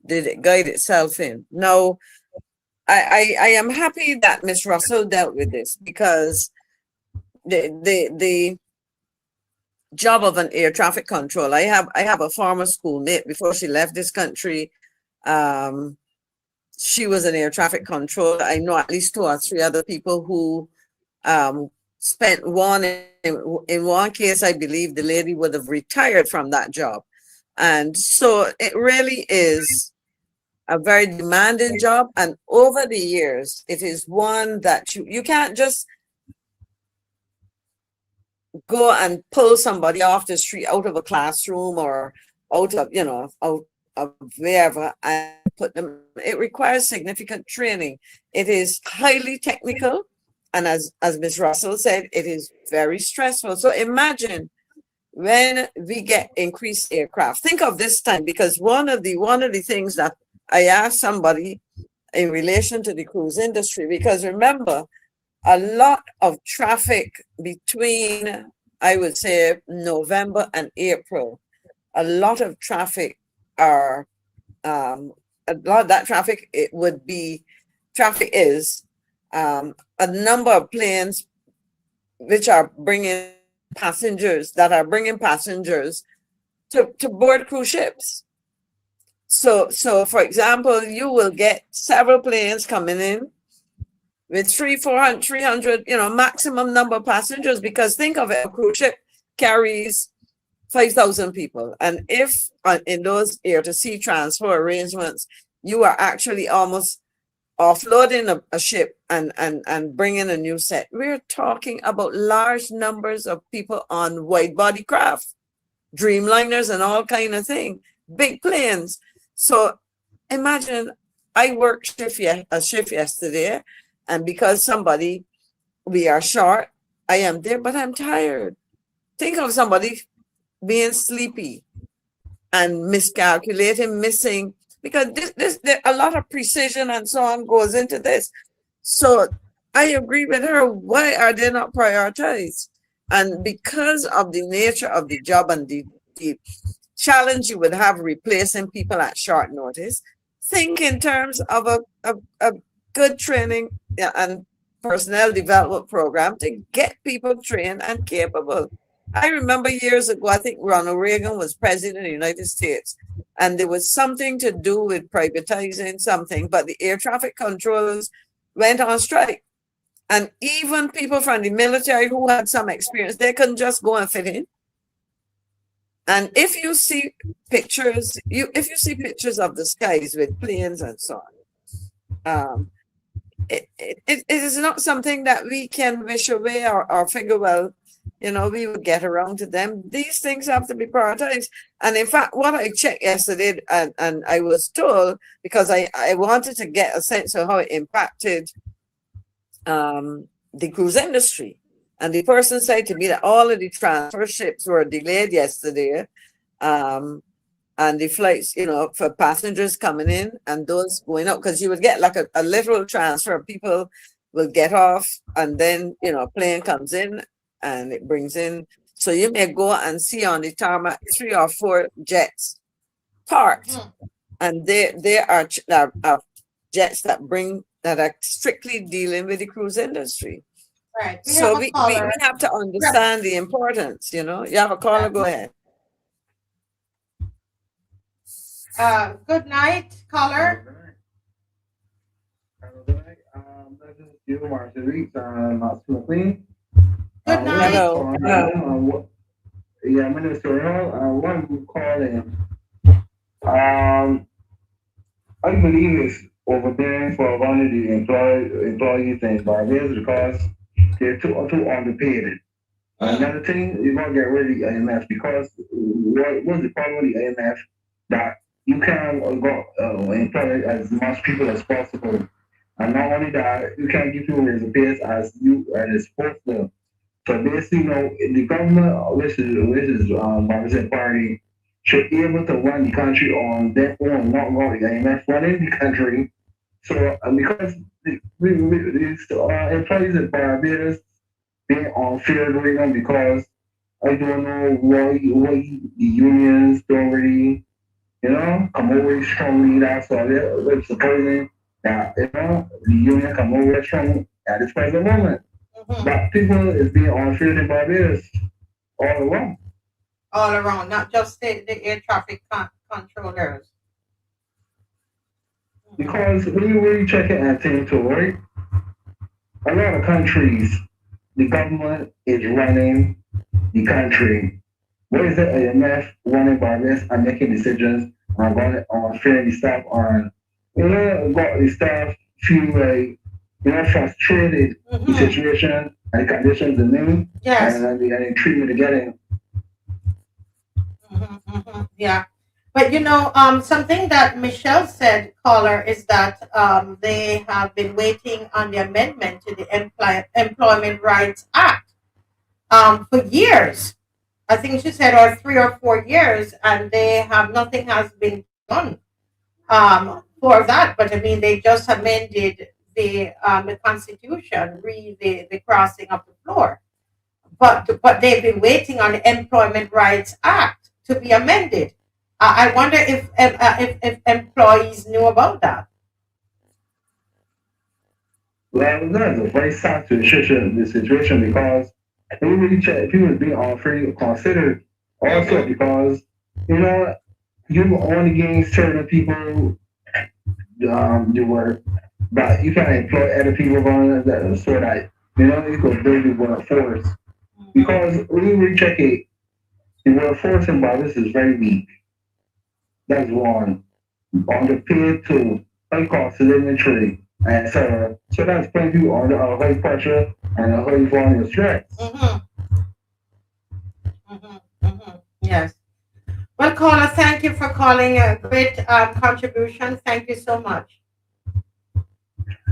did it guide itself in? No, I am happy that Ms. Russell dealt with this because the job of an air traffic control, I have a former schoolmate before she left this country. She was an air traffic controller. I know at least 2 or 3 other people who spent one. In one case, I believe the lady would have retired from that job. And so it really is a very demanding job. And over the years, it is one that you can't just go and pull somebody off the street out of a classroom or out of, out of wherever and put them. It requires significant training. It is highly technical. And as Ms. Russell said, it is very stressful. So imagine when we get increased aircraft. Think of this time, because one of the things that I asked somebody in relation to the cruise industry, because remember, a lot of traffic between, I would say, November and April, a lot of traffic are, a lot of that traffic, traffic is a number of planes which are bringing passengers, to board cruise ships. So for example, you will get several planes coming in with 300, maximum number of passengers, because think of it, a cruise ship carries 5,000 people. And if in those air to sea transfer arrangements, you are actually almost offloading a ship and bringing a new set. We're talking about large numbers of people on wide body craft, Dreamliners and all kind of thing, big planes. So imagine I worked a shift yesterday, and because we are short, I am there, but I'm tired. Think of somebody being sleepy and miscalculating, missing, because there a lot of precision and so on goes into this. So I agree with her. Why are they not prioritized? And because of the nature of the job and the challenge you would have replacing people at short notice, think in terms of a good training and personnel development program to get people trained and capable. I remember years ago, I think Ronald Reagan was president of the United States, and there was something to do with privatizing something, but the air traffic controllers went on strike. And even people from the military who had some experience, they couldn't just go and fit in. And if you see pictures, of the skies with planes and so on, it is not something that we can wish away or figure, well, we would get around to them. These things have to be prioritized. And in fact, what I checked yesterday, and I was told, because I wanted to get a sense of how it impacted the cruise industry. And the person said to me that all of the transfer ships were delayed yesterday. And the flights, for passengers coming in and those going out, because you would get like a literal transfer. People will get off, and then, plane comes in and it brings in. So you may go and see on the tarmac 3 or 4 jets parked. And they are jets that are strictly dealing with the cruise industry. Right. So we have to understand the importance, You have a caller, go ahead. Good night, caller. This is you, Marcia Weekes, Maturu. Good night. Hello. Yeah, my name is Sorrel. One who called in. I believe it's over there for one of the employees in Barbados because they're too underpaid. Another thing, you want to get rid of the IMF because what's the problem with the IMF? That you can employ as much people as possible. And not only that, you can't give people as a base as you are supposed to. So basically, the government, which is Barbadian Party, should be able to run the country on their own, not going the IMF running the country. So because these employees in Barbados being unfair doing them, because I don't know why the unions don't really, come over strongly. That's why they're supporting that, the union come over strong at this present moment. But people is being unfair in Barbados all around. All around, not just the air traffic controllers. Because when you really check it and think too, right? A lot of countries, the government is running the country. What is the IMF running Barbados and making decisions on fair the staff on, got the staff feel like, frustrated the situation and the conditions are new, Yes. and the treatment they're getting. Yeah. But something that Michelle said, caller, is that they have been waiting on the amendment to the Employment Rights Act for years. I think she said, or 3 or 4 years, and nothing has been done for that. But I mean, they just amended the Constitution, the crossing of the floor. But they've been waiting on the Employment Rights Act to be amended. I wonder if employees knew about that. Well, that's a very sad situation, because if you really check, people being free considered also because you only getting certain people you work, but you can employ other people on that so that you could build your workforce. Because when you really check it, the workforce in Barbados is very weak. That's one. Underpaid to high cost of living trade, and so that's putting you under high pressure and a high volume of stress. Yes. Well, caller, thank you for calling. A great contribution. Thank you so much.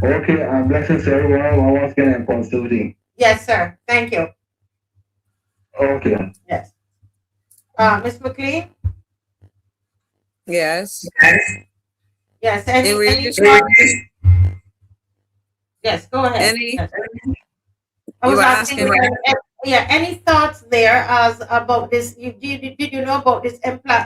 Okay, blessings to everyone. Once again, and positivity. Yes, sir. Thank you. Okay. Yes. Ms. McLean? Yes. Yes. Yes, go ahead. Yes. I was asking, any thoughts there as about this? Did you know about this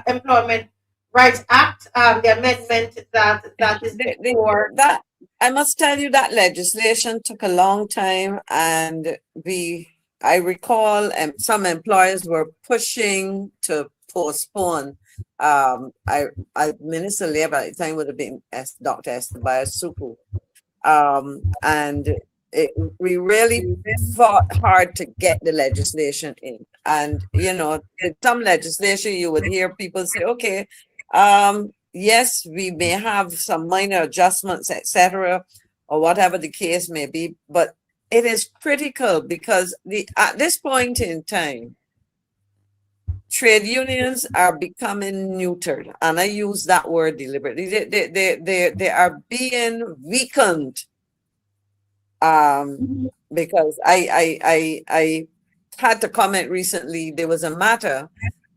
Employment Rights Act, the amendment that is before? That I must tell you that legislation took a long time, and I recall some employers were pushing to postpone. I Minister of Labor at the time would have been Dr. Esteban Supu. And we really fought hard to get the legislation in. And, some legislation you would hear people say, okay, yes, we may have some minor adjustments, etc., or whatever the case may be, but it is critical because at this point in time, trade unions are becoming neutered, and I use that word deliberately. They are being weakened. Because I had to comment recently. There was a matter,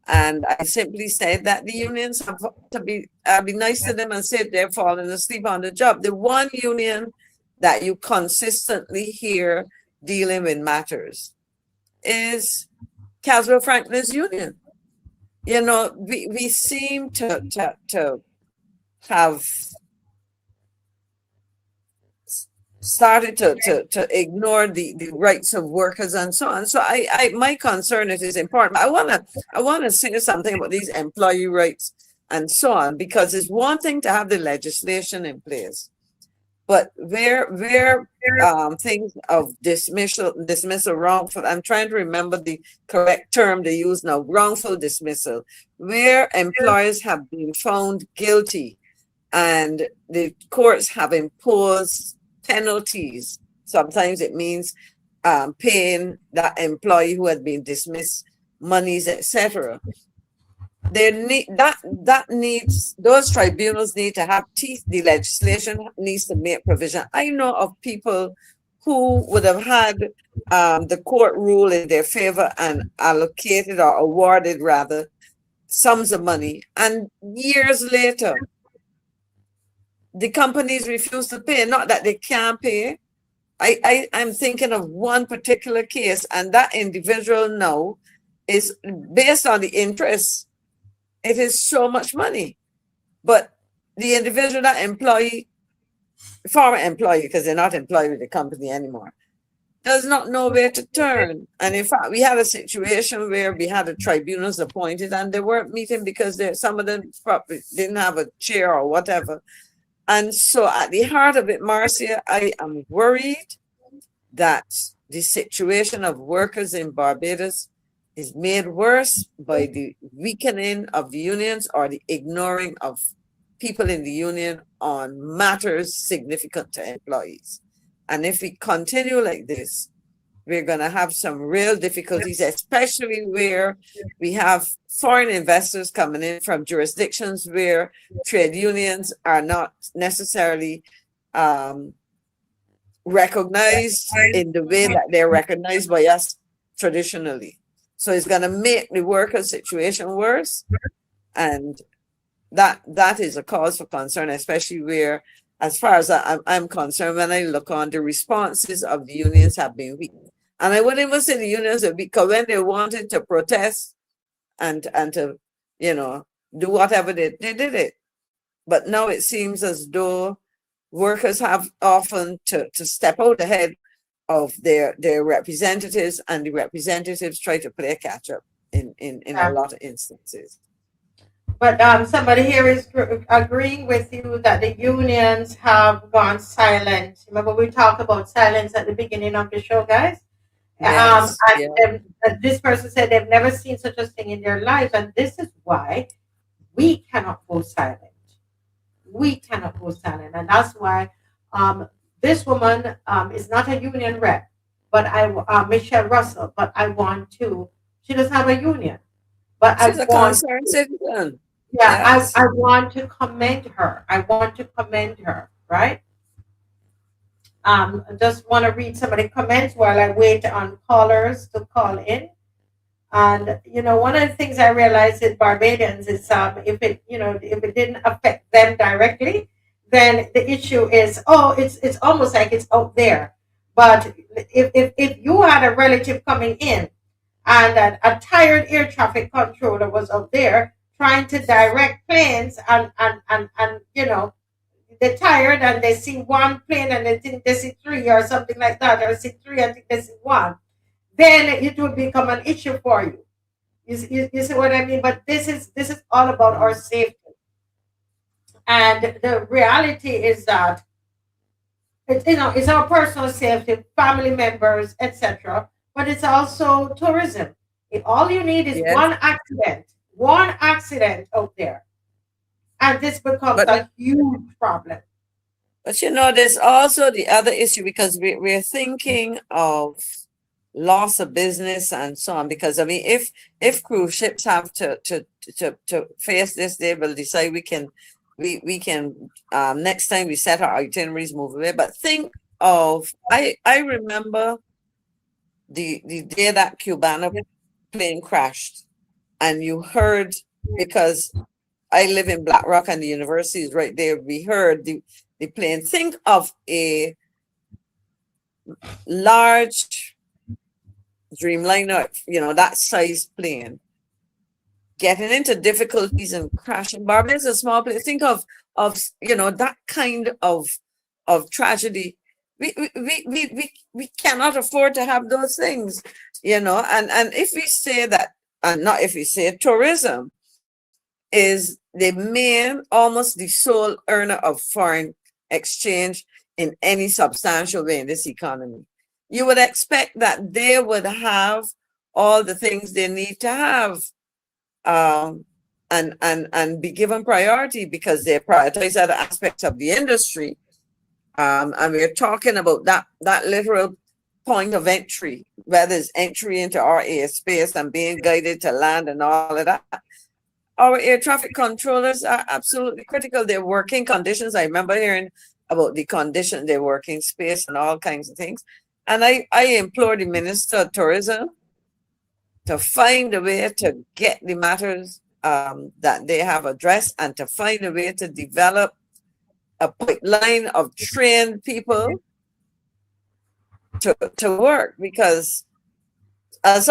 and I simply said that the unions have to be nice to them and say they're falling asleep on the job. The one union that you consistently hear dealing with matters is Caswell Franklin's union. We seem to have started to ignore the rights of workers and so on. So my concern is important. I wanna say something about these employee rights and so on, because it's one thing to have the legislation in place, but where things of dismissal wrongful, I'm trying to remember the correct term they use now, wrongful dismissal, where employers have been found guilty and the courts have imposed penalties. Sometimes it means paying that employee who had been dismissed monies, etc. Those tribunals need to have teeth. The legislation needs to make provision. I know of people who would have had the court rule in their favor and allocated or awarded rather sums of money, and years later the companies refuse to pay. Not that they can't pay. I'm thinking of one particular case, and that individual now is based on the interest. It is so much money, but the individual, that employee, former employee, because they're not employed with the company anymore, does not know where to turn. And in fact, we had a situation where we had the tribunals appointed and they weren't meeting because some of them probably didn't have a chair or whatever. And so at the heart of it, Marcia, I am worried that the situation of workers in Barbados is made worse by the weakening of the unions or the ignoring of people in the union on matters significant to employees. And if we continue like this, we're going to have some real difficulties, especially where we have foreign investors coming in from jurisdictions where trade unions are not necessarily recognized in the way that they're recognized by us traditionally. So it's going to make the worker situation worse. And that is a cause for concern, especially where, as far as I'm concerned, when I look on, the responses of the unions have been weak. And I wouldn't even say the unions are weak, because when they wanted to protest and to, do whatever they did it. But now it seems as though workers have often to step out ahead of their representatives, and the representatives try to play catch up in a lot of instances. But somebody here is agreeing with you that the unions have gone silent. Remember, we talked about silence at the beginning of the show, guys? Yes, This person said they've never seen such a thing in their lives, and this is why we cannot go silent. We cannot go silent, and that's why this woman is not a union rep, but Michelle Russell. But I want to. She doesn't have a union, but she's a concerned citizen. Yeah, yes. I want to commend her. I want to commend her, right? I just want to read some of the comments while I wait on callers to call in. And, one of the things I realized with Barbadians is if it didn't affect them directly, then the issue is, it's almost like it's out there. But if you had a relative coming in and a tired air traffic controller was out there trying to direct planes and they're tired and they see one plane and they think they see three or something like that, or see three and think they see one, then it will become an issue for you. You see what I mean? But this is all about our safety. And the reality is that it's our personal safety, family members, etc. But it's also tourism. All you need is one accident out there, and this becomes a huge problem. But there's also the other issue, because we're thinking of loss of business and so on. Because if cruise ships have to face this, they will decide we can next time we set our itineraries, move away. But think of I remember the day that Cubana plane crashed. And you heard, because I live in Black Rock and the university is right there, we heard the plane. Think of a large Dreamliner, that size plane, getting into difficulties and crashing. Barbados is a small place. Think of that kind of tragedy. We cannot afford to have those things, and if we say that, and not if we say tourism is the main, almost the sole earner of foreign exchange in any substantial way in this economy, you would expect that they would have all the things they need to have, and be given priority, because they prioritize other aspects of the industry. And we're talking about that literal point of entry, whether it's entry into our airspace and being guided to land and all of that. Our air traffic controllers are absolutely critical. Their working conditions, I remember hearing about the condition, their working space and all kinds of things. And I implore the Minister of Tourism to find a way to get the matters that they have addressed, and to find a way to develop a pipeline of trained people to work, because as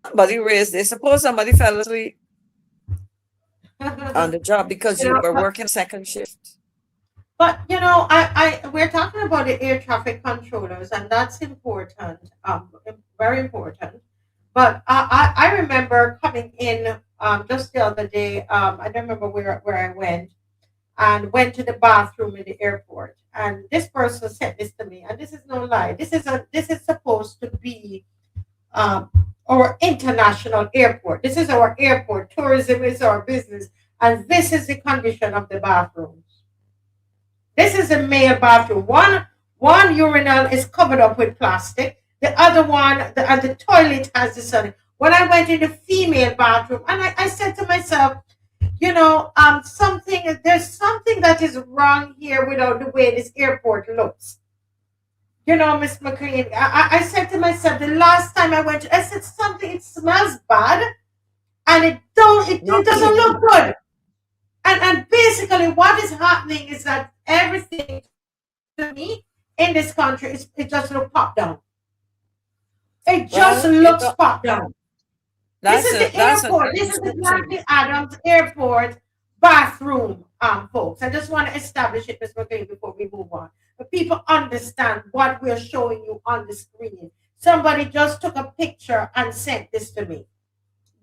somebody raised, they suppose somebody fell asleep on the job because you were working second shift. But we're talking about the air traffic controllers, and that's important, very important. But I remember coming in just the other day. I don't remember where I went, and went to the bathroom in the airport. And this person said this to me, and this is no lie. This is supposed to be our international airport. This is our airport. Tourism is our business, and this is the condition of the bathrooms. This is a male bathroom. One urinal is covered up with plastic. The other one, the toilet has this on it. When I went in the female bathroom, and I said to myself, you know, there's something that is wrong here with the way this airport looks. You know, Miss McLean, I said to myself the last time I went, I said something, it smells bad, and it doesn't look good. And basically what is happening is that everything to me in this country it just looks pop down. It just looks pop down. This is the airport. This is the Blanky Adams Airport bathroom, folks. I just want to establish it, Ms. McLean, before we move on. But people understand what we're showing you on the screen. Somebody just took a picture and sent this to me.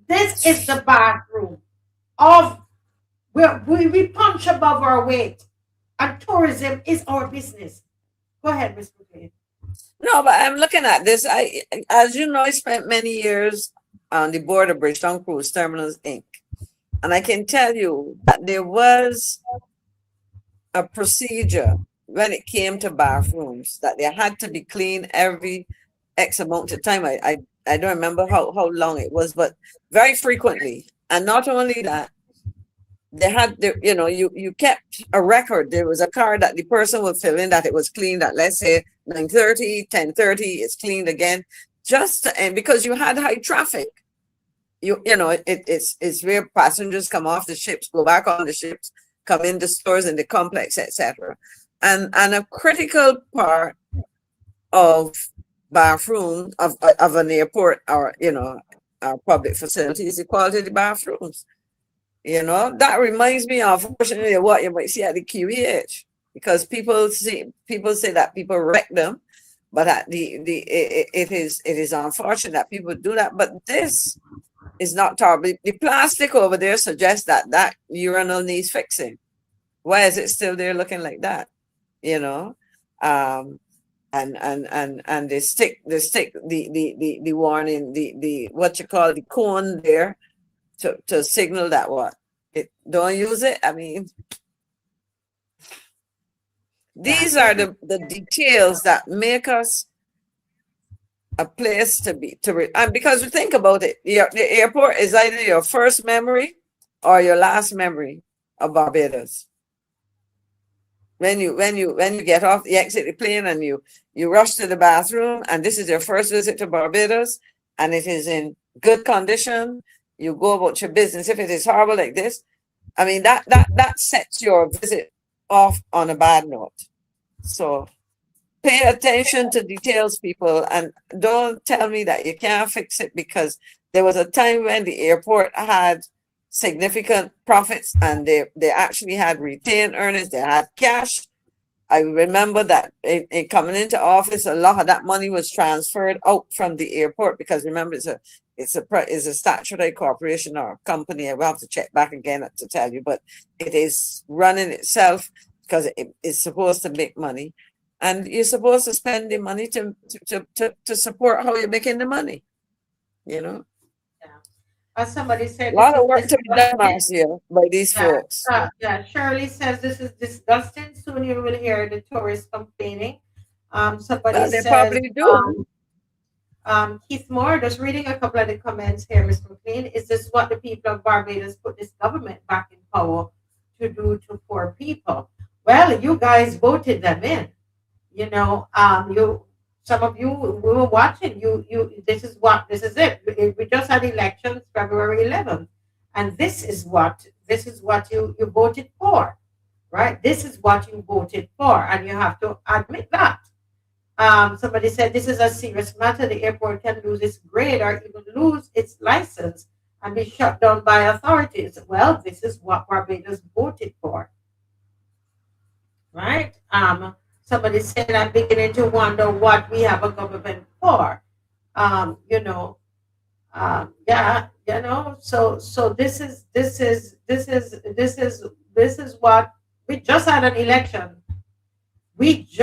This is the bathroom of where we punch above our weight, and tourism is our business. Go ahead, Ms. McLean. No, but I'm looking at this. As you know, I spent many years on the board of Bridgetown Cruise Terminals, Inc. And I can tell you that there was a procedure when it came to bathrooms that they had to be cleaned every X amount of time. I don't remember how long it was, but very frequently. And not only that, they had, you kept a record. There was a card that the person would fill in that it was cleaned at, let's say, 9:30, 10:30, it's cleaned again. And because you had high traffic, it's where passengers come off the ships, go back on the ships, come in the stores in the complex, etc. And a critical part of bathroom of an airport or our public facilities, the quality of the bathrooms. That reminds me, unfortunately, of what you might see at the QEH, because people say that people wreck them, but it is unfortunate that people do that. But this is not terrible. The plastic over there suggests that urinal needs fixing. Why is it still there looking like that? And they stick the warning, the what you call the cone there to signal that don't use it. I mean, these are the details that make us a place to be and because we think about it, the airport is either your first memory or your last memory of Barbados. When you get off, you exit the plane and you rush to the bathroom, and this is your first visit to Barbados, and it is in good condition, you go about your business. If it is horrible like this, I mean, that sets your visit off on a bad note. So pay attention to details, people, and don't tell me that you can't fix it, because there was a time when the airport had significant profits and they actually had retained earnings, they had cash. I remember that in coming into office, a lot of that money was transferred out from the airport, because remember, it's a statutory corporation or company. I will have to check back again to tell you, but it is running itself because it is supposed to make money, and you're supposed to spend the money to support how you're making the money. As somebody said, a lot of work to be done, Marcia, by these folks. Shirley says this is disgusting. Soon you will hear the tourists complaining. Somebody they says, probably do. Keith Moore, just reading a couple of the comments here, Ms. McLean. Is this what the people of Barbados put this government back in power to do to poor people? Well, you guys voted them in. Some of you, we were watching. This is it. We just had elections February 11th, and this is what you voted for, right? This is what you voted for, and you have to admit that. Somebody said this is a serious matter. The airport can lose its grade or even lose its license and be shut down by authorities. Well, this is what Barbados voted for, right? Somebody said, I'm beginning to wonder what we have a government for. So this is what we just had an election. It's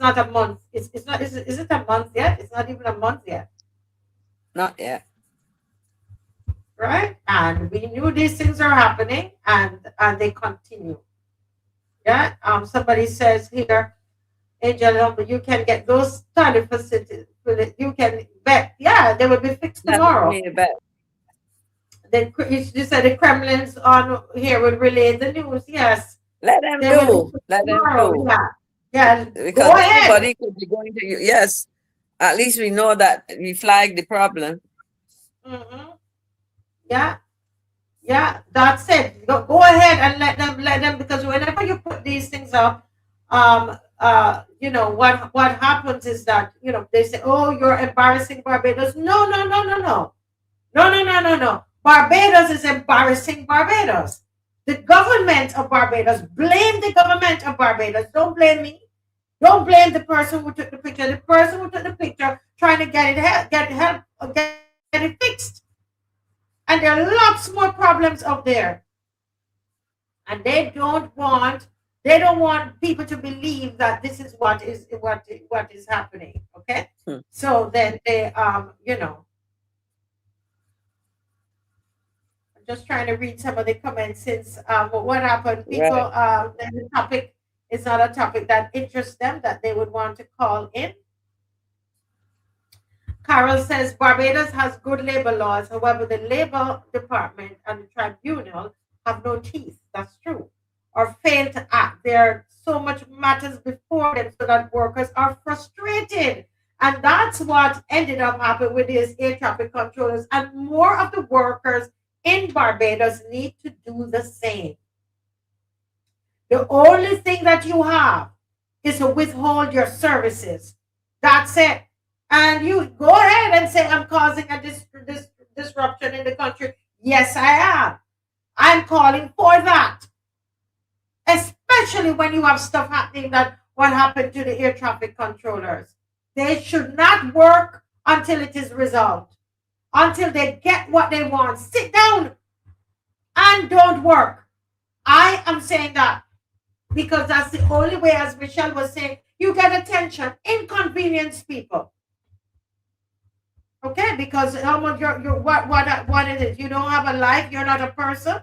not a month. It's not. Is it a month yet? It's not even a month yet. Not yet. Right? And we knew these things are happening, and they continue. Yeah. Somebody says here, Angel, you can get those toilet facilities. You can bet, yeah, they will be fixed That would tomorrow. mean that. You said the Kremlin's on here will relay the news. Yes, Let them they will be do. fixed Let them tomorrow. do. Yeah, yeah. Because Go ahead. everybody could be going to you. Yes. At least we know that we flagged the problem. Mm-hmm. Yeah, yeah. That's it. Go ahead and let them, because whenever you put these things up, you know what happens is that, you know, they say, oh, you're embarrassing Barbados. No, no, no, no, no. No, no, no, no, no. Barbados is embarrassing Barbados. The government of Barbados. Blame the government of Barbados. Don't blame me. Don't blame the person who took the picture. The person who took the picture trying to get it fixed. And there are lots more problems up there. And they don't want people to believe that this is what is happening. Okay? So then they you know, just trying to read some of the comments since what happened. People, the topic is not a topic that interests them, that they would want to call in. Carol says Barbados has good labor laws. However, the labor department and the tribunal have no teeth. That's true. Or fail to act. There are so much matters before them, so that workers are frustrated. And that's what ended up happening with these air traffic controllers. And more of the workers in Barbados need to do the same. The only thing that you have is to withhold your services. That's it. And you go ahead and say, I'm causing a disruption in the country. Yes, I am. I'm calling for that. Especially when you have stuff happening that what happened to the air traffic controllers. They should not work until it is resolved. Until they get what they want. Sit down and don't work. I am saying that because that's the only way, as Michelle was saying, you get attention. Inconvenience people. Okay, because how much what is it? You don't have a life, you're not a person.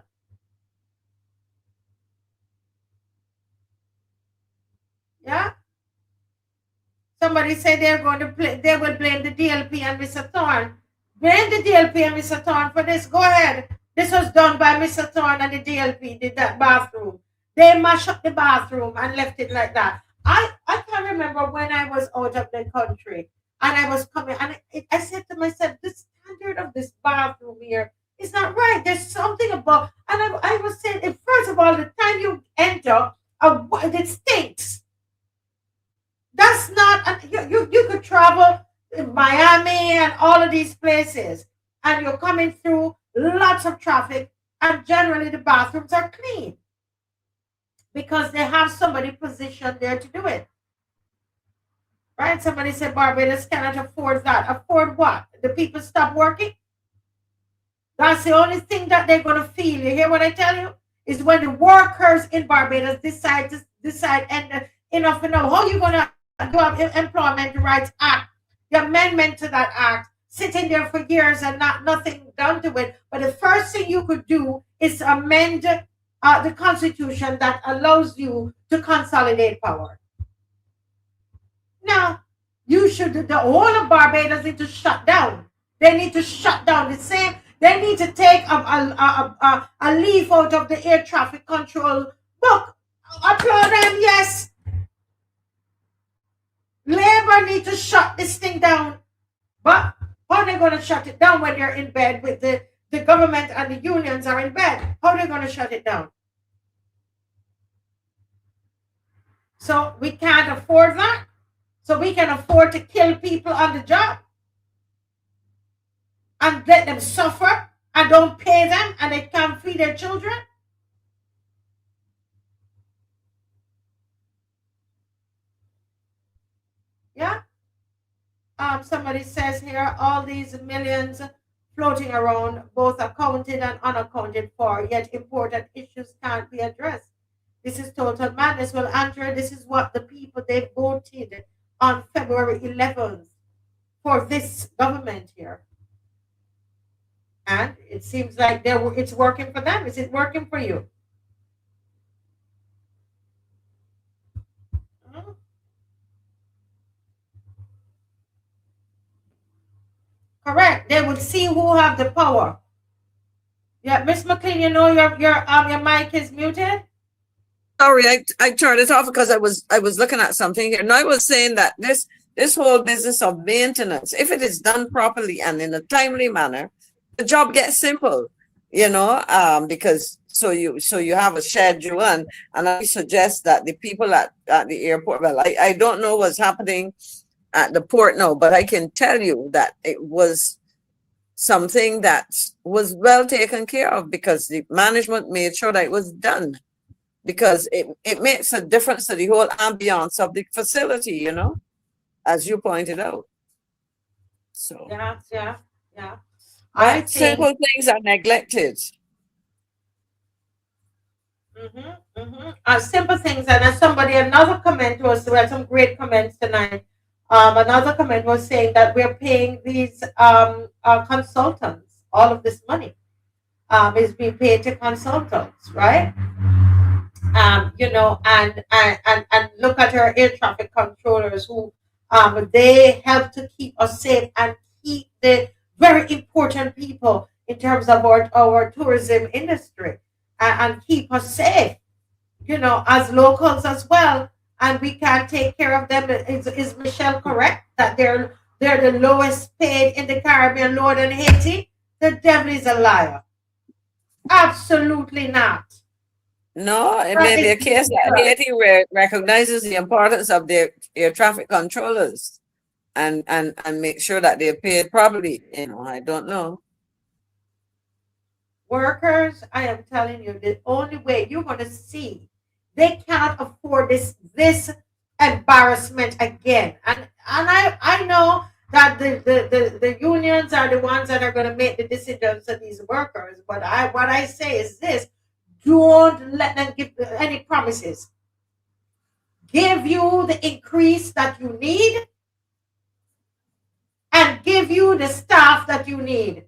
Yeah. Somebody said they're going to play, they will blame the DLP and Mr. Thorne. Blame the DLP and Mr. Thorne for this. Go ahead. This was done by Mr. Thorne and the DLP, did that bathroom. They mashed up the bathroom and left it like that. I can't remember when I was out of the country and I was coming, and I said to myself, the standard of this bathroom here is not right. There's something about, and I was saying, first of all, the time you enter, it stinks. That's not, you could travel in Miami and all of these places, and you're coming through lots of traffic, and generally the bathrooms are clean because they have somebody positioned there to do it. Right? Somebody said Barbados cannot afford that. Afford what? The people stop working? That's the only thing that they're going to feel. You hear what I tell you? Is when the workers in Barbados decide and enough. How are you going to do an Employment Rights Act, the amendment to that act, sitting there for years and nothing done to it? But the first thing you could do is amend the Constitution that allows you to consolidate power. Now, the whole of Barbados need to shut down. They need to shut down the same. They need to take a leaf out of the air traffic control book. Applaud them, yes. Labor need to shut this thing down. But how are they going to shut it down when they're in bed with the government and the unions are in bed? How are they going to shut it down? So we can't afford that. So we can afford to kill people on the job and let them suffer and don't pay them and they can't feed their children. Yeah. Somebody says here, all these millions floating around, both accounted and unaccounted for, yet important issues can't be addressed. This is total madness. Well, Andrea, this is what the people, they voted on February 11th for this government here. And it seems like it's working for them. Is it working for you? Correct. They would see who have the power. Yeah, Miss McLean, you know your mic is muted. Sorry, I turned it off because I was looking at something here. And I was saying that this whole business of maintenance, if it is done properly and in a timely manner, the job gets simple, because so you have a schedule, and I suggest that the people at the airport, well, I don't know what's happening at the port now, but I can tell you that it was something that was well taken care of because the management made sure that it was done, because it makes a difference to the whole ambiance of the facility, as you pointed out. So yeah. But simple things are neglected. Simple things, and as another comment was, we had some great comments tonight. Another comment was saying that we're paying these consultants, all of this money is being paid to consultants, right? And look at our air traffic controllers who they help to keep us safe and keep the very important people in terms of our tourism industry and keep us safe, as locals as well. And we can't take care of them. Is Michelle correct that they're the lowest paid in the Caribbean, lower than Haiti? The devil is a liar. Absolutely not. No, it may be a case that Haiti recognizes the importance of their air traffic controllers and make sure that they're paid properly. I don't know. Workers, I am telling you, the only way you're going to see, they cannot afford this embarrassment again. And I know that the unions are the ones that are going to make the decisions to these workers. But what I say is this: don't let them give any promises. Give you the increase that you need and give you the staff that you need.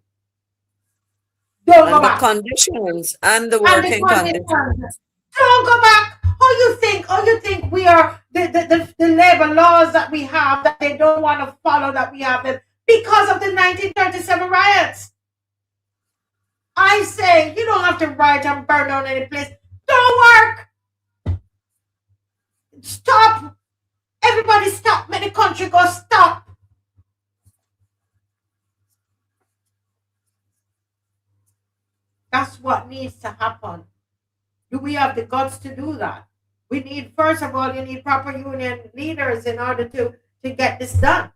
Don't go back. Conditions and the working conditions. Don't go back. Oh, you think we are the labor laws that we have that they don't want to follow, that we have them because of the 1937 riots. I say you don't have to riot and burn down any place. Don't work. Stop. Everybody stop. Make the country go stop. That's what needs to happen. Do we have the guts to do that? We need, first of all, you need proper union leaders in order to get this done.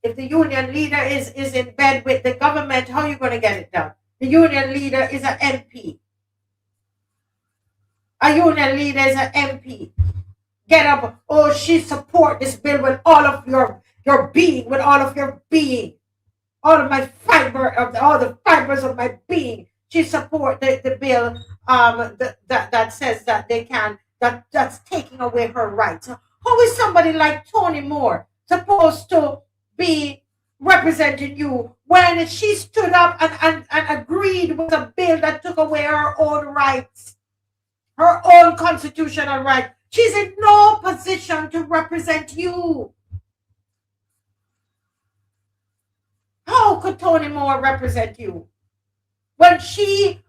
If the union leader is in bed with the government, how are you going to get it done? The union leader is an MP. A union leader is an MP. Get up. Oh, she support this bill with all of your being, with all of your being. All of my all the fibers of my being. She support the bill that says that they can, that's taking away her rights. How is somebody like Tony Moore supposed to be representing you when she stood up and agreed with a bill that took away her own rights, her own constitutional right? She's in no position to represent you. How could Tony Moore represent you? When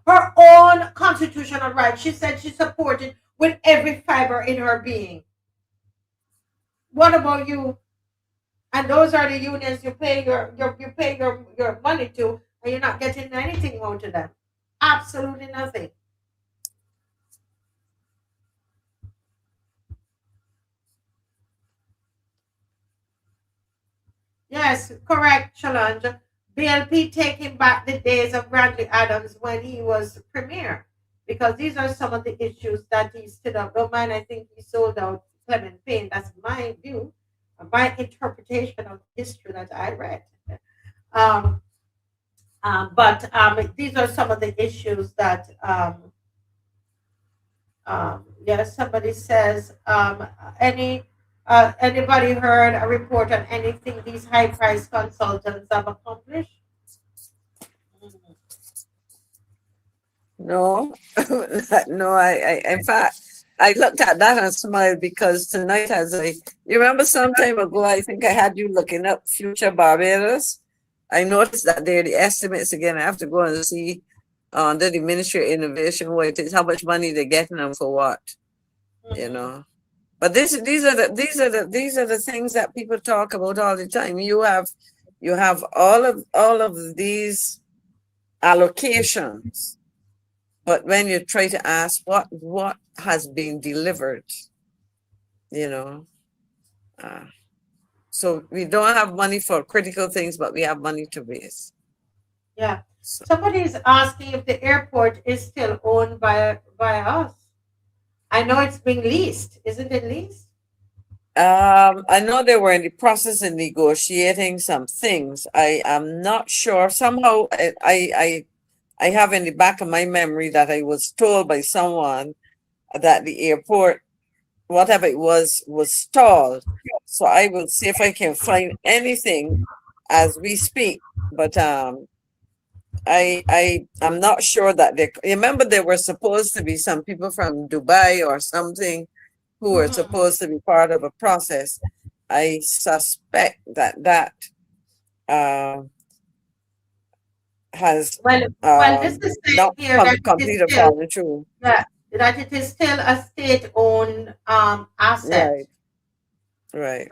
her own constitutional right, she said she supported with every fiber in her being. What about you? And those are the unions you pay your money to, and you're not getting anything out of them. Absolutely nothing. Yes, correct, Challenge. BLP taking back the days of Bradley Adams when he was premier, because these are some of the issues that he stood up. Don't mind, I think he sold out Clement Payne. That's my view, my interpretation of history that I read. But these are some of the issues that, somebody says, anybody heard a report on anything these high-priced consultants have accomplished? No, no. In fact, I looked at that and smiled because tonight, you remember some time ago, I think I had you looking up Future Barbados, I noticed that there are the estimates again. I have to go and see under the Ministry of Innovation what it is, how much money they're getting them for what, you know. But these are the things that people talk about all the time. You have all of these allocations, but when you try to ask what has been delivered, you know, so we don't have money for critical things, but we have money to waste. Yeah. So, Somebody is asking if the airport is still owned by us. I know it's being leased. Isn't it leased? I know they were in the process of negotiating some things. I am not sure. Somehow I have in the back of my memory that I was told by someone that the airport, whatever it was stalled. So I will see if I can find anything as we speak. But I'm not sure that they remember there were supposed to be some people from Dubai or something who were supposed to be part of a process. I suspect that has this is saying not here that it completed is still, following through. that it is still a state-owned asset. Right.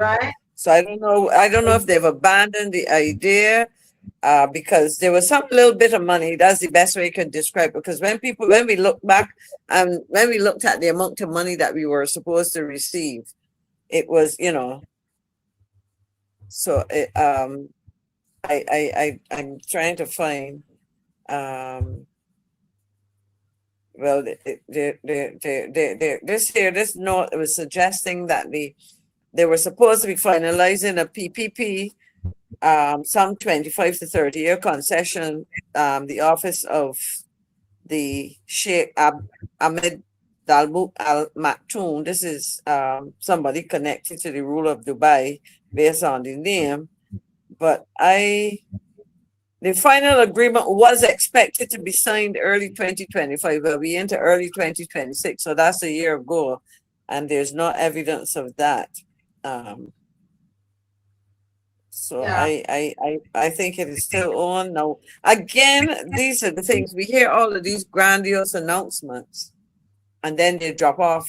So I don't know if they've abandoned the idea, because there was some little bit of money. That's the best way you can describe it. Because when we look back and when we looked at the amount of money that we were supposed to receive, it was, you know, so it, I'm trying to find, well, this note was suggesting that they were supposed to be finalizing a PPP, some 25 to 30 year concession. The office of the Sheikh Ahmed Dalmouk Al Maktoum. This is somebody connected to the ruler of Dubai based on the name. But the final agreement was expected to be signed early 2025, but we into early 2026. So that's a year ago, and there's no evidence of that. So I think it is still on now. Again, these are the things we hear, all of these grandiose announcements, and then they drop off,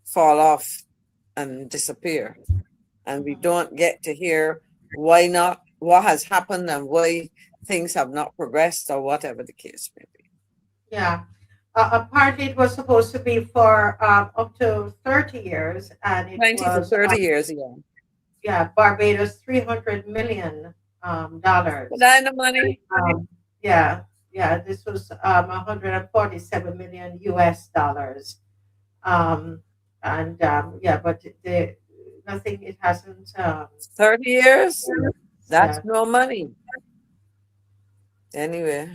fall off, and disappear. And we don't get to hear why not, what has happened, and why things have not progressed, or whatever the case may be. Yeah. Apparently, it was supposed to be for up to 30 years, and it 20 was to 30 years, yeah. Yeah, Barbados, $300 million. But the money. This was 147 million US dollars. But nothing. It hasn't. 30 years. That's no money. Anyway.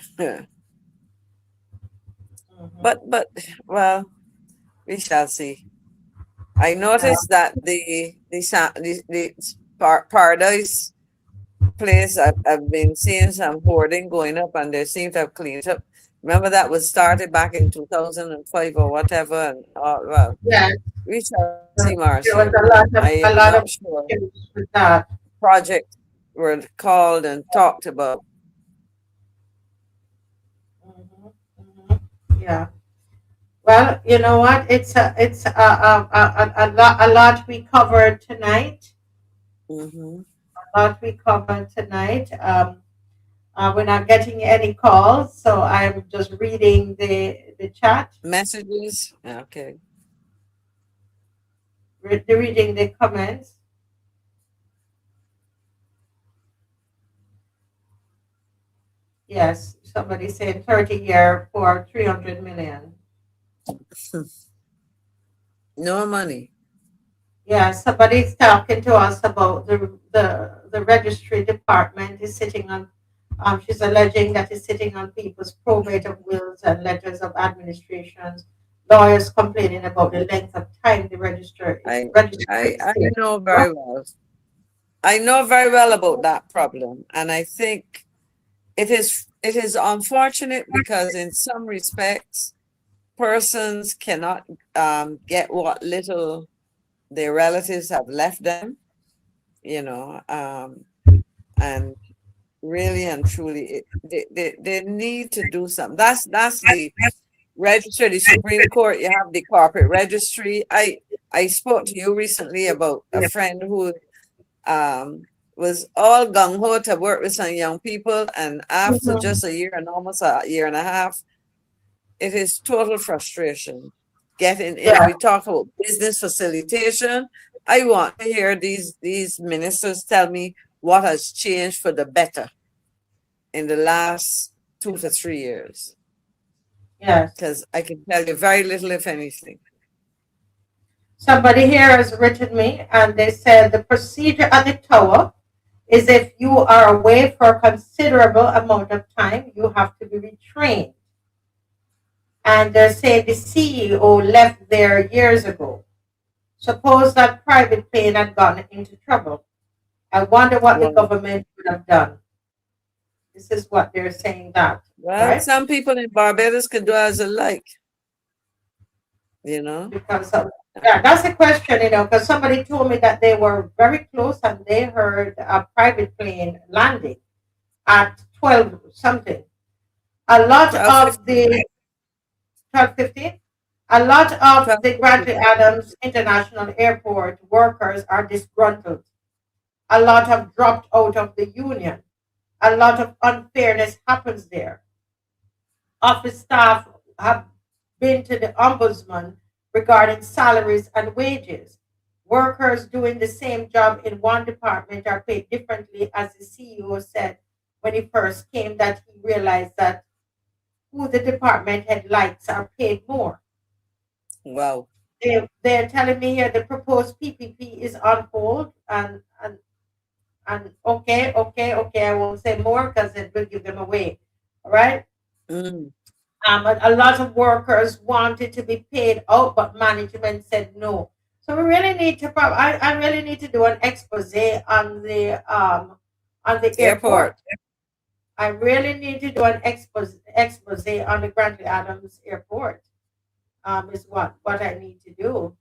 But well, we shall see. I noticed that the Paradise place, I've been seeing some hoarding going up, and they seem to have cleaned up. Remember that was started back in 2005 or whatever, and well, we shall see, Marcia. There was a lot of sure with that. Project were called and talked about. Yeah. Well, you know what? It's a lot we covered tonight. A lot we covered tonight. We're not getting any calls, so I'm just reading the chat messages. Okay. Reading the comments. Yes, somebody said 30-year for 300 million. No money. Yeah, somebody's talking to us about the registry department is sitting on. She's alleging that it's sitting on people's probate of wills and letters of administrations. Lawyers complaining about the length of time the registry. I know very well. I know very well about that problem, and I think it is unfortunate because in some respects, persons cannot get what little their relatives have left them, you know, and really and truly, they need to do something. That's the registry, the Supreme Court. You have the corporate registry. I spoke to you recently about a friend who was all gung-ho to work with some young people, and after just a year and almost a year and a half, it is total frustration. Getting, we talk about business facilitation. I want to hear these ministers tell me what has changed for the better in the last 2 to 3 years. Yes. Because I can tell you very little, if anything. Somebody here has written me and they said the procedure at the tower is if you are away for a considerable amount of time, you have to be retrained. And they're saying the CEO left there years ago. Suppose that private plane had gotten into trouble. I wonder what the government would have done. This is what they're saying that. Well, right? some people in Barbados can do as they like. You know? Because that's a question, because somebody told me that they were very close and they heard a private plane landing at 12 something. A lot of the 12:15. A lot of the Grantley Adams International Airport workers are disgruntled. A lot have dropped out of the union. A lot of unfairness happens there. Office staff have been to the ombudsman regarding salaries and wages. Workers doing the same job in one department are paid differently, as the CEO said when he first came, that he realized that who the department head likes are paid more. Wow. They're telling me here the proposed PPP is on hold, and okay, I won't say more because it will give them away. All right. A lot of workers wanted to be paid out, but management said no. So we really need to. I really need to do an expose on the airport. I really need to do an expose on the Grantley Adams Airport. Is what I need to do.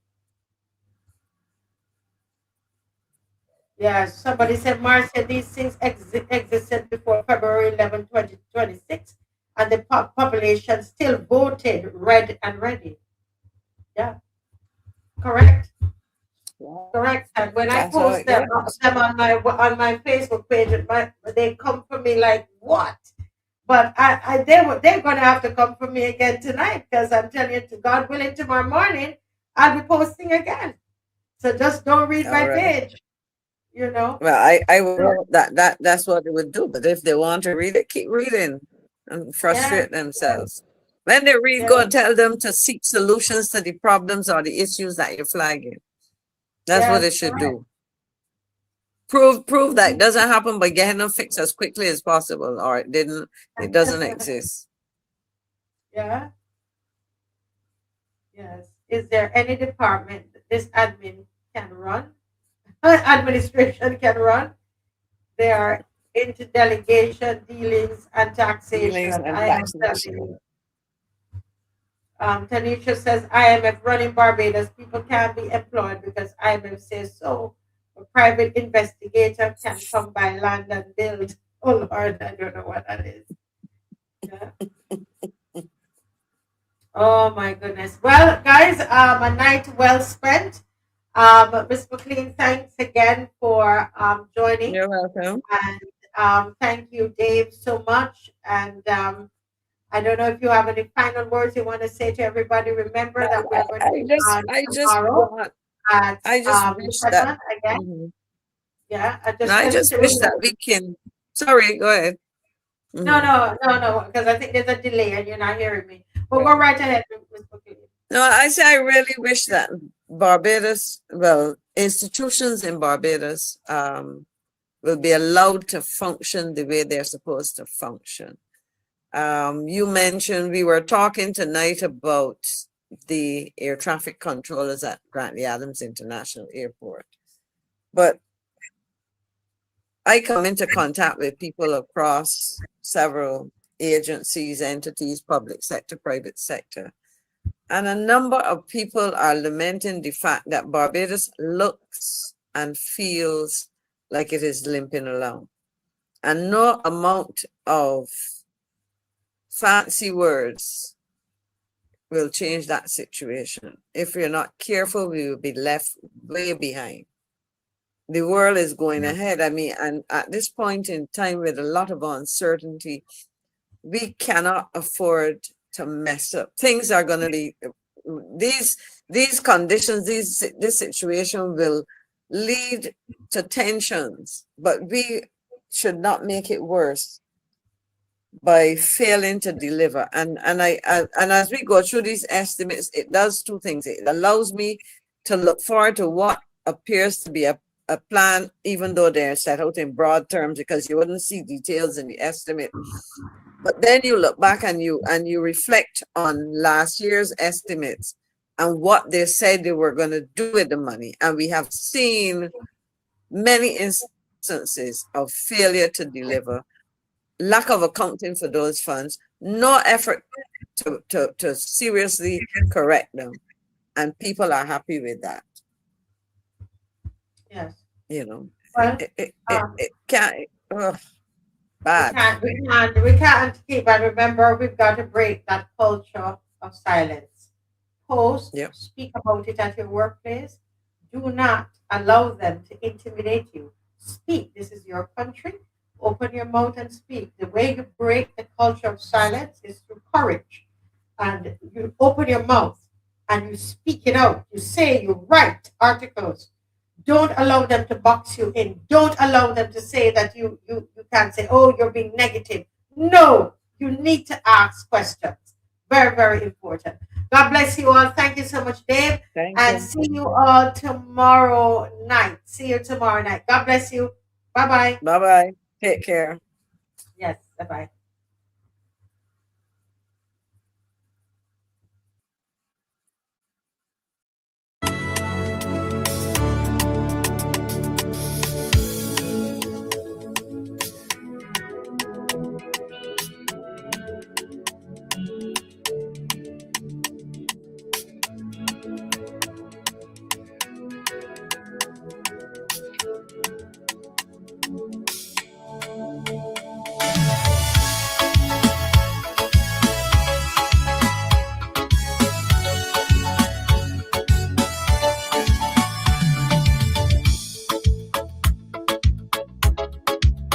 Yeah, somebody said, Marcia, these things existed before February 11, 2026, and the population still voted red and ready. Yeah, correct. Correct. And when I post them on my Facebook page, they come for me like, what? But they're going to have to come for me again tonight, because I'm telling you, to God willing, tomorrow morning I'll be posting again. So just don't read my page, Well, I will. That's what they would do. But if they want to read it, keep reading and frustrate themselves. When they read, go and tell them to seek solutions to the problems or the issues that you're flagging. That's what they should do. Prove that it doesn't happen by getting them fixed as quickly as possible, or it doesn't exist. Yeah. Yes. Is there any department this admin can run? Administration can run? They are into delegation, dealings, and taxation. I am telling you. Tanisha says, IMF running Barbados. People can't be employed because IMF says so. A private investigator can come by land and build. Oh Lord, I don't know what that is. Yeah. Oh my goodness. Well, guys, a night well spent. Ms. McLean, thanks again for joining. You're welcome. And thank you, Dave, so much. And I don't know if you have any final words you want to say to everybody. Remember that we're going to be on tomorrow. I just wish that again. Yeah, I just wish that we can. Sorry, go ahead. No, because I think there's a delay and you're not hearing me. But go right ahead, Ms. McLean. No, I say I really wish that Barbados, institutions in Barbados, will be allowed to function the way they're supposed to function. You mentioned, we were talking tonight about the air traffic controllers at Grantley Adams International Airport. But I come into contact with people across several agencies, entities, public sector, private sector. And a number of people are lamenting the fact that Barbados looks and feels like it is limping along. And no amount of fancy words will change that situation. If we're not careful, we will be left way behind. The world is going ahead. I mean, and at this point in time with a lot of uncertainty, we cannot afford to mess up. Things are going to be, these conditions, this situation will lead to tensions, but we should not make it worse by failing to deliver. And as we go through these estimates, it does two things. It allows me to look forward to what appears to be a plan, even though they're set out in broad terms, because you wouldn't see details in the estimate. But then you look back and you reflect on last year's estimates and what they said they were going to do with the money. And we have seen many instances of failure to deliver, lack of accounting for those funds, no effort to seriously correct them. And people are happy with that. Yes. You know, Well, it can't, bad. We can't keep, and remember, we've got to break that culture of silence. Post, speak about it at your workplace. Do not allow them to intimidate you. Speak. This is your country. Open your mouth and speak. The way you break the culture of silence is through courage. And you open your mouth and you speak it out. You say, you write articles. Don't allow them to box you in. Don't allow them to say that you can't say, oh, you're being negative. No, you need to ask questions. Very, very important. God bless you all. Thank you so much, Dave. Thank and you. See you all tomorrow night. See you tomorrow night. God bless you. Bye-bye. Bye-bye. Take care. Yes, bye-bye.